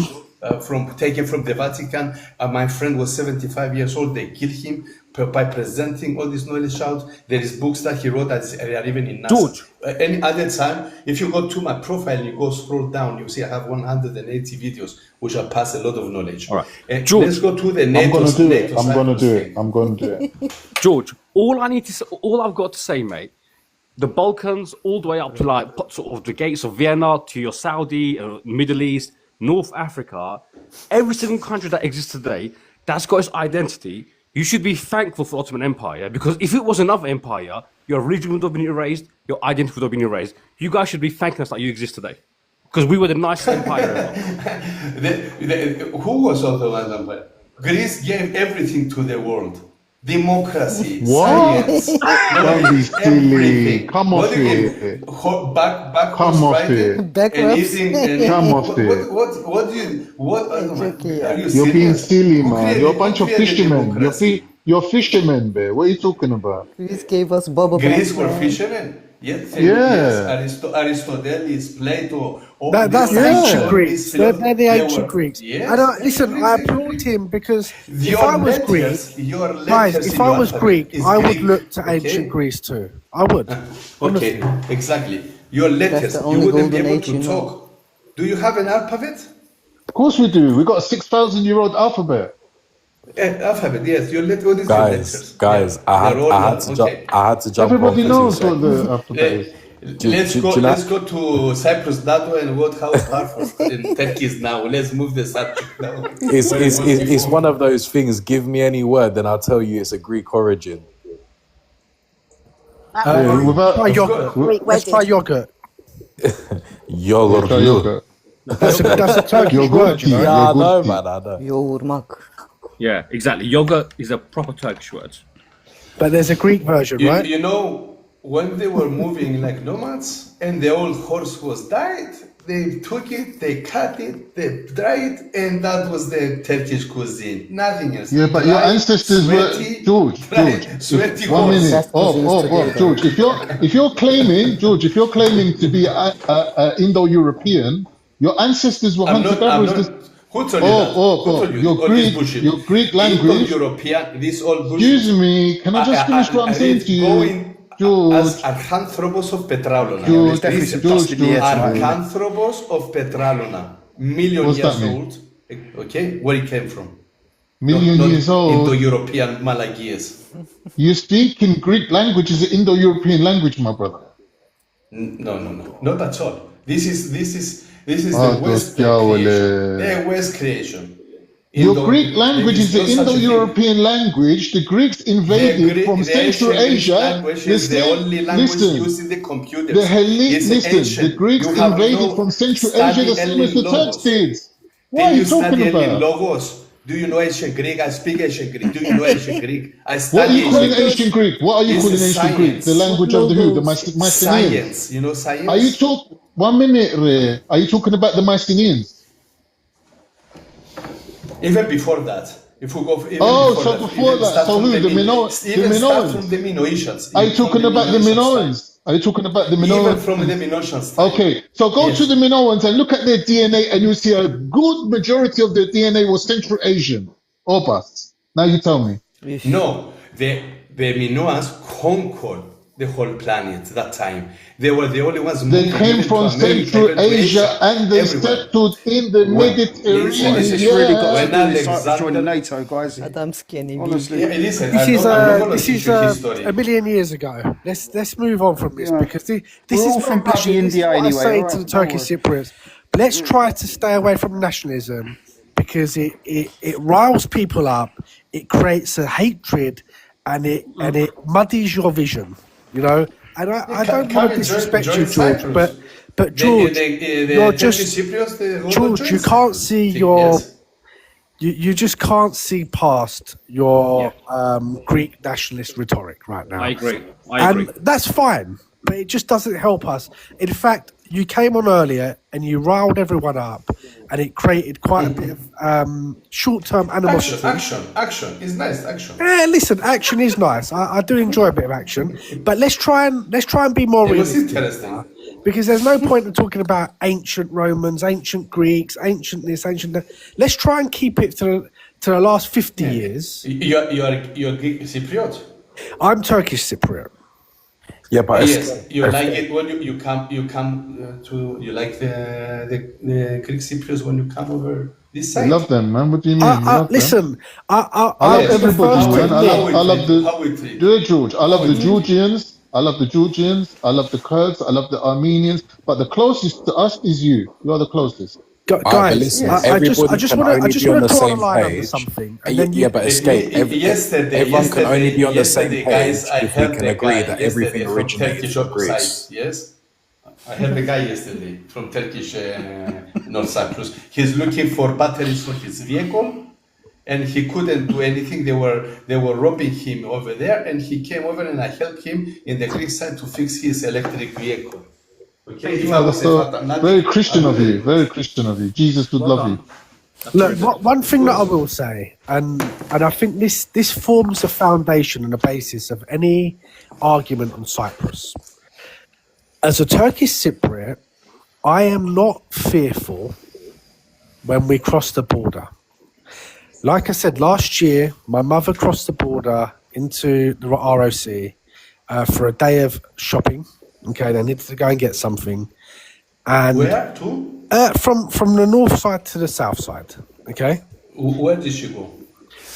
taken from the Vatican. My friend was 75 years old. They killed him by presenting all this knowledge out. There is books that he wrote that are even in NASA. George. Any other time, if you go to my profile and you go scroll down, you see I have 180 videos which are pass a lot of knowledge. All right, George, let's go to the NATO. I'm gonna do it. George, all I've got to say, mate. The Balkans, all the way up to like sort of the gates of Vienna, to your Saudi, Middle East, North Africa, every single country that exists today, that's got its identity. You should be thankful for the Ottoman Empire, because if it was another empire, your religion would have been erased, your identity would have been erased. You guys should be thanking us that you exist today, because we were the nicest empire ever. Who was Ottoman Empire? Greece gave everything to the world. Democracy, what? science, Don't be silly. everything. Come off it. Back Come off riding it. and eating. Come off it. What do you? What? Are you You're being serious? silly, Who man. created- You're a bunch who of created fishermen. democracy? You're fishermen, bear. What are you talking about? Greece gave us bubble Greece bath, were man. fishermen. Yes, Yeah. Aristoteles, Plato. That's the Yeah. ancient Greeks. They're the They ancient were- Greeks. Yes. And listen, I applaud him because if Your I was Greek, letters, your guys, letters if in I your was alphabet Greek, is I would Greek, look to okay? ancient Greece too. I would. Okay, exactly. Your letters, the you only wouldn't be golden able age to you know. talk. Do you have an alphabet? Of course we do. We got a 6,000-year-old alphabet. Alphabet, yes. Your letter, what is your letters? Guys, Yeah, I they're all had one, to okay. I had to jump Everybody on for knows 2 what the seconds. alphabet is. Let's go to Cyprus NATO and how powerful in Turkey is now. Let's move the subject now. It's one of those things. Give me any word, then I'll tell you it's a Greek origin. Try yogurt. Let's try yogurt. Yogurt. That's a Turkish word, you know. Yeah, I know, man. I know. Yoğurmak. Yeah, exactly. Yogurt is a proper Turkish word. But there's a Greek version, You, right? you know, when they were moving like nomads and the old horse was died, They took it, they cut it, they dried it, and that was the Turkish cuisine. Nothing else. Yeah, but your Dry, ancestors sweaty, were George. sweaty 1 horse. minute. Oh, George. If you're claiming, George, if you're claiming to be a Indo-European, your ancestors were hunter gatherers. Who told you that? Who told you all this bullshit? Your Greek language. Indo-European, this all bullshit. Excuse me, can I just finish what I'm saying to you? George. As Arcanthropos of Petraolona. George, Arcanthropos of Petraolona. Million What's that years mean? old. Okay, where it came from. Million years old. Indo-European Malagias. You speak in Greek language is an Indo-European language, my brother. No, not at all. This is Oh, the West Dios, creation. The West creation. Your Greek language is the Indo-European language. The Greeks invaded from Central Asia. Language is the only language used in the computers. The Greeks invaded from Central Asia the same as the Turks did. What are you talking about? Logos. Do you know ancient Greek? I speak ancient Greek. Do you know ancient Greek? I What are study you calling ancient ancient Greek? What are you calling ancient Greek? The language of the who? The Mycenaeans. Science. You know science? Are you talk? 1 minute, Ray. Are you talking about the Mycenaeans? Even before that. If we go even before that. So who? The Minoans? Even start from the Minoans. Are you talking about the Minoans? Are you talking about the Minoans? Even from the Minoans. Okay, so go to the Minoans and look at their DNA, and you'll see a good majority of their DNA was Central Asian. Obas. Now you tell me. No, the Minoans conquered the whole planet that time. They were the only ones. They came from Central Asia and they settled in the Mediterranean. This is really got to do with joining NATO, guys. Adam Skinny. Honestly, This is a million years ago. Let's move on from this because this We're all is from what bloody India I anyway, say right? to the Don't Turkish worry. Cypriots. But let's try to stay away from nationalism because it riles people up. It creates a hatred and it muddies your vision. You know. And I don't want to disrespect you, George, but George, you're just George. You can't see your, you just can't see past your Greek nationalist rhetoric right now. I agree. And that's fine, but it just doesn't help us. In fact, you came on earlier and you riled everyone up, and it created quite a bit of short-term animosity. Action is nice. Action. Listen, action is nice. I do enjoy a bit of action, but let's try and be more It was realistic. interesting. Because there's no point in talking about ancient Romans, ancient Greeks, ancient this, ancient that. Let's try and keep it to the last 50 years. You're Greek Cypriot. I'm Turkish Cypriot. Yeah, but Yes, you like it when you come to you like the Greek Cypriots when you come over this I side. love them, man. What do you mean? I love them. Listen, I love everybody, man. I love the George. I love the Georgians. I love the Georgians. I love the Kurds. I love the Armenians. But the closest to us is you. You are the closest. Guys, listen, I just everybody want to can only be on the draw a same line under page. something. And yeah, but escape. Everyone can only be on the same page guys, I if we heard can the agree guy that yesterday everything from originated Turkish from Greece. side. Yes, I heard the guy yesterday from Turkish North Cyprus. He's looking for batteries for his vehicle, and he couldn't do anything. They were robbing him over there, and he came over, and I helped him in the Greek side to fix his electric vehicle. Okay, if I was So, very Christian of you. Very Christian of you. Jesus would love you. Look, one thing that I will say, and I think this forms the foundation and the basis of any argument on Cyprus. As a Turkish Cypriot, I am not fearful when we cross the border. Like I said, last year, my mother crossed the border into the ROC for a day of shopping. Okay, they needed to go and get something. And where to? From the north side to the south side. Okay. Where did she go?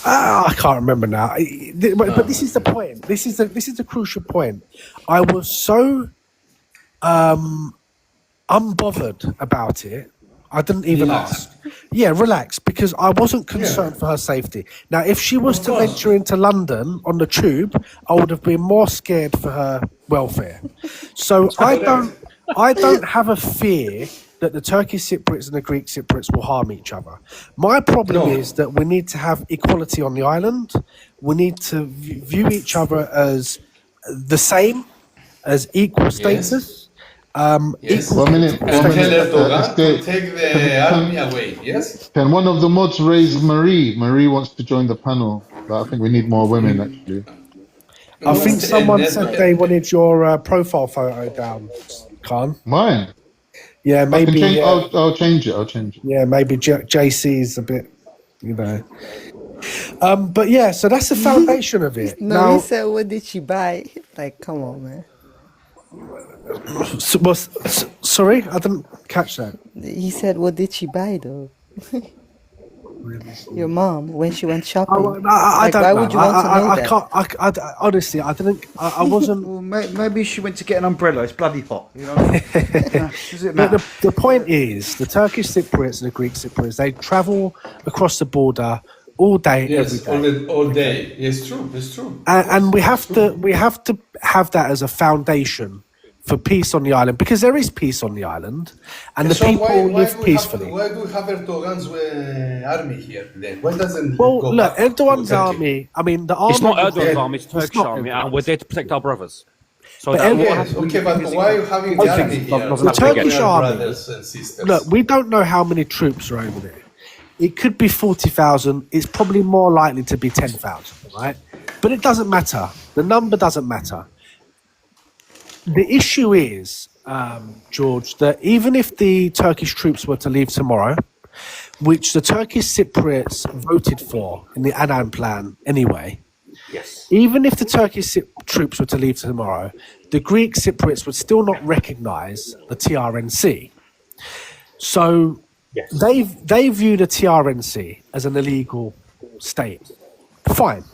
I can't remember now. But this is the point. This is the crucial point. I was so unbothered about it. I didn't even ask. Yeah, relax, because I wasn't concerned for her safety. Now, if she was to venture into London on the tube, I would have been more scared for her welfare. So I don't have a fear that the Turkish Cypriots and the Greek Cypriots will harm each other. My problem is that we need to have equality on the island. We need to view each other as the same, as equal status. Yes. One minute. And tell Erdogan to Estate. take the army away. Yes. Can one of the mods raise Marie? Marie wants to join the panel. But I think we need more women, actually. I think someone said they wanted your profile photo down, Khan. Mine? Yeah, I can maybe. change, I'll change it. I'll change it. Yeah, maybe JC's a bit, you know. But yeah, so that's the foundation of it. No, Now, he said, what did she buy? Like, come on, man. sorry, I didn't catch that. He said, what did she buy, though? Your mom, when she went shopping. I Like, don't why know. would you want to know I that? can't. Honestly, I didn't. I wasn't. Well, maybe she went to get an umbrella. It's bloody hot. You know. Does it But matter? the point is, the Turkish Cypriots and the Greek Cypriots, they travel across the border all day, Yes, every day. all day. Yes, true. It's true. And we have to have that as a foundation for peace on the island, because there is peace on the island, and the So people live do we peacefully. why do we have Erdogan's army here then? Why doesn't it Well, go look, back to Erdogan's Turkey? army. I mean, the army. It's not was Erdogan's there- army, it's Turkish not army, Erdogan. and we're there to protect our brothers. So But that's what Erdogan- happens. Okay, but why are you having the Okay, army here? the Turkish Your army. brothers and sisters. Look, we don't know how many troops are over there. It could be 40,000. It's probably more likely to be 10,000, right? But it doesn't matter. The number doesn't matter. The issue is, George, that even if the Turkish troops were to leave tomorrow, which the Turkish Cypriots voted for in the Annan plan anyway, Yes. even if the Turkish troops were to leave tomorrow, the Greek Cypriots would still not recognise the TRNC. So they view the TRNC as an illegal state. Fine.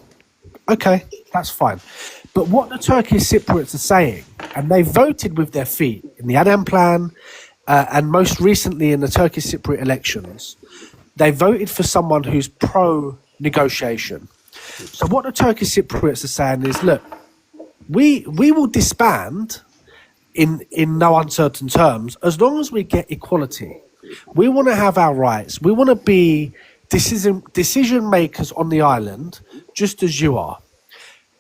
Okay, that's fine. But what the Turkish Cypriots are saying, and they voted with their feet in the Annan plan, and most recently in the Turkish Cypriot elections, they voted for someone who's pro-negotiation. So what the Turkish Cypriots are saying is, look, we will disband in no uncertain terms as long as we get equality. We want to have our rights. We want to be decision makers on the island, just as you are.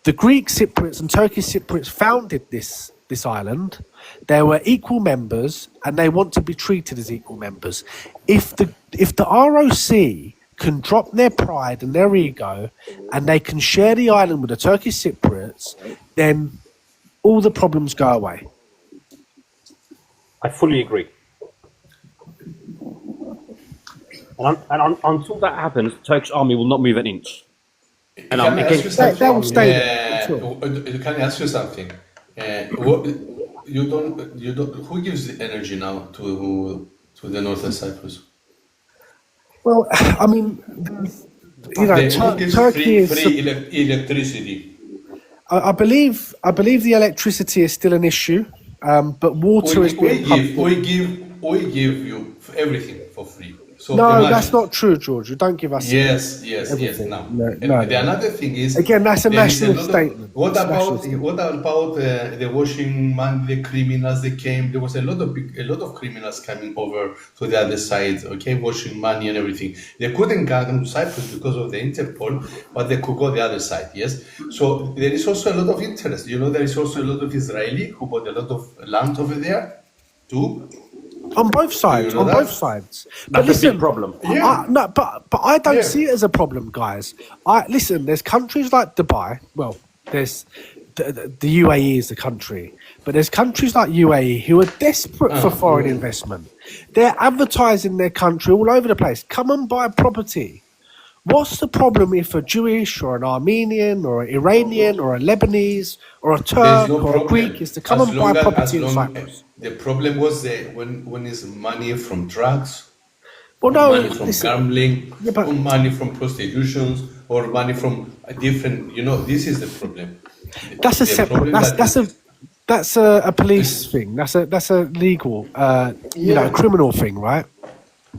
The Greek Cypriots and Turkish Cypriots founded this island. They were equal members, and they want to be treated as equal members. If the ROC can drop their pride and their ego, and they can share the island with the Turkish Cypriots, then all the problems go away. I fully agree. And until that happens, the Turkish army will not move an inch. And I'm Can I ask you against something? They will stay Can I ask you something? What, you don't. Who gives the energy now to the northern Cyprus? Well, I mean, you know, Who gives Turkey is. free electricity? I believe the electricity is still an issue, but water is being pumped. We give you everything for free. So No, imagine. that's not true, George. You don't give us Yes. everything. Now, No. the another thing is Again, that's a there is national lot of- statement. What It's a about national statement. the washing man, the criminals? They came. There was a lot of criminals coming over to the other side. Okay, washing money and everything. They couldn't come to Cyprus because of the Interpol, but they could go the other side. Yes. So there is also a lot of interest. You know, there is also a lot of Israeli who bought a lot of land over there, too. On both sides, know on that? both sides. That's a big problem. Yeah. No, but I don't Yeah. see it as a problem, guys. Listen. There's countries like Dubai. Well, there's the UAE is the country, but there's countries like UAE who are desperate for foreign investment. They're advertising their country all over the place. Come and buy property. What's the problem if a Jewish or an Armenian or an Iranian or a Lebanese or a There's Turk no or a problem. Greek is to come As and buy long as- property in as long- Cyprus? The problem was when is money from drugs, Well, or no, money from listen. gambling, Yeah, but- or money from prostitutions, or money from a different. You know, this is the problem. That's a The separate. problem That's a police thing. That's a legal, Yeah. criminal thing, right?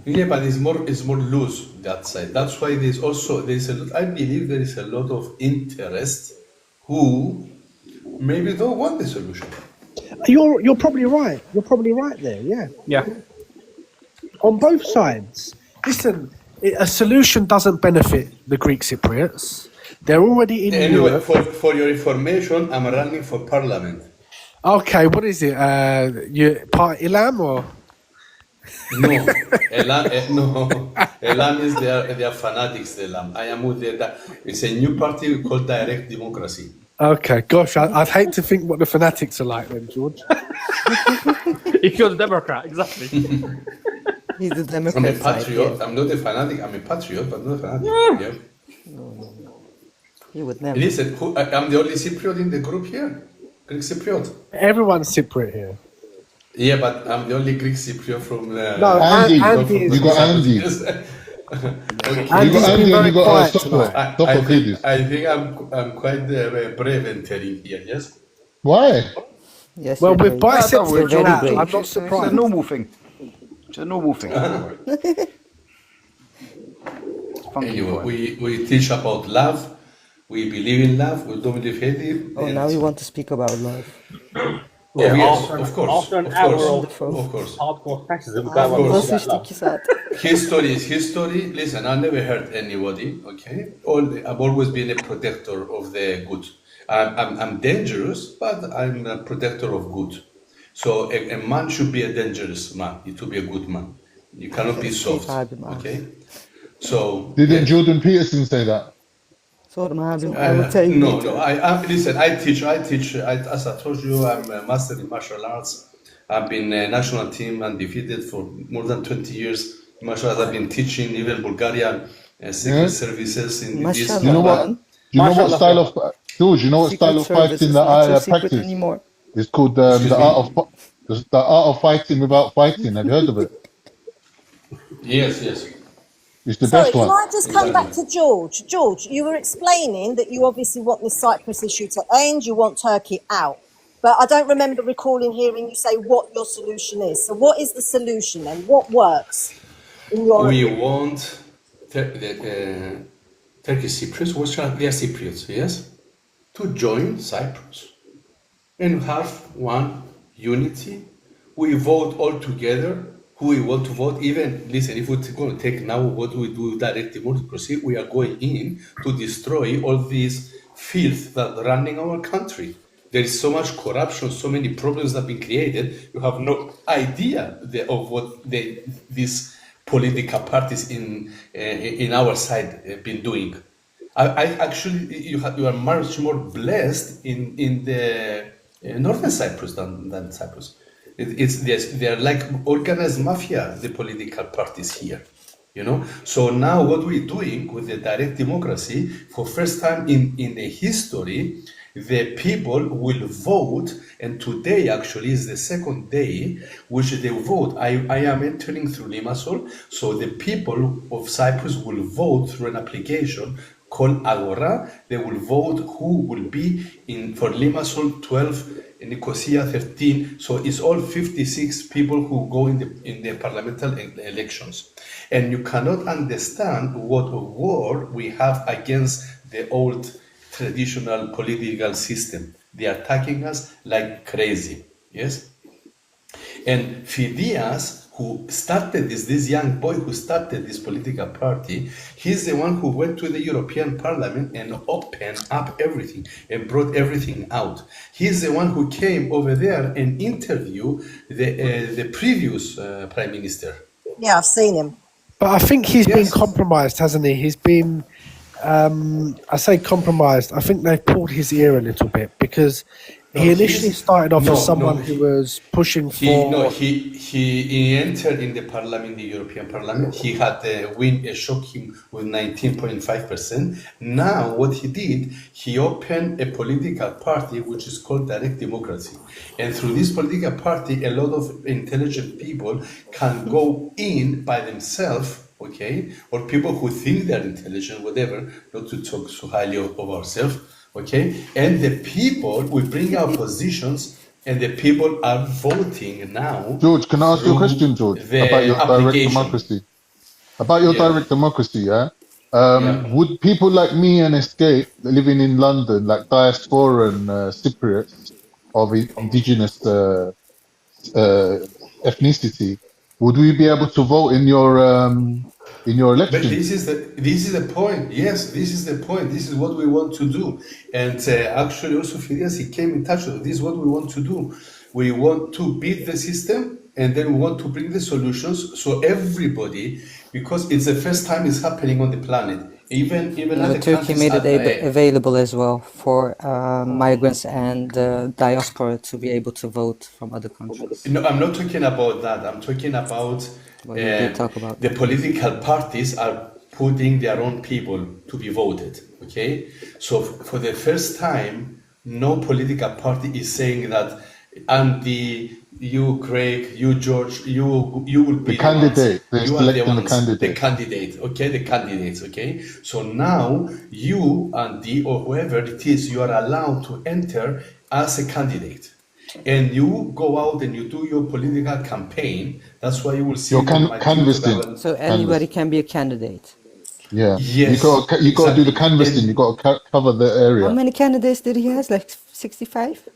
Yeah, but it's more loose that side. That's why there's a lot. I believe there is a lot of interest who maybe don't want the solution. You're probably right. You're probably right there. Yeah. Yeah. On both sides. Listen, a solution doesn't benefit the Greek Cypriots. They're already in Anyway, Europe. for your information, I'm running for parliament. Okay, what is it? You part Ilam or? No, Elam is they are fanatics. Elam. I am with it's a new party called Direct Democracy. Okay, gosh, I'd hate to think what the fanatics are like then, George. If you're the Democrat, exactly. He's the I'm Democrat a side. patriot. I'm not a fanatic. I'm a patriot, but not a fanatic. Yeah. He would never. Listen, I'm the only Cypriot in the group here. Greek Cypriot. Everyone's Cypriot here. Yeah, but I'm the only Greek Cypriot from. No, Andy, Andy is. you got Andy. You Andy's got been Andy and very you got quiet Software. tonight. I think I'm quite brave entering here. Yes. Why? Yes. Well, you're with brave. biceps don't worry, that Very out, brave. I'm not It's a surprised. normal thing. It's a normal thing. Funky Anyway, boy. we teach about love. We believe in love. We don't believe in it. Oh, now you want to speak about love. Oh, yes, after, of course. After an Of hour course. of Of course. hardcore fascism, Of course. that love. 62 saat. History is history. Listen, I never hurt anybody. Okay, I've always been a protector of the good. I'm dangerous, but I'm a protector of good. So a man should be a dangerous man. To be a good man, you cannot be soft. Okay. So Didn't Jordan Peterson say that? Sorma abim, I will tell you no, later. no. Listen. I teach. As I told you, I'm a master in martial arts. I've been a national team undefeated for more than 20 years. Martial arts. I've been teaching even Bulgarian secret Yeah. services in this. Mashallah, You know what? man. You know what style of George? You know what Secret style of service fighting is that not so I secret practice? anymore. It's called Excuse the me? art of fighting without fighting. Have you heard of it? Yes, yes. It's the Sorry, best can one. I just come back to George? George, you were explaining that you obviously want the Cyprus issue to end, you want Turkey out. But I don't remember recalling hearing you say what your solution is. So what is the solution then? What works in your We opinion? want the Turkish Cypriots, which are they are Cypriots, yes, to join Cyprus and have one unity. We vote all together who we want to vote. Even listen, if we're going to take now what we do direct democracy, we are going in to destroy all this filth that running our country. There is so much corruption, so many problems that have been created. You have no idea of what these political parties in our side have been doing. I actually, you are much more blessed in the northern Cyprus than Cyprus. They are like organized mafia, the political parties here. So now what we're doing with the direct democracy, for first time in the history, the people will vote, and today actually is the second day which they vote. I am entering through Limassol, so the people of Cyprus will vote through an application called Agora. They will vote who will be in for Limassol 12, Nicosia 13. So it's all 56 people who go in the parliamentary elections. And you cannot understand what a war we have against the old traditional political system. They are attacking us like crazy. Yes? And Fidias, who started this young boy who started this political party, he's the one who went to the European Parliament and opened up everything and brought everything out. He's the one who came over there and interviewed the previous prime minister. Yeah, I've seen him. But I think he's been compromised, hasn't he? He's been, I say compromised. I think they've pulled his ear a little bit because he initially started off as someone who was pushing for. He entered in the parliament, the European Parliament. He had a win, shocked him with 19.5%. Now, what he did, he opened a political party which is called Direct Democracy. And through this political party, a lot of intelligent people can go in by themselves. Okay, or people who think they're intelligent, whatever, not to talk so highly of ourselves. Okay, and the people will bring our positions, and the people are voting now. George, can I ask you a question, George, about your direct democracy? About your direct democracy, yeah? Would people like me and Escape living in London, like diasporan Cypriots of indigenous ethnicity, would we be able to vote in your But election? this is the point. Yes, this is the point. This is what we want to do. And actually, also Fidesz, he came in touch with this is what we want to do. We want to beat the system, and then we want to bring the solutions so everybody, because it's the first time it's happening on the planet. Even other Turkey countries made it are, available as well for migrants and diaspora to be able to vote from other countries. No, I'm not talking about that. I'm talking about Well, you did talk about the political parties are putting their own people to be voted. Okay, so for the first time, no political party is saying that Andy, you, Craig, you, George, you will be The candidate. ones. They're You are the selecting the ones, candidate. the candidate. Okay, the candidates. Okay, so now you, Andy, or whoever it is, you are allowed to enter as a candidate. And you go out and you do your political campaign. That's why you will see. You're in my canvassing. 2000 So anybody can be a candidate. Yeah. Yes, You got to do the exactly. canvassing. You got to cover the How area. many candidates did he have? Like 65?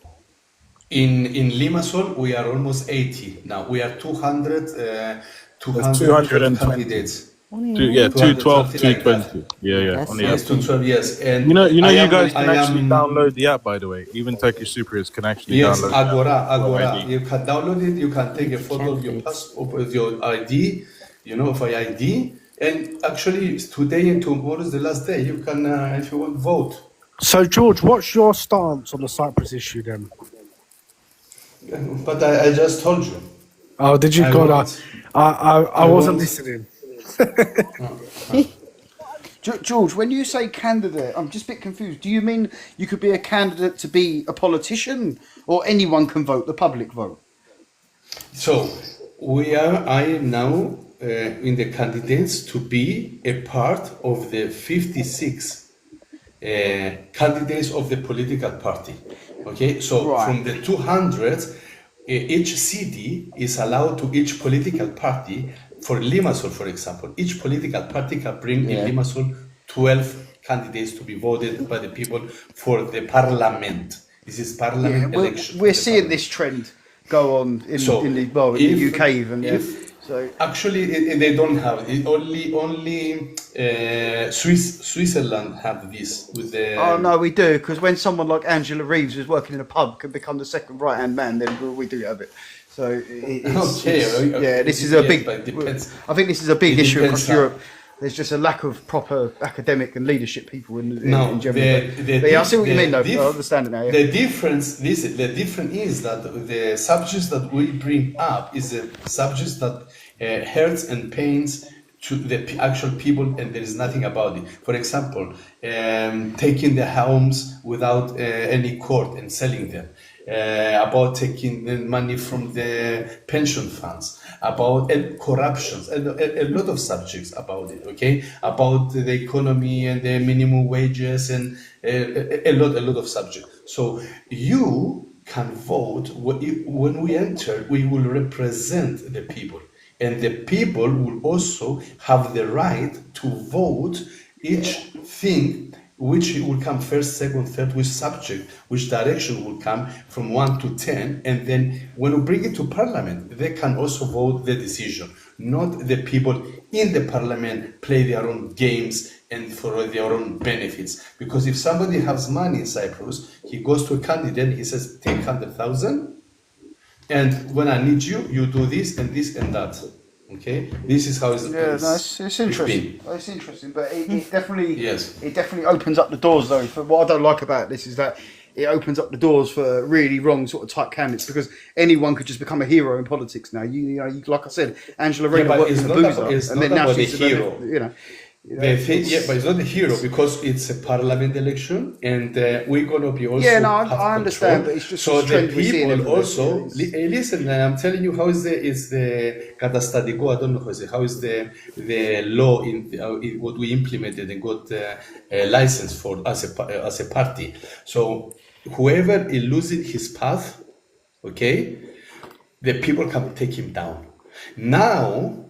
In Limassol, we are almost 80 now. We are 200, There's 212 220. candidates. Yeah, 212, 220. Yeah. On the Yes, app. 212, yes. And You I guys am, can actually download the app, by the way. Even Turkish Cypriots can actually yes, download the app. Agora. ID. You can download it. You can take a photo of your passport, with your ID, for your ID. And actually, today and tomorrow is the last day. You can, if you want, vote. So, George, what's your stance on the Cyprus issue then? But I just told you. Oh, did you? I God, want- I wasn't want- listening. George, when you say candidate, I'm just a bit confused. Do you mean you could be a candidate to be a politician, or anyone can vote, the public vote? So I am now in the candidates to be a part of the 56 candidates of the political party. Okay, so Right. from the 200, each city is allowed to each political party. For Limassol, for example, each political party can bring in Limassol 12 candidates to be voted by the people for the parliament. This is parliament election. We're seeing this trend go on in the UK even. So Actually, they don't have it. Only Switzerland have this with the. Oh no, we do, because when someone like Angela Reeves who's working in a pub can become the second right hand man, then we do have it. So this is a big. but it depends. I think this is a big It issue depends across how- Europe. There's just a lack of proper academic and leadership people in No, Germany. But I see what you mean, though. I understand it now. Yeah. The difference, the difference is that the subjects that we bring up is the subjects that hurts and pains to the actual people, and there is nothing about it. For example, taking the homes without any court and selling them. About taking the money from the pension funds, about corruptions, a lot of subjects about it, okay? About the economy and the minimum wages and a lot of subjects. So you can vote. When we enter, we will represent the people. And the people will also have the right to vote each thing, which will come first, second, third, which subject, which direction will come from 1 to 10. And then when we bring it to parliament, they can also vote the decision, not the people in the parliament play their own games and for their own benefits. Because if somebody has money in Cyprus, he goes to a candidate, he says, take 100,000. And when I need you, you do this and this and that. Okay, this is how it's. Yeah, no, it's interesting. It's interesting, but it definitely Yes. it definitely opens up the doors though. For what I don't like about this is that it opens up the doors for really wrong sort of type candidates, because anyone could just become a hero in politics now. You like I said, Angela Rayner but worked it's as a not boozer, about- it's and not then now about the she's hero. The thing, but it's not a hero because it's a parliament election, and we're gonna be also. Yeah, no, I have understand, control. but it's just so a trend the we're seeing people everywhere. also. Listen, I'm telling you how is the katastatico. I don't know how is the law in what we implemented and got a license for as a party. So whoever is losing his path, okay, the people can take him down. Now,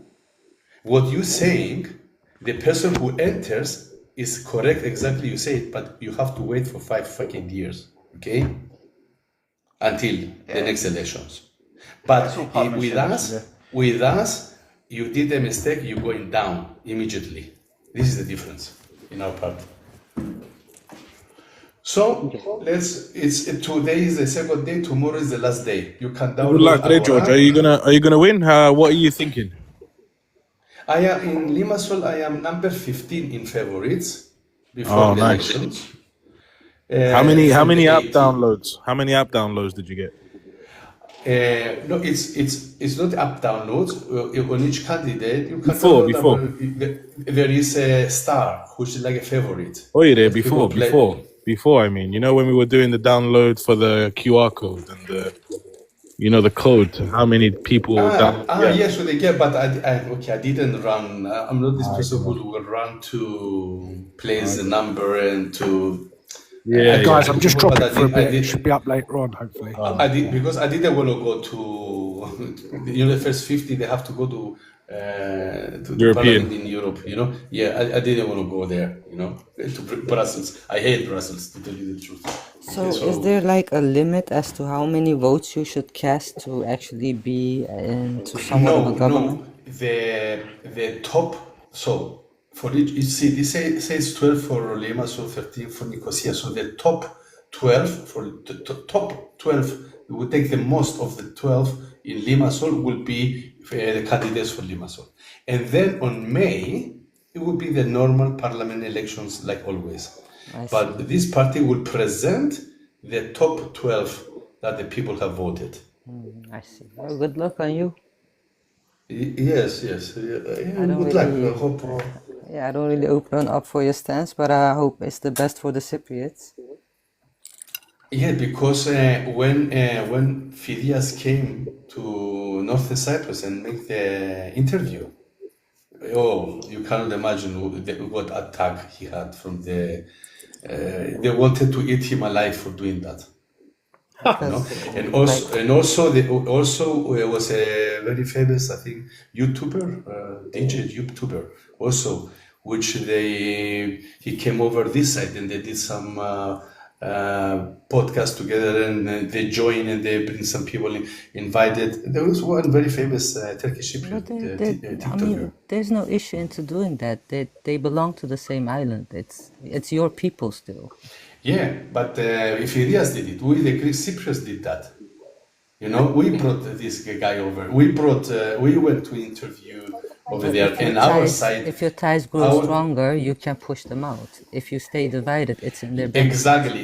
what you're saying. The person who enters is correct, exactly you say it, but you have to wait for 5 fucking years, okay? Until the next elections. But That's all parliamentary with us, elections, With us, you did a mistake, you're going down immediately. This is the difference in our part. So today is the second day, tomorrow is the last day. You can Good download luck today, our George. app. Are you gonna win? What are you thinking? I am in Limassol. I am number 15 in favorites before Oh, the nice. elections. How many From the app 18th. downloads? How many app downloads did you get? No, it's not app downloads. On each candidate, you can Before. there is a star, which is like a favorite. Oh, yeah, there that people play. before. I mean, when we were doing the download for the QR code and the code, how many people? Yes, so they get, but I didn't run. I'm not this person who will run to place the number and to. Guys, I'm just But dropping for a bit. I It did, should be up later on, hopefully. I did because I didn't want to go to the first 50. They have to go to the European. parliament in Europe. Yeah, I didn't want to go there. To Brussels. I hate Brussels, to tell you the truth. So is there like a limit as to how many votes you should cast to actually be into somewhat of a government? The top. So for each city, this says 12 for Limassol, 13 for Nicosia. So the top 12 for the top 12, we would take the most of the 12 in Limassol will be the candidates for Limassol, and then on May it will be the normal parliament elections like always. But this party will present the top 12 that the people have voted. I see. Well, good luck on you. Yes. I don't Good luck. really, I hope. I don't really open up for your stance, but I hope it's the best for the Cypriots. Yeah, because when Phidias came to Northern Cyprus and make the interview, you cannot imagine what attack he had from the. They wanted to eat him alive for doing that. And also there was a very famous, I think, YouTuber, DJ YouTuber also, which he came over this side and they did some podcast together and they joined and they bring some people invited. There was one very famous Turkish Cypriot TikToker. There's no issue into doing that. They belong to the same island. It's your people still. Yeah, but if Phidias did it, we the Greek Cypriots did that. We brought this guy over. We went to interview over there, and our side. If your ties grow stronger, you can push them out. If you stay divided, it's in their benefit. Exactly.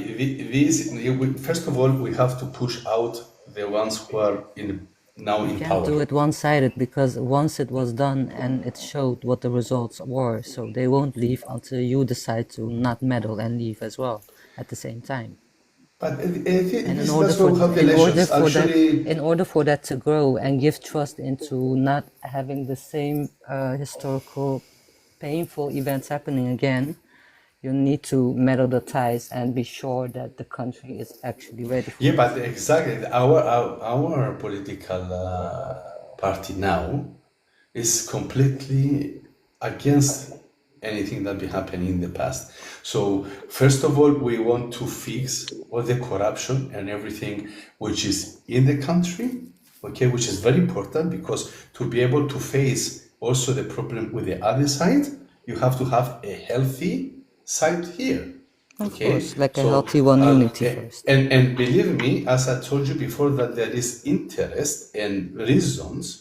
First of all, we have to push out the ones who are now in You can't power. do it one-sided because once it was done and it showed what the results were, so they won't leave until you decide to not meddle and leave as well at the same time. But And in order for that to grow and give trust into not having the same historical painful events happening again, you need to meddle the ties and be sure that the country is actually ready for it. But exactly, our political party now is completely against anything that be happening in the past. So first of all, we want to fix all the corruption and everything which is in the country, okay, which is very important because to be able to face also the problem with the other side, you have to have a healthy side here. Of Okay, course, like a healthy one unity first. and believe me, as I told you before, that there is interest and reasons.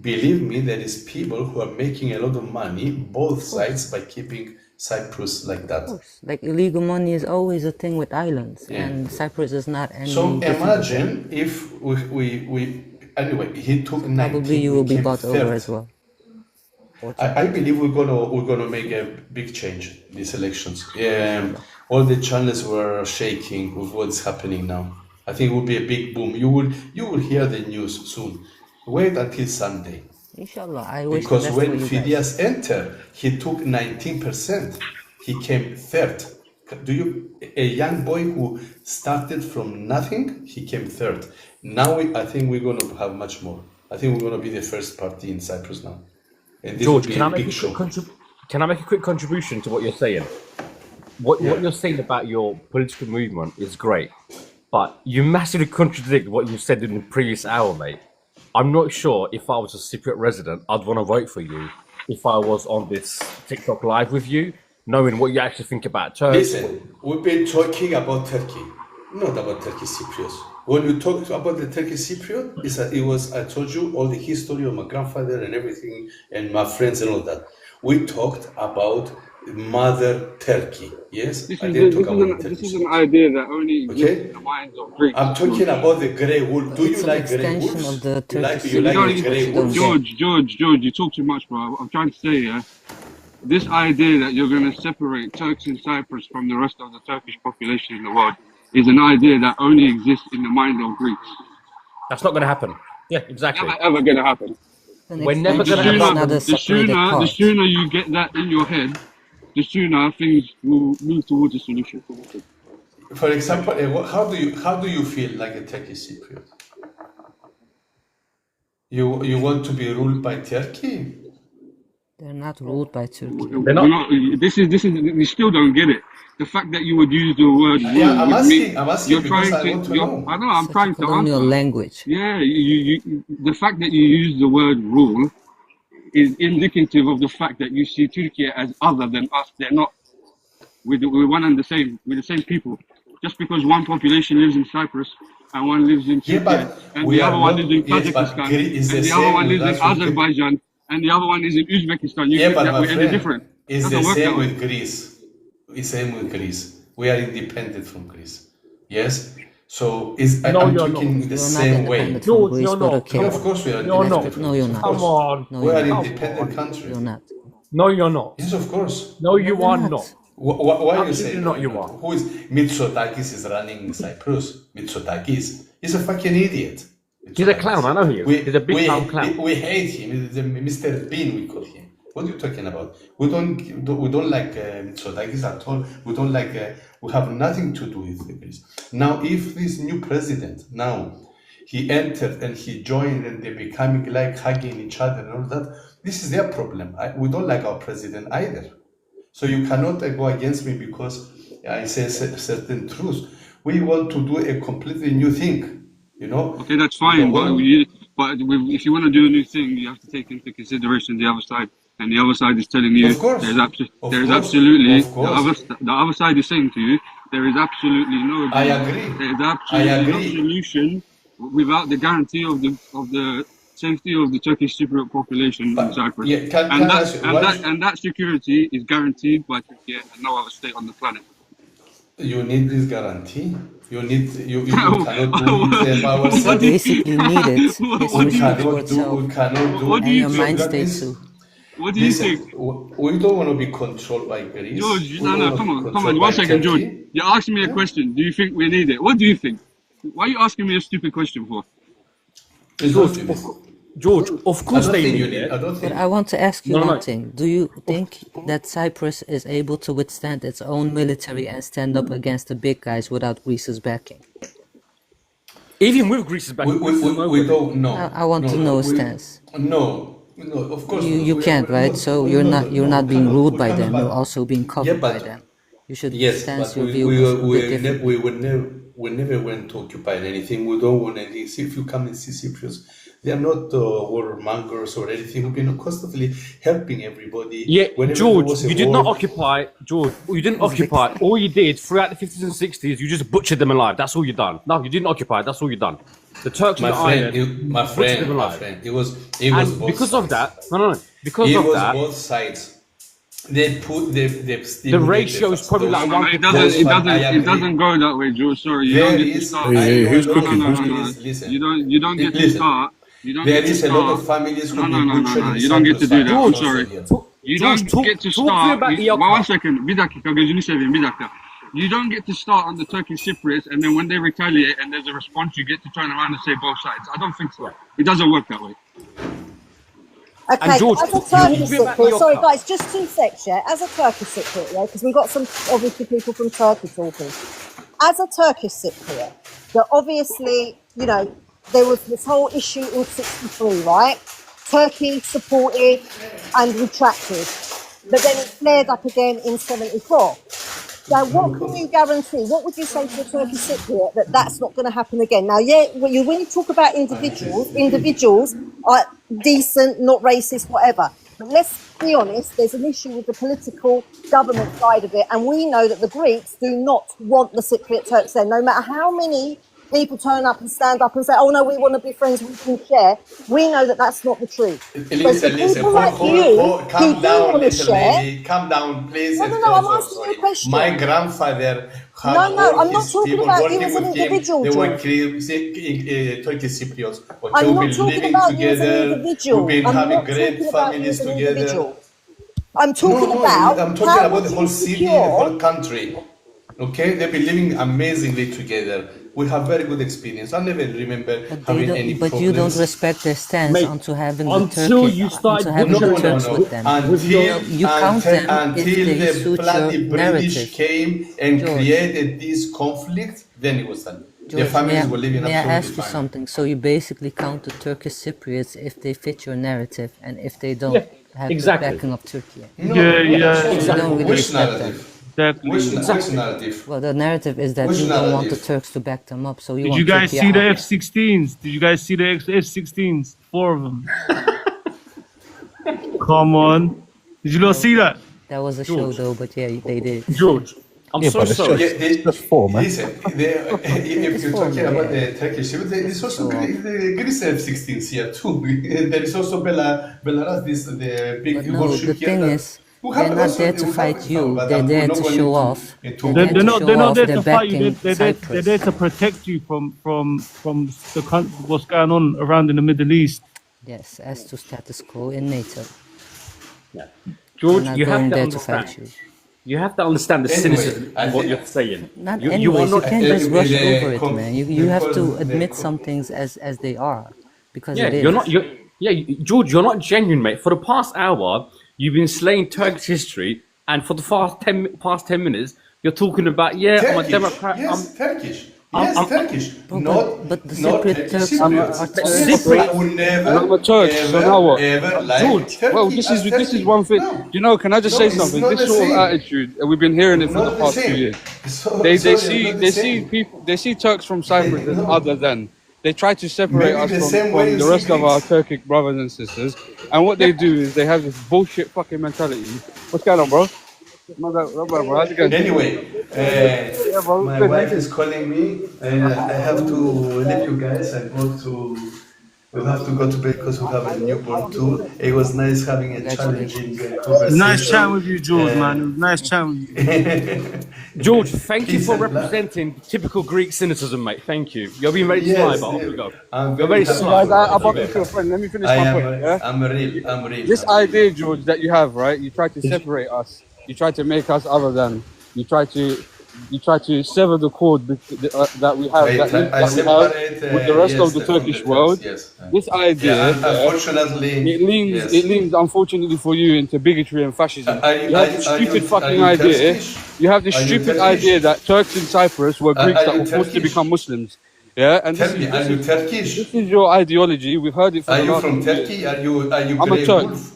Believe me, there is people who are making a lot of money, both sides, by keeping Cyprus like that. Of course, like illegal money is always a thing with islands, Yeah. and Cyprus is not any So different. imagine if we anyway, he took 19. Probably you will be became bought over third. as well. I believe we're gonna make a big change in these elections. All the channels were shaking with what's happening now. I think it will be a big boom. You will hear the news soon. Wait until Sunday. Inshallah, I wish the Because best when for you guys. Phidias entered, he took 19%. He came third. A young boy who started from nothing, he came third. Now I think we're going to have much more. I think we're going to be the first party in Cyprus now. And this George, will be can I a make big a show. can I make a quick contribution to what you're saying? What you're saying about your political movement is great, but you massively contradict what you said in the previous hour, mate. I'm not sure if I was a Cypriot resident, I'd want to vote for you if I was on this TikTok live with you, knowing what you actually think about Turkey. Listen, we've been talking about Turkey, not about Turkey Cypriots. When we talk about the Turkey Cypriot, I told you all the history of my grandfather and everything, and my friends and all that. We talked about Mother Turkey. Yes, I didn't talk about Turkey. This is an idea that only exists in the minds of Greeks. I'm talking about the grey wolf. Do you like grey wolves? Of the You like Turkish the grey wolves? George, you talk too much, bro. I'm trying to say, yeah, this idea that you're going to separate Turks in Cyprus from the rest of the Turkish population in the world is an idea that only exists in the mind of Greeks. That's not going to happen. Yeah, exactly. Never ever going to happen. We're never going to have another separated part. The sooner you get that in your head, the sooner things will move towards a solution. For example, how do you feel like a Turkish Cypriot? You want to be ruled by Turkey? They're not ruled by Turkey. This is we still don't get it. The fact that you would use the word rule I'm asking you're because trying I want to know. I know, I'm trying to Colonial answer. language. Yeah, the fact that you use the word rule is indicative of the fact that you see Turkey as other than us. They're not. We're one and the same. We're the same people. Just because one population lives in Cyprus and one lives in Turkey and the other one lives in Kazakhstan and the other one lives in Azerbaijan and the other one is in Uzbekistan, you think that we're any different? It's the same with Greece. It's the same with Greece. We are independent from Greece. Yes? So I'm talking the same way. George, you're not. Of course we are independent. No, you're not. Come on. We are an independent country. You're not. No, you're not. Yes, of course. No, you are not. Why are you saying not? You are. Who is Mitsotakis is running Cyprus? Mitsotakis. He's a fucking idiot. He's a clown, I know he is. He's a big clown. We hate him. He's Mr. Bean, we call him. What are you talking about? We don't like Mitsotakis at all. We don't like. We have nothing to do with Greece. Now, if this new president he entered and he joined and they're becoming like hugging each other and all that, this is their problem. We don't like our president either. So you cannot go against me because I say certain truths. We want to do a completely new thing. You know. Okay, that's fine. But if you want to do a new thing, you have to take into consideration the other side. And the other side is telling you the other side is saying to you there is absolutely no I agree. There is absolutely no solution without the guarantee of the safety of the Turkish Cypriot population in Cyprus. Yeah, and that security is guaranteed by Turkey and no other state on the planet. You need this guarantee. You cannot do it by ourselves. Basically need it. We cannot do and your mind stays too. What do you think? We don't want to be controlled by Greece. George, come on, 1 second, George. You're asking me a question. Do you think we need it? What do you think? Why are you asking me a stupid question for? George, of course they need it. But I want to ask you one thing. Do you think that Cyprus is able to withstand its own military and stand up against the big guys without Greece's backing? Even with Greece's backing, we don't know. I want to know a stance. No, of course you can't, right? So you're not being ruled by them. You're also being covered by them. You should stance your view. We never went to occupy anything. We don't want anything. If you come and see Cypriots, they are not warmongers or anything. We've been constantly helping everybody. Yeah, George, you did not occupy. George, you didn't occupy. All you did throughout the 50s and 60s, you just butchered them alive. That's all you done. No, you didn't occupy. That's all you done. The Turks on the island, my friend, it was both because sides. of that. No. Because it of was that, both sides. They the ratio is probably like one. It doesn't go that way, George. Sorry, you don't get to start. You don't get to start. There is a lot of families who you don't get to do that. I'm sorry. You don't get to start. One second. Bir dakika, gözünü seveyim, bir dakika. You don't get to start on the Turkish Cypriots and then when they retaliate and there's a response, you get to turn around and say both sides. I don't think so. It doesn't work that way. Okay, George, as a Turkish Cypriot, sorry guys, just 2 secs, yeah? As a Turkish Cypriot, yeah, because we've got some obviously people from Turkey talking. As a Turkish Cypriot, that obviously, you know, there was this whole issue in 63, right? Turkey supported and retracted, but then it flared up again in 74. Now, what can you guarantee? What would you say to a Turkish Cypriot that that's not going to happen again? Now, yeah, when you talk about individuals are decent, not racist, whatever. But let's be honest, there's an issue with the political government side of it, and we know that the Greeks do not want the Cypriot Turks there, no matter how many people turn up and stand up and say, oh no, we want to be friends, we can share. We know that that's not the truth. Listen, People like you calm who down, want to little share. lady. Calm down, please. No, I'm asking you a question. My grandfather had No, all I'm not his talking people about you working as an with him. individual, They were George. Turkish Cypriots. But I'm we've not been talking living about you as an together. individual. We've been I'm having not great talking about you families as an together. individual. I'm talking about I'm talking how about would the you whole city, the secure. whole country. Okay, they've been living amazingly together. We have very good experience. I never remember having any But problems. you don't respect their stance Mate, onto having until the you Turkish, started onto having butchering- the Turks with them. You count them if until they the suit bloody your British narrative. came and George. created this conflict, then it was done. Their George, families were living may I absolutely ask you fine. something? So you basically count the Turkish Cypriots if they fit your narrative, and if they don't Yeah, have exactly. the backing of Turkey. No, You exactly. don't really Which respect them. narrative? Which narrative? Well, the narrative is that Which you don't want the narrative? Turks to back them up, so you Did want you guys Turkey see the out. F-16s? Did you guys see the F-16s? 4 of them. Come on. Did you not see that? That was a show, though, but yeah, they did. George, I'm Yeah, so but it's sorry. just, just 4, man. Listen, if you're talking about the Turkish, there's also the Greece F-16s here too. There is also Belarus, the big But no, warship the here. thing that- is, we have they're not also- there to we have fight some, you. but They're I'm there not to going show into- off. into- They're there to show They're not off there their to fight you. backing They're Cyprus. there to protect you from the what's going on around in the Middle East. Yes, as to status quo in NATO. George, They're not you have going to there to fight understand. you. You have to understand the Anyway, cynicism I of what think- you're saying. Not you anyways, you can't just rush over it, com- man. You have to because admit the- some things as they are, because Yeah, it is. you're not. George, you're not genuine, mate. For the past hour, you've been slaying Turkish history, and for the past 10 minutes, you're talking about I'm a Turkish, Democrat. yes, Turkish. I'm- Yes, I'm- Turkish. But Not the not Cypriot Turkish Turks Cypriots. are Turks. Cypriot would never, I'm a Turk, so now what? ever like George, Turkey well, this as is Turkey. one thing. No. You know, can I just No, say it's something? not This the sort of same. attitude, and we've been hearing it for Not the the past same. 2 years. So- They sorry, see not the they same. see people they see Turks from Cyprus as other than. They try to separate Maybe us the from, same way from you the see rest of our Greeks. Turkic brothers and sisters. And what they do is they have this bullshit fucking mentality. What's going on, bro? Not bad, bro. How's it going? Anyway, bro, my good, wife man. is calling me, and I have to leave you guys and go to. We'll have to go to bed because we have a newborn too. It was nice having a challenging conversation. Nice chatting with you, George, man. It was nice chatting with you. George, thank you Peace for and love. representing typical Greek cynicism, mate. Thank you. You're being very Yes, sly, but off yeah. we go. I'm You're very happy. sly. Guys, I bump into a friend. Let me finish I my am. point. Yeah? I'm real. I'm real. This idea, George, that you have, right? You try to separate us. You try to make us other than. You try to sever the cord that we have, I that we separate, have with the rest yes, of the from Turkish Turks, world. yes. This idea, Yeah, unfortunately, yes. it leans, unfortunately for you, into bigotry and fascism. You have this stupid fucking are you idea. Turkish? You have this Are you stupid Turkish? idea that Turks in Cyprus were Greeks are that you were forced to Turkish? become Muslims. Yeah, and Tell me, are you Turkish? this is your ideology. We've heard it for Are the you last from 2 years. Turkey? Are you I'm a Grey Turk. Wolf?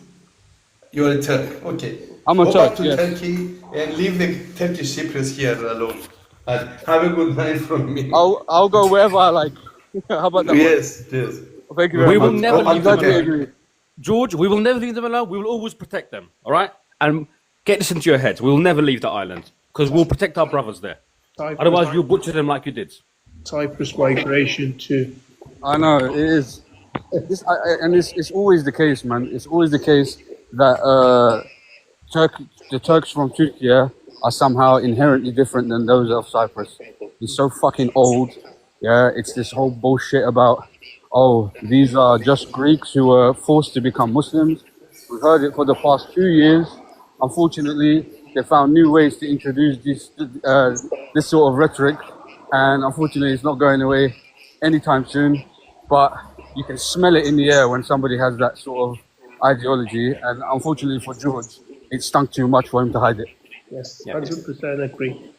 You're a Turk. Okay. I'm a Go Turk, back to yes. Turkey and leave the Turkish Cypriots here alone. And have a good night from me. I'll go wherever I like. How about that? Yes, yes. One? Thank you very We much. will never I'm leave glad them we alone. agree. George, we will never leave them alone. We will always protect them. All right? And get this into your head. We will never leave the island because we'll protect our brothers there. Otherwise, you'll butcher them like you did. Cyprus migration too. I know it is. And it's always the case, man. It's always the case that the Turks from Turkey are somehow inherently different than those of Cyprus. It's so fucking old. Yeah, it's this whole bullshit about, oh, these are just Greeks who were forced to become Muslims. We've heard it for the past 2 years. Unfortunately, they found new ways to introduce this sort of rhetoric, and unfortunately, it's not going away anytime soon. But you can smell it in the air when somebody has that sort of ideology, and unfortunately for George, it stunk too much for him to hide it. Yes, 100% agree.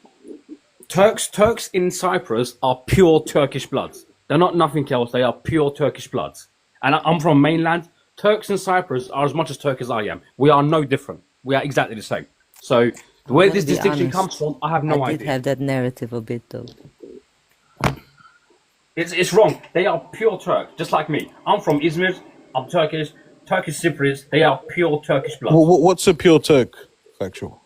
Turks in Cyprus are pure Turkish bloods. They're not nothing else. They are pure Turkish bloods. And I'm from mainland. Turks in Cyprus are as much as Turk as I am. We are no different. We are exactly the same. So Where Let's this be distinction honest. comes from, I have no I did idea. have that narrative a bit though. It's wrong. They are pure Turk, just like me. I'm from Izmir. I'm Turkish. Turkish Cypriots. They are pure Turkish blood. What's a pure Turk? Factual.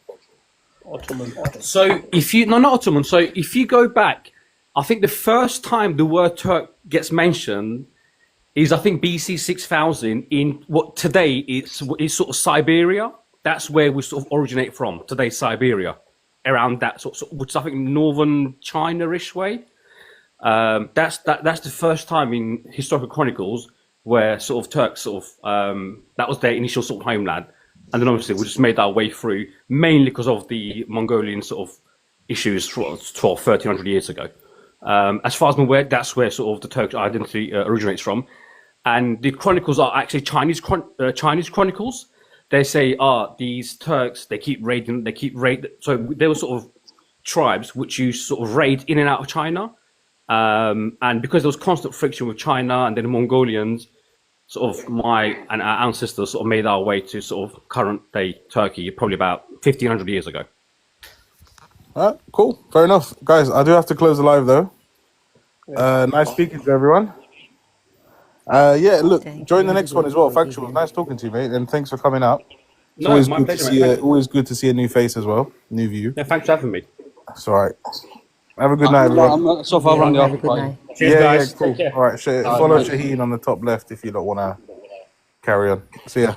Ottoman. So if you not Ottoman. So if you go back, I think the first time the word Turk gets mentioned is I think BC 6000 in what today is sort of Siberia. That's where we sort of originate from. Today, Siberia, around that sort of, which I think northern China-ish way. That's the first time in historical chronicles where sort of Turks that was their initial sort of homeland, and then obviously we just made our way through mainly because of the Mongolian sort of issues 1300 years ago. As far as I'm aware, that's where sort of the Turkish identity originates from, and the chronicles are actually Chinese chronicles. They say, these Turks, they keep raiding. So there were sort of tribes which you sort of raid in and out of China. And because there was constant friction with China and then the Mongolians, sort of our ancestors sort of made our way to sort of current day Turkey, probably about 1500 years ago. All right, cool. Fair enough. Guys, I do have to close the live though. Nice speaking to everyone. Look, join the next one as well. Factual. Nice talking to you, mate, and thanks for coming out. It's always my good pleasure, to see mate. always good to see a new face as well, new view. Yeah, thanks for having me. That's all right. Have a good night, everyone. So far, around the after party. Cheers, guys. Cool. Take care. All right, follow Shaheen on the top left if you don't want to carry on. See ya.